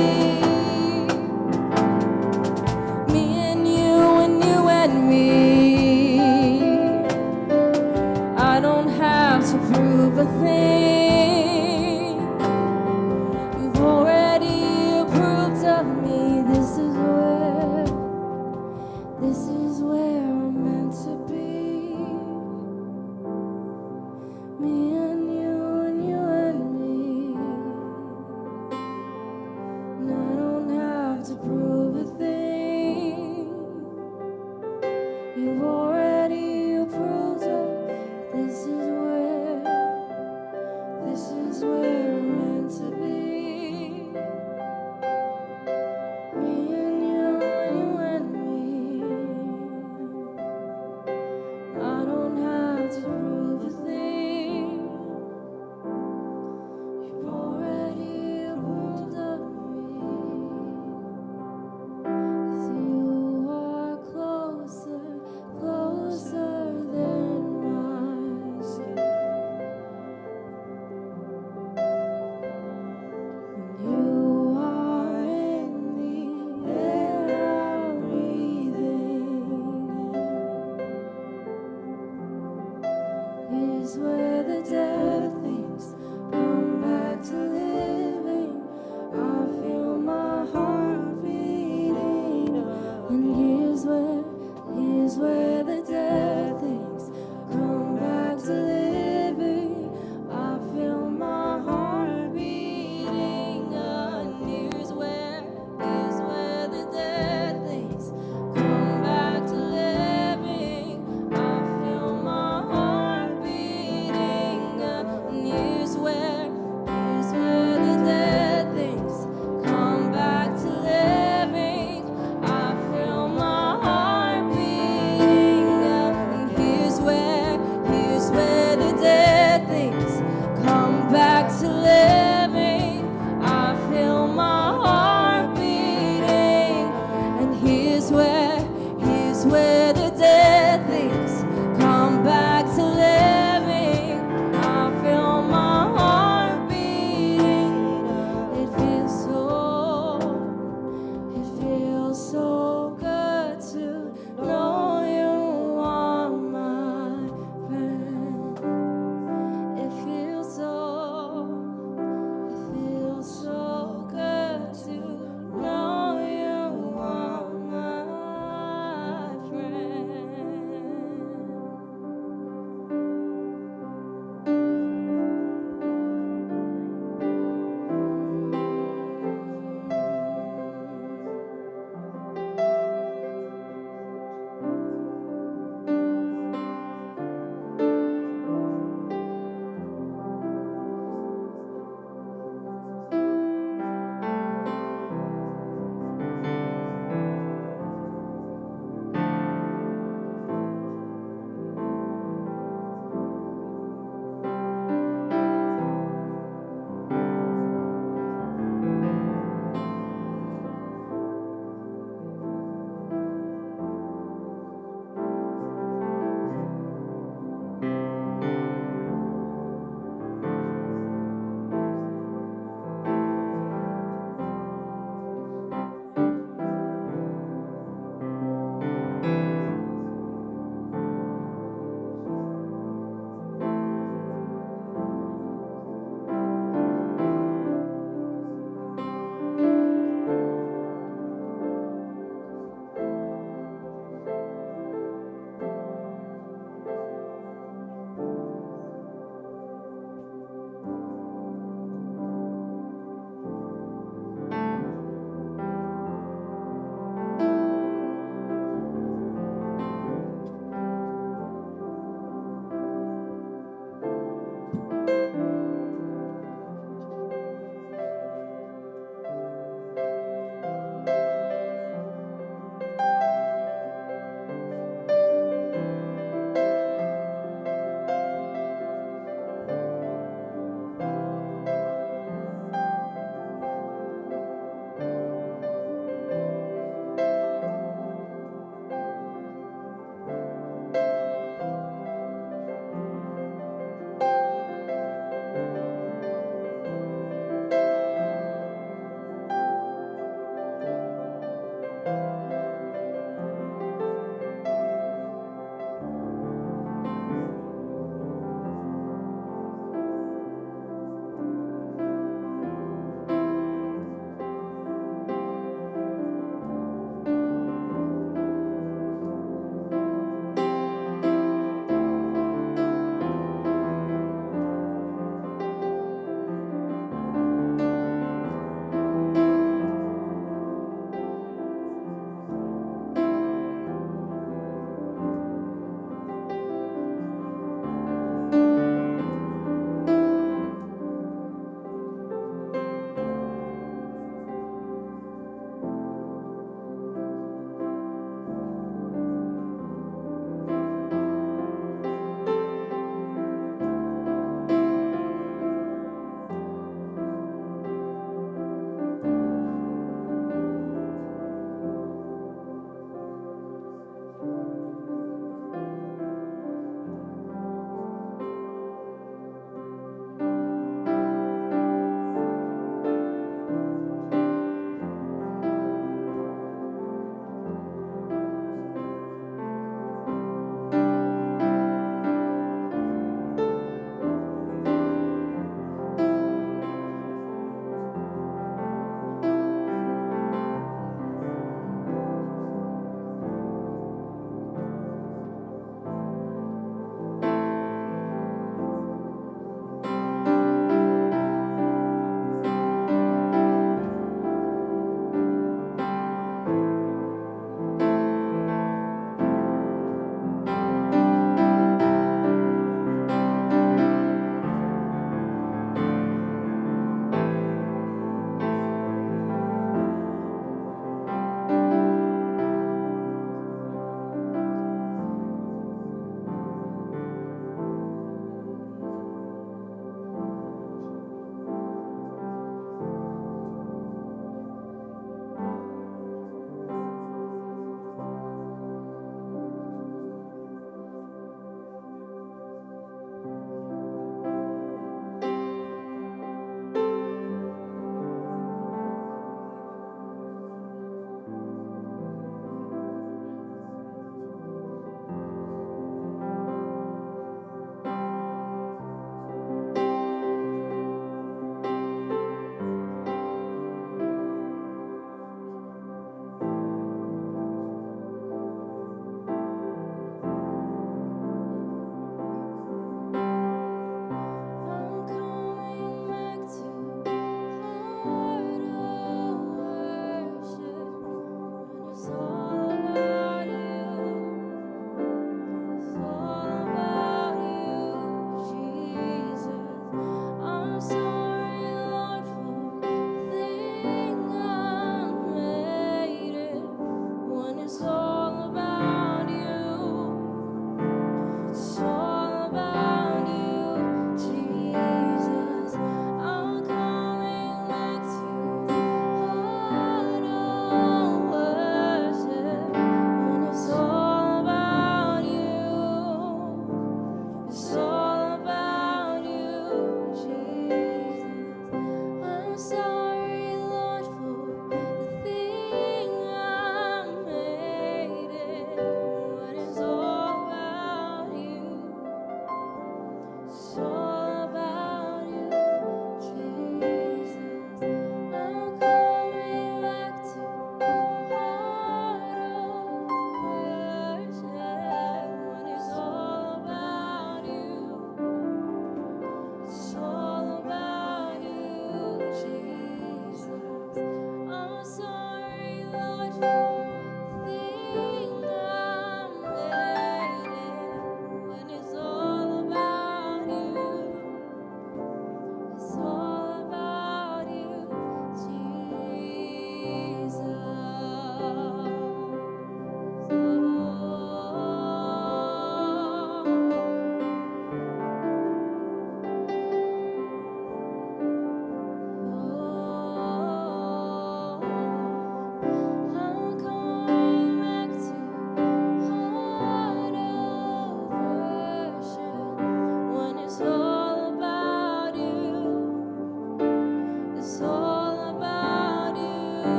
Me and you and me. I don't have to prove a thing. You've already approved of me. This is where I'm meant to be. Me and you and me. And I don't have to prove a thing. You've already approved of. This is where I'm meant to be. Me and you and me. I don't have to prove a thing. You've already approved of me. 'Cause you are closer here's where the dead things come back to living. I feel my heart beating, and here's where the dead things come back to living. I feel my heart beating, and here's where the dead things come back to living. I feel my heart beating, and here's where the dead things come back to living. I feel my heart beating, and here's where the dead things come back to living. I feel my heart beating. It feels so good to know you are my friend. It feels so good to know you are my friend.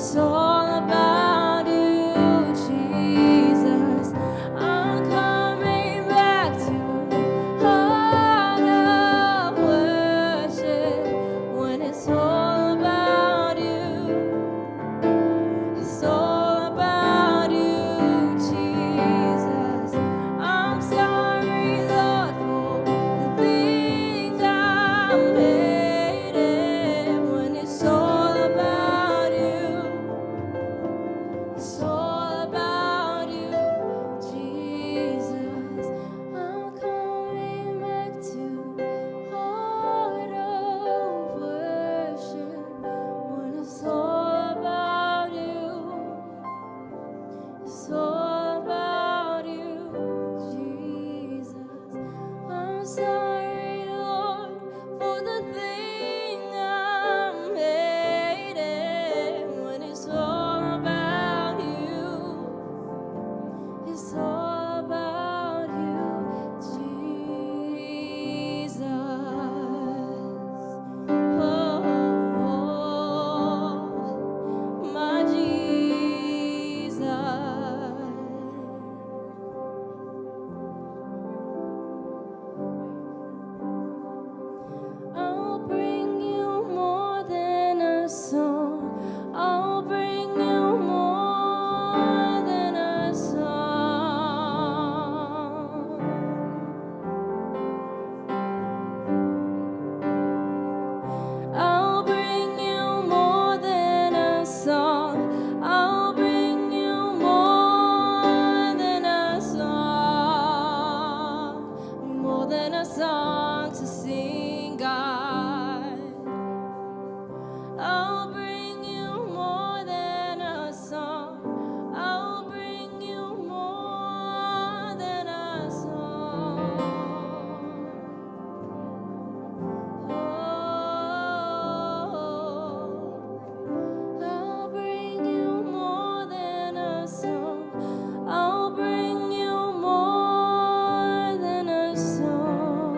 It's all about you, Jesus. I'm coming back to heart of worship when it's all about you. It's all about you, Jesus. I'm sorry, Lord, for the things I made it when it's all about you. It's all about you, Jesus. I'm coming back to heart of worship when it's all about you. It's all about you, Jesus. I'm sorry, Lord, for the thing I made it when it's all about you. It's all about you, Jesus. Oh, my Jesus. I'll bring you more than a song. I'll bring you more than a song. I'll bring you more than a song. I'll bring you more than a song. More than a song to sing, God. I'll bring you more than a song. I'll bring you more than a song. I'll bring you more than a song. I'll bring you more than a song.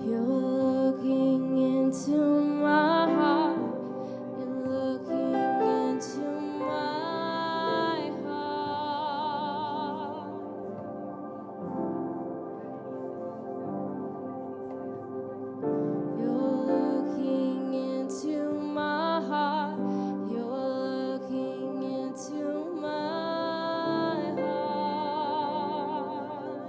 You're looking into my heart. You're looking into my heart. You're looking into my heart. You're looking into my heart.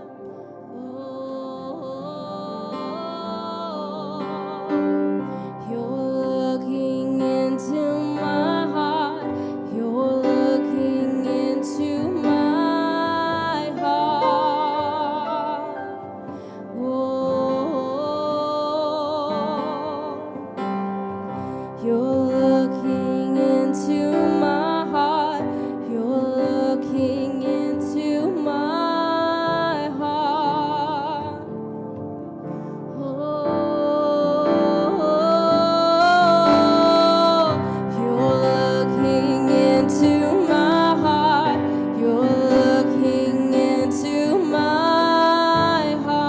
You're looking into my heart. You're looking into my heart. You're looking into my heart. You're looking into my heart. You're looking into my heart. You're looking into my heart.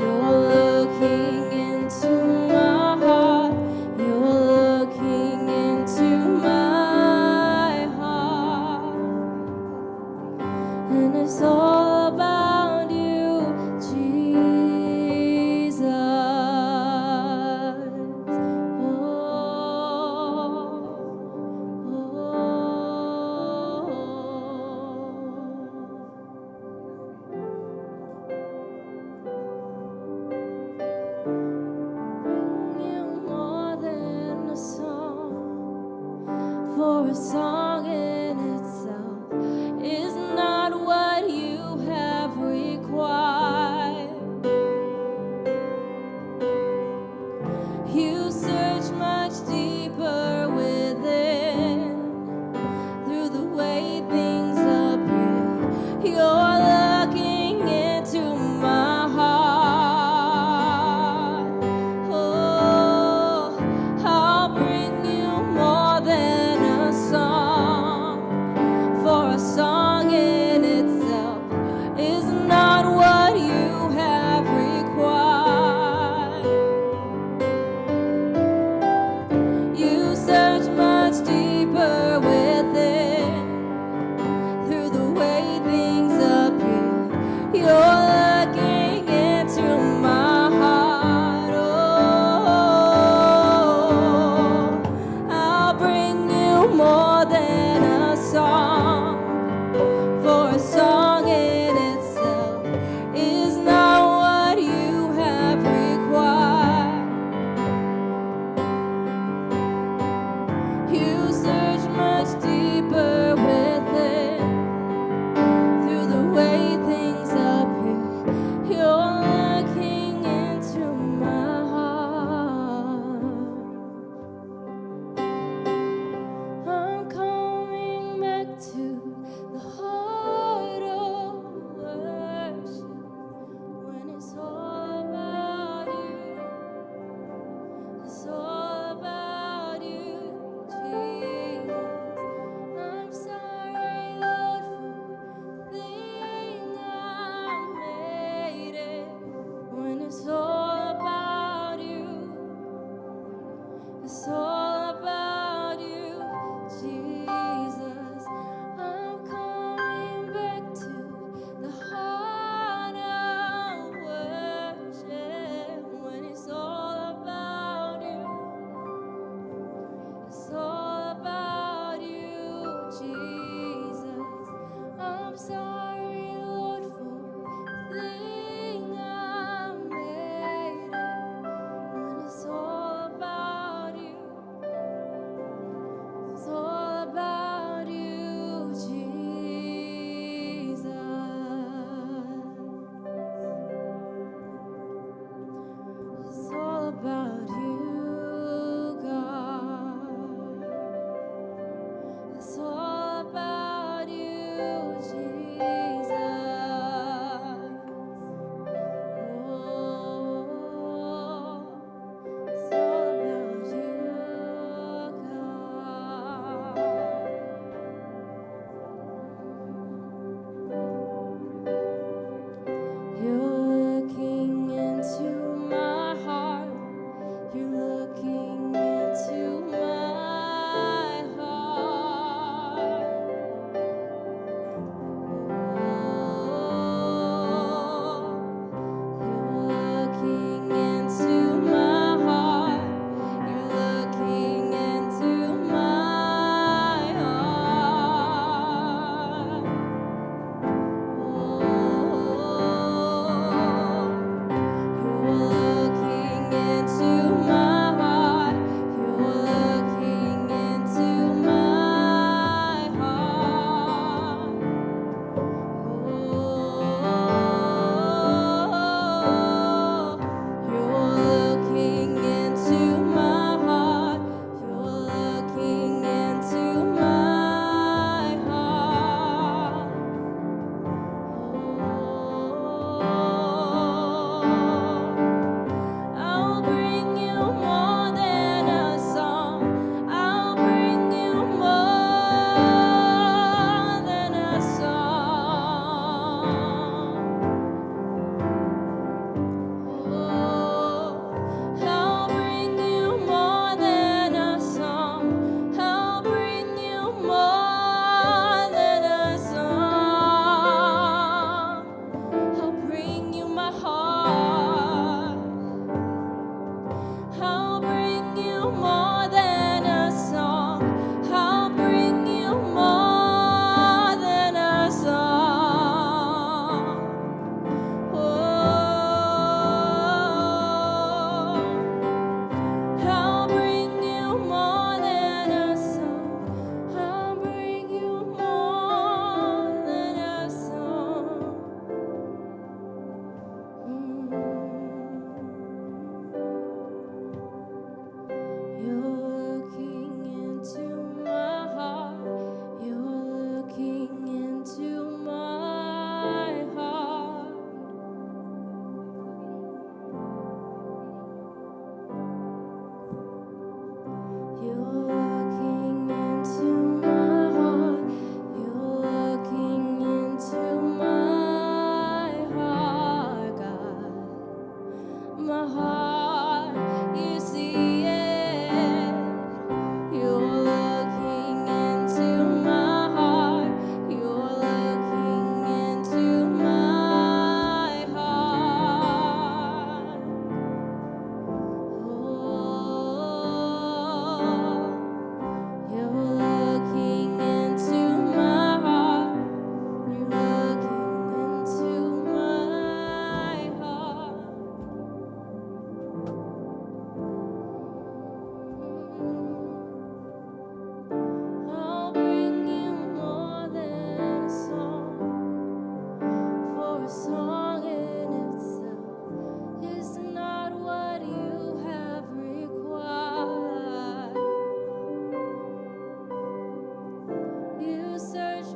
You're looking into my heart. You're looking into my heart. And it's all about you, Jesus. Bring you more than a song, for a song in itself is not what you have required. You search much deeper within through the way things appear. You're looking into my heart. Oh, I'll bring you more than a song.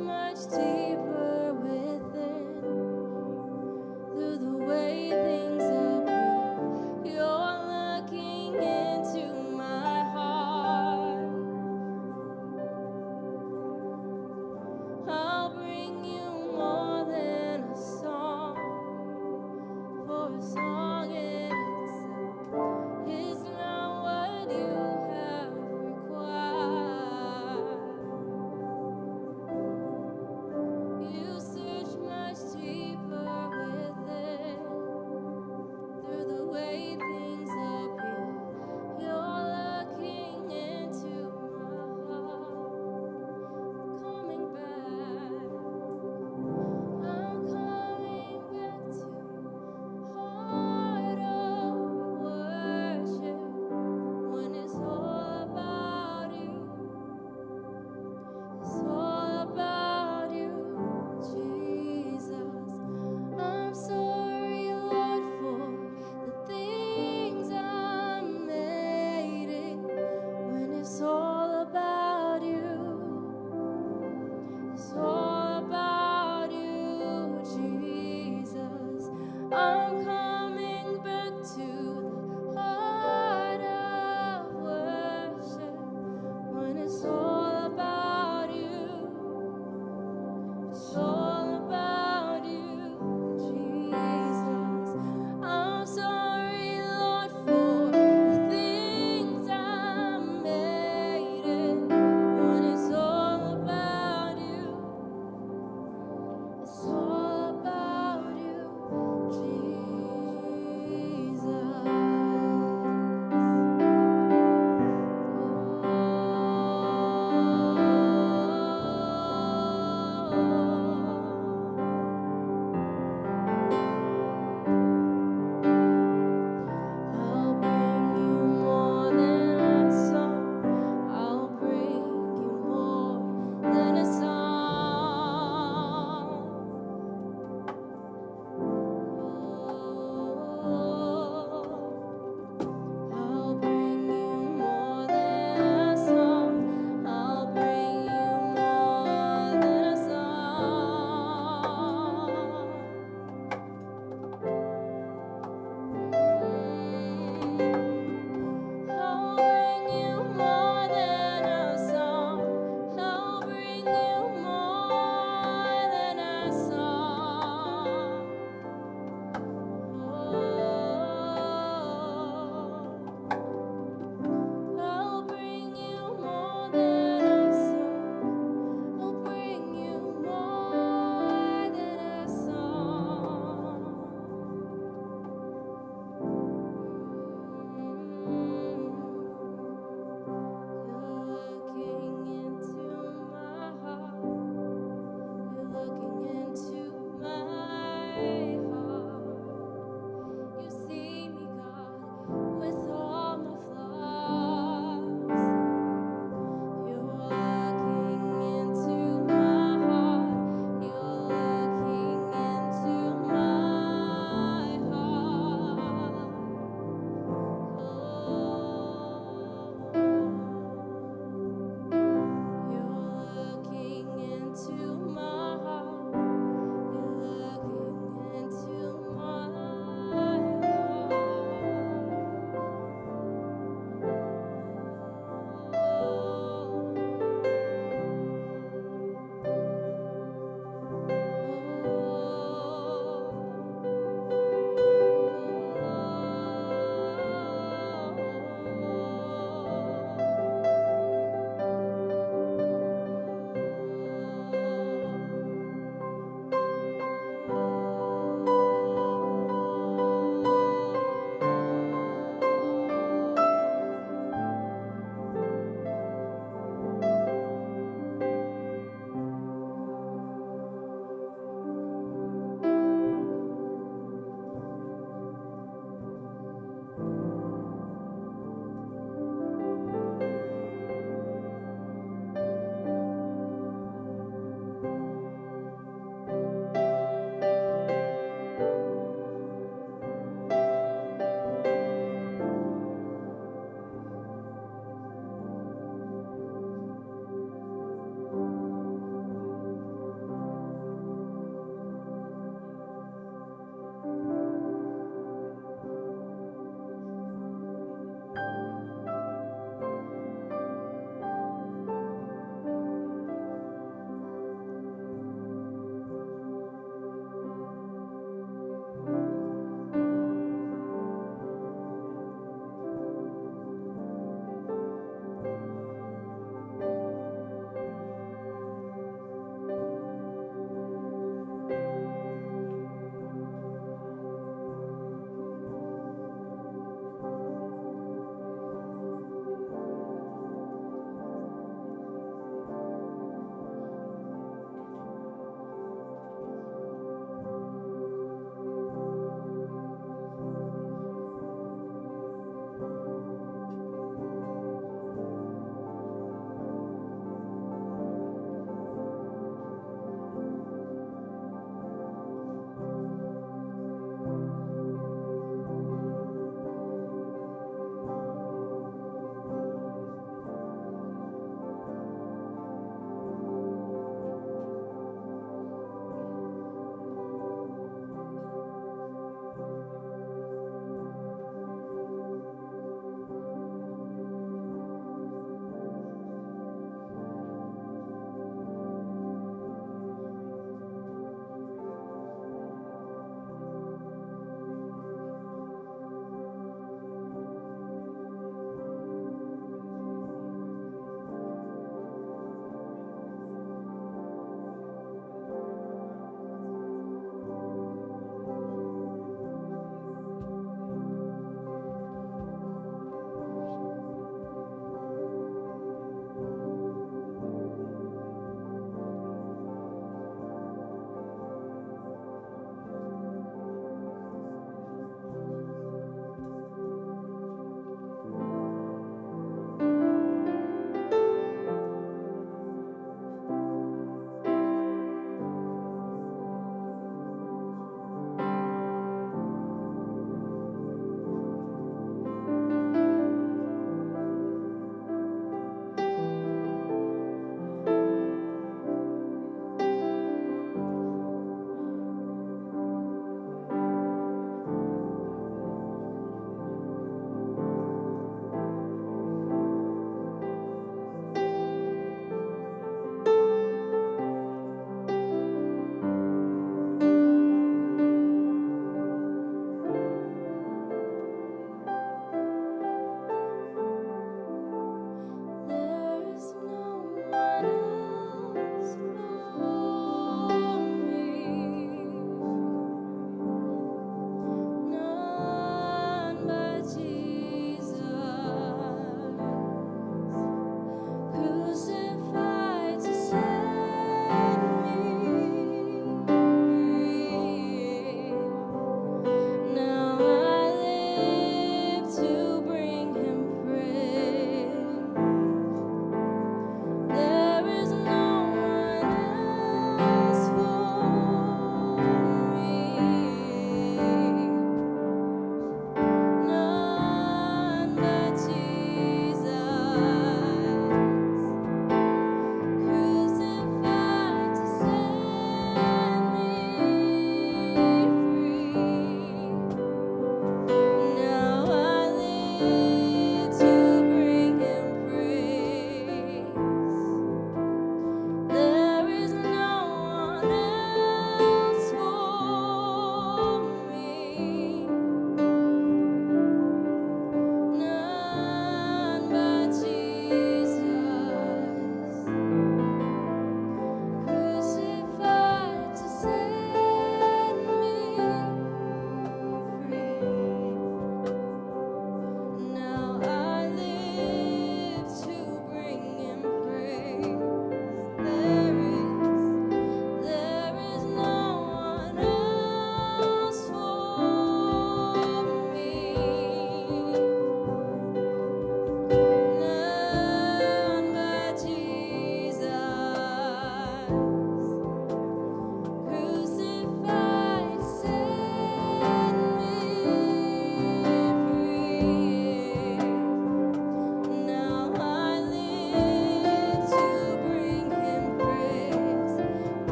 much deeper within. Through the way things appear, you're looking into my heart. I'll bring you more than a song, for a song in itself is not what you have required.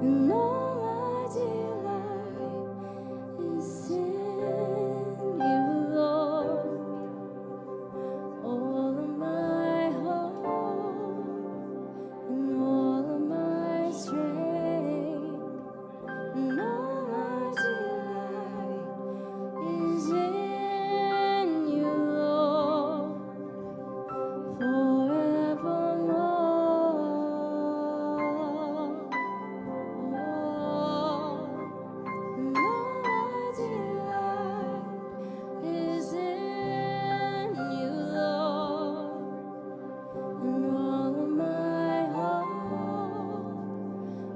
And all my delight is in you, Lord. All of my hope and all of my strength and all my delight is in you, Lord, forevermore. And all my delight is in you, Lord, and all of my hope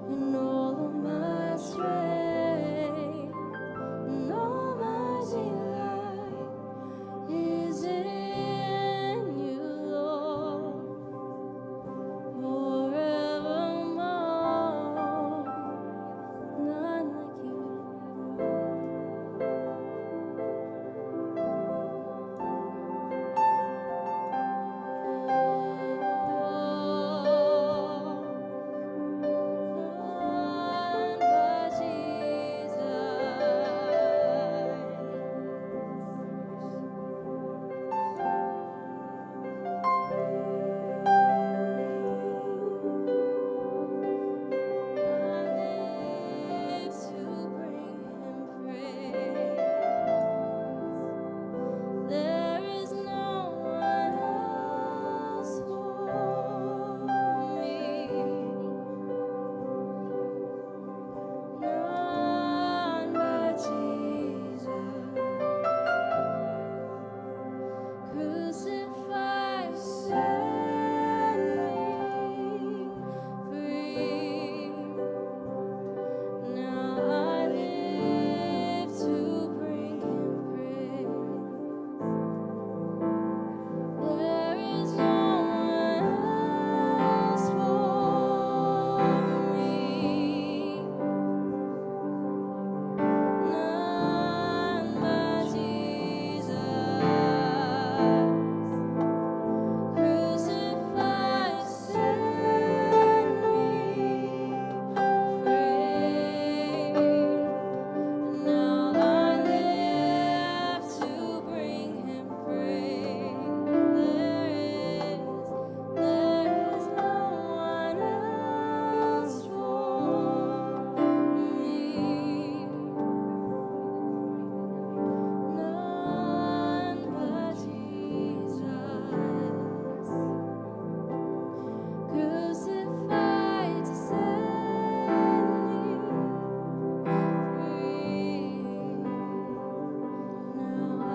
and all of my strength and all my delight is in you, Lord, forevermore. None like you. None but Jesus. To bring him praise. There is no one else for me, none but Jesus. Crucified, set me free. Now I live to bring him praise. There is no one else for me, none but Jesus. Crucified, set me free. Now I live to bring him praise. There is no one else for me, none but Jesus. Crucified to set me free. Now I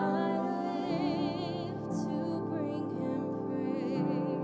live to bring him praise.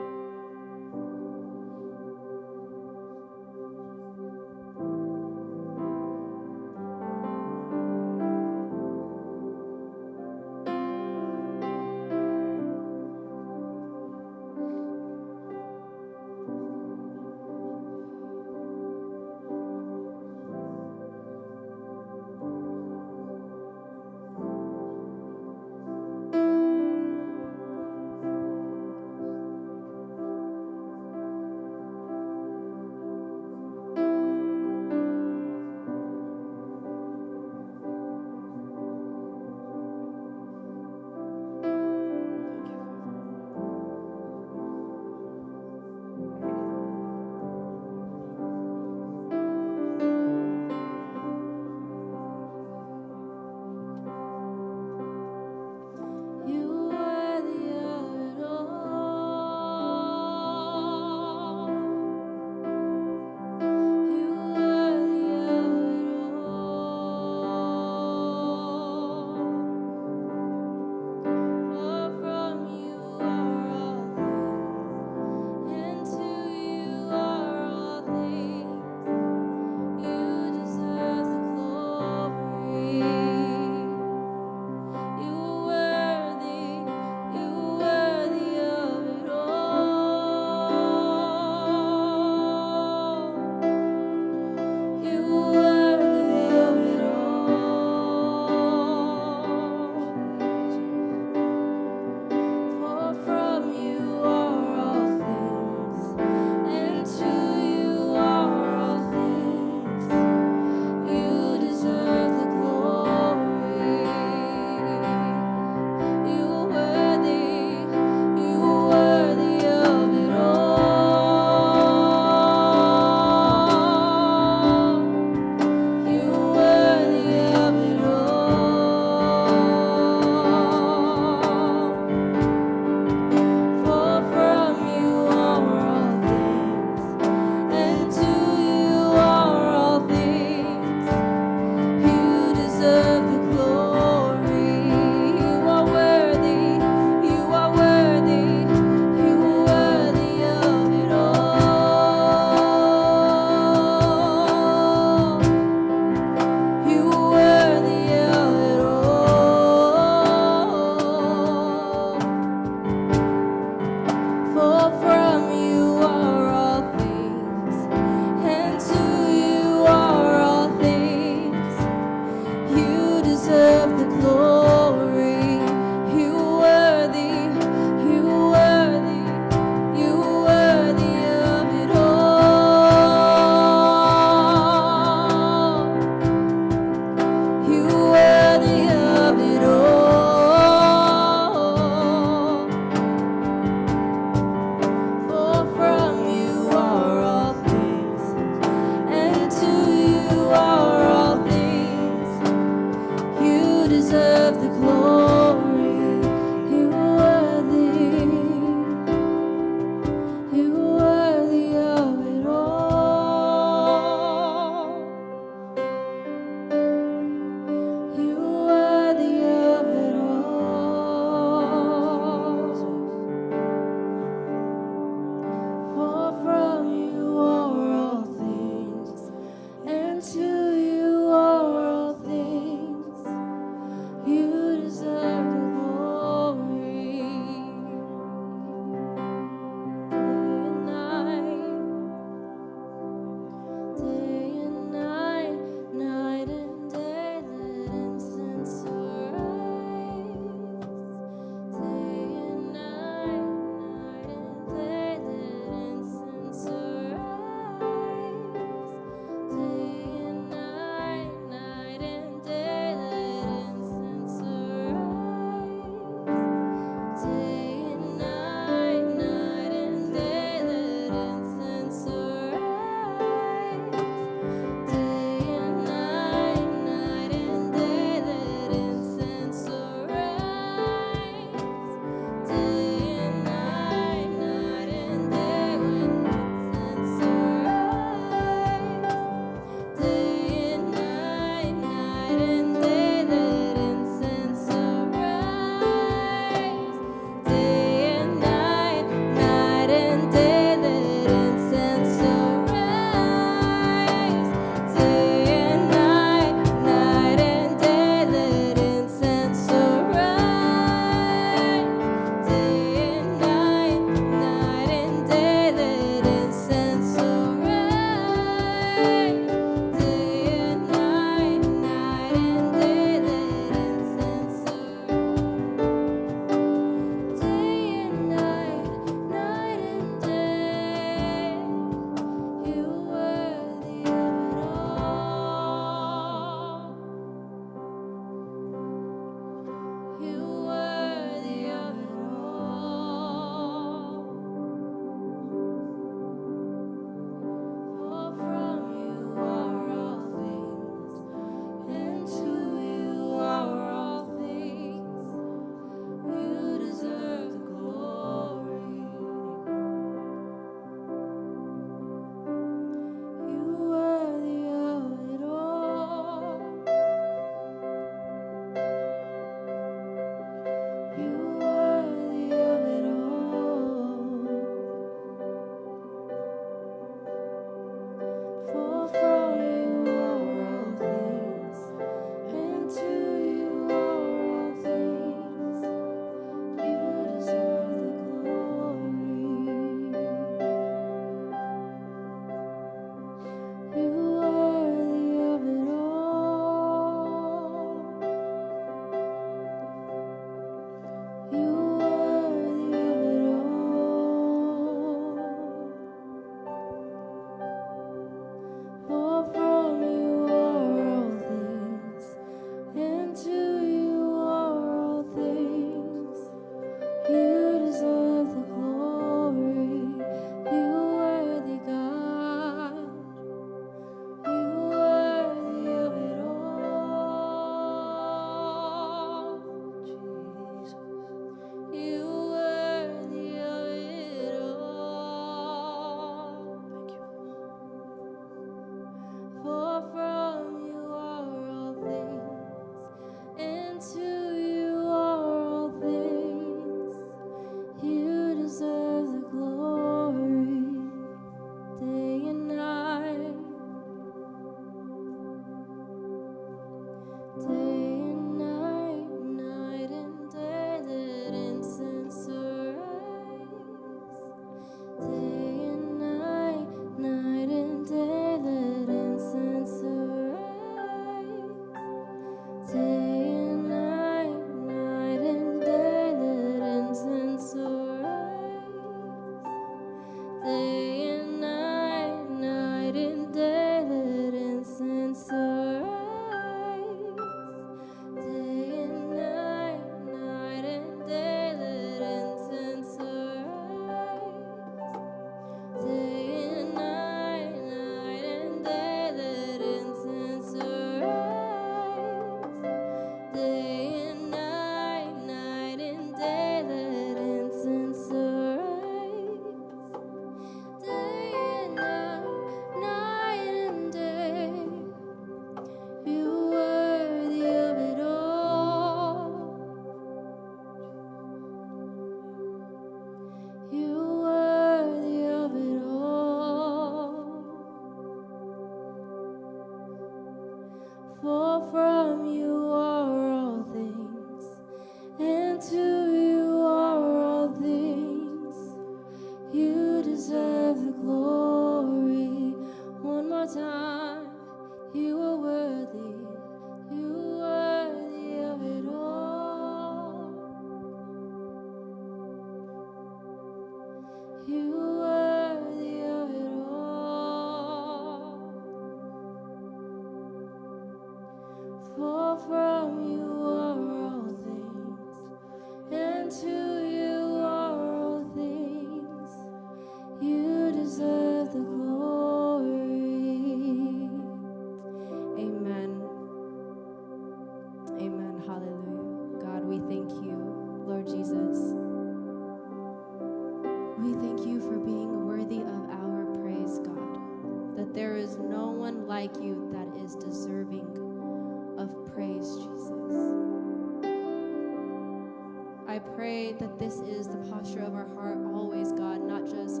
I pray that this is the posture of our heart always, God, not just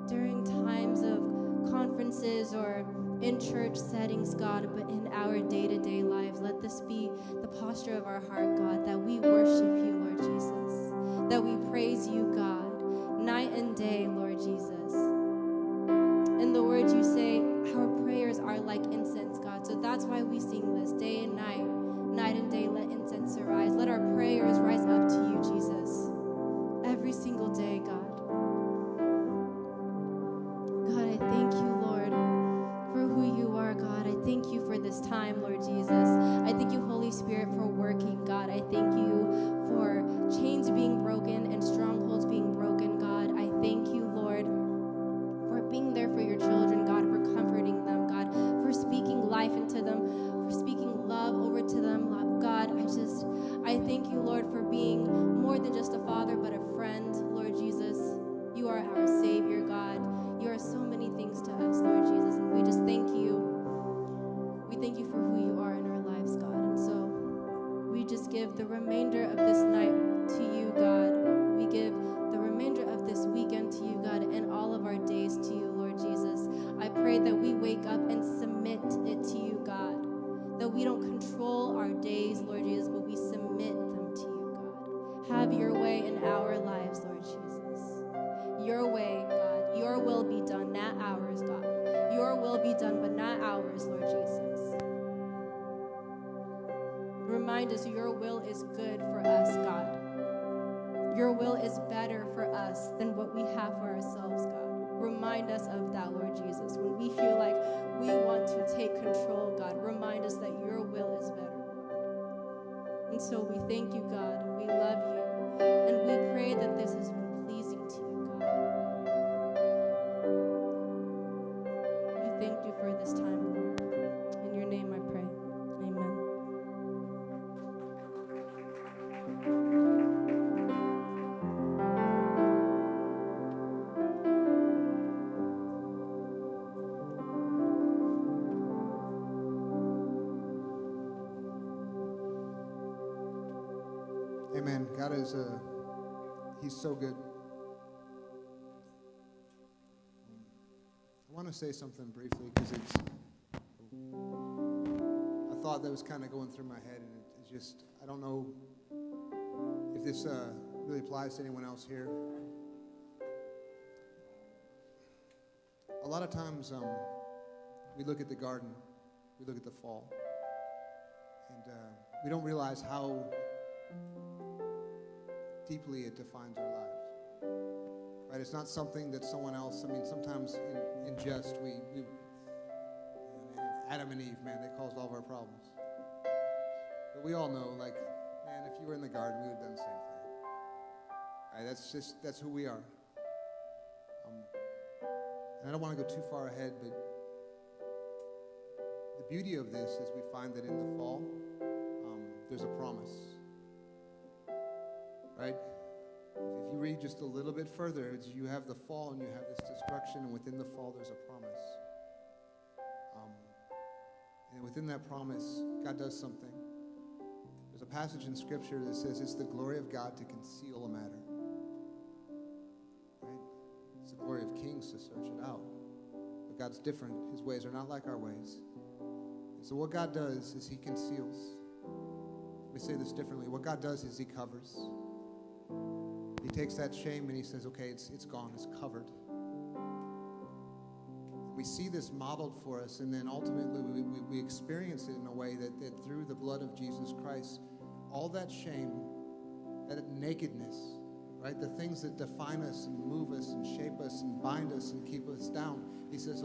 during times of conferences or in church settings, God, but in our day-to-day lives. Let this be the posture of our heart, God, that we worship you, Lord Jesus, that we praise you, God, night and day, Lord Jesus. In the words you say, our prayers are like incense, God. So that's why we sing this day and night, night and day, let incense arise. Let our prayers rise up to you, Jesus, every single day, God. God, I thank you, Lord, for who you are, God. I thank you for this time, Lord Jesus. I thank you, Holy Spirit, for working, God. I thank you for chains being broken and strongholds being broken, God. I thank you, Lord, for being there for your children, God, for comforting them, God, for speaking life into them, for speaking love over to them, God. I thank you, Lord, for being more than just a father, but a friend, Lord Jesus. You are our Savior, God. You are so many things to us, Lord Jesus, and we just thank you. We thank you for who you are in our lives, God. And so we just give the remainder of this night to you, God. We give the remainder of this weekend to you, God, and all of our days to you, Lord Jesus. I pray that we wake up and submit it to you, God. That we don't control our days, Lord Jesus, but we submit them to you, God. Have your way in our lives, Lord Jesus. Your way, God. Your will be done, not ours, God. Your will be done, but not ours, Lord Jesus. Remind us your will is good for us, God. Your will is better for us than what we have for ourselves, God. Remind us of that, Lord Jesus. When we feel like we want to take control, God, remind us that your will is better, Lord. And so we thank you, God. We love you. And we pray that this has been pleasing to you, God. We thank you for this time, Lord. In your name I pray. Amen. Amen. God is, he's so good. I want to say something briefly because it's a thought that was kind of going through my head, and it's just, I don't know if this really applies to anyone else here. A lot of times we look at the garden, we look at the fall, and we don't realize how deeply it defines our lives. Right? It's not something that someone else, I mean, sometimes in jest, we Adam and Eve, man, they caused all of our problems. But we all know, like, man, if you were in the garden, we would have done the same thing. Right? That's who we are. And I don't want to go too far ahead, but the beauty of this is we find that in the fall, there's a promise. Right? If you read just a little bit further, you have the fall and you have this destruction, and within the fall, there's a promise. And within that promise, God does something. There's a passage in Scripture that says it's the glory of God to conceal a matter. Right? It's the glory of kings to search it out. But God's different. His ways are not like our ways. And so what God does is he conceals. Let me say this differently. What God does is he covers. He takes that shame and he says, okay, it's gone, it's covered. We see this modeled for us, and then ultimately we experience it in a way that through the blood of Jesus Christ, all that shame, that nakedness, right, the things that define us and move us and shape us and bind us and keep us down, he says,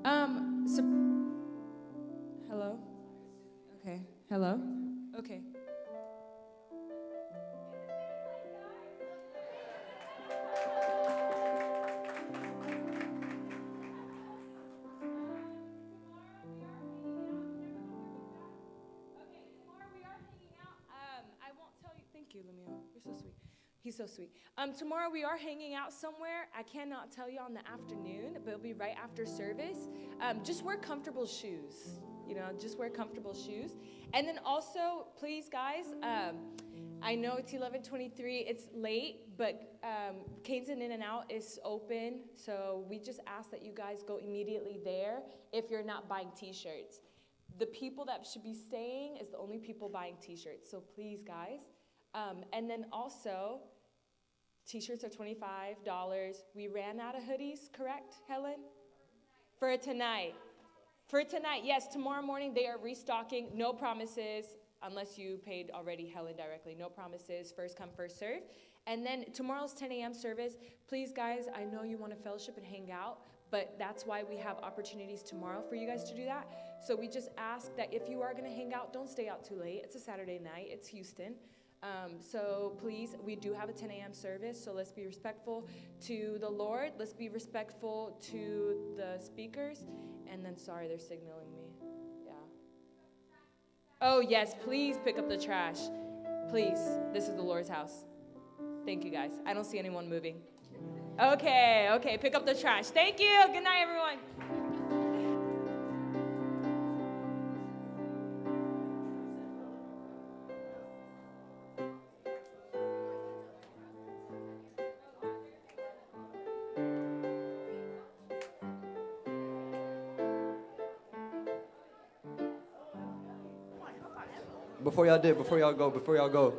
So, hello? Okay. Hello? Okay. I won't tell you. Thank you, Lemuel. You're so sweet. He's so sweet. Tomorrow we are hanging out somewhere. I cannot tell you on the afternoon, but it'll be right after service. Just wear comfortable shoes. You know, just wear comfortable shoes. And then also, please, guys, I know it's 11:23. It's late, but Cane's and In-N-Out is open. So we just ask that you guys go immediately there if you're not buying T-shirts. The people that should be staying is the only people buying T-shirts. So please, guys. And then also, T-shirts are $25. We ran out of hoodies, correct, Helen? For tonight. For tonight, yes. Tomorrow morning, they are restocking. No promises, unless you paid already Helen directly. No promises. First come, first serve. And then tomorrow's 10 a.m. service. Please, guys, I know you want to fellowship and hang out, but that's why we have opportunities tomorrow for you guys to do that. So we just ask that if you are going to hang out, don't stay out too late. It's a Saturday night. It's Houston. So please, we do have a 10 a.m. service, so let's be respectful to the Lord. Let's be respectful to the speakers. And then, sorry, they're signaling me. Yeah. Oh, yes, please pick up the trash. Please, this is the Lord's house. Thank you, guys. I don't see anyone moving. Okay, pick up the trash. Thank you. Good night, everyone. Before y'all go,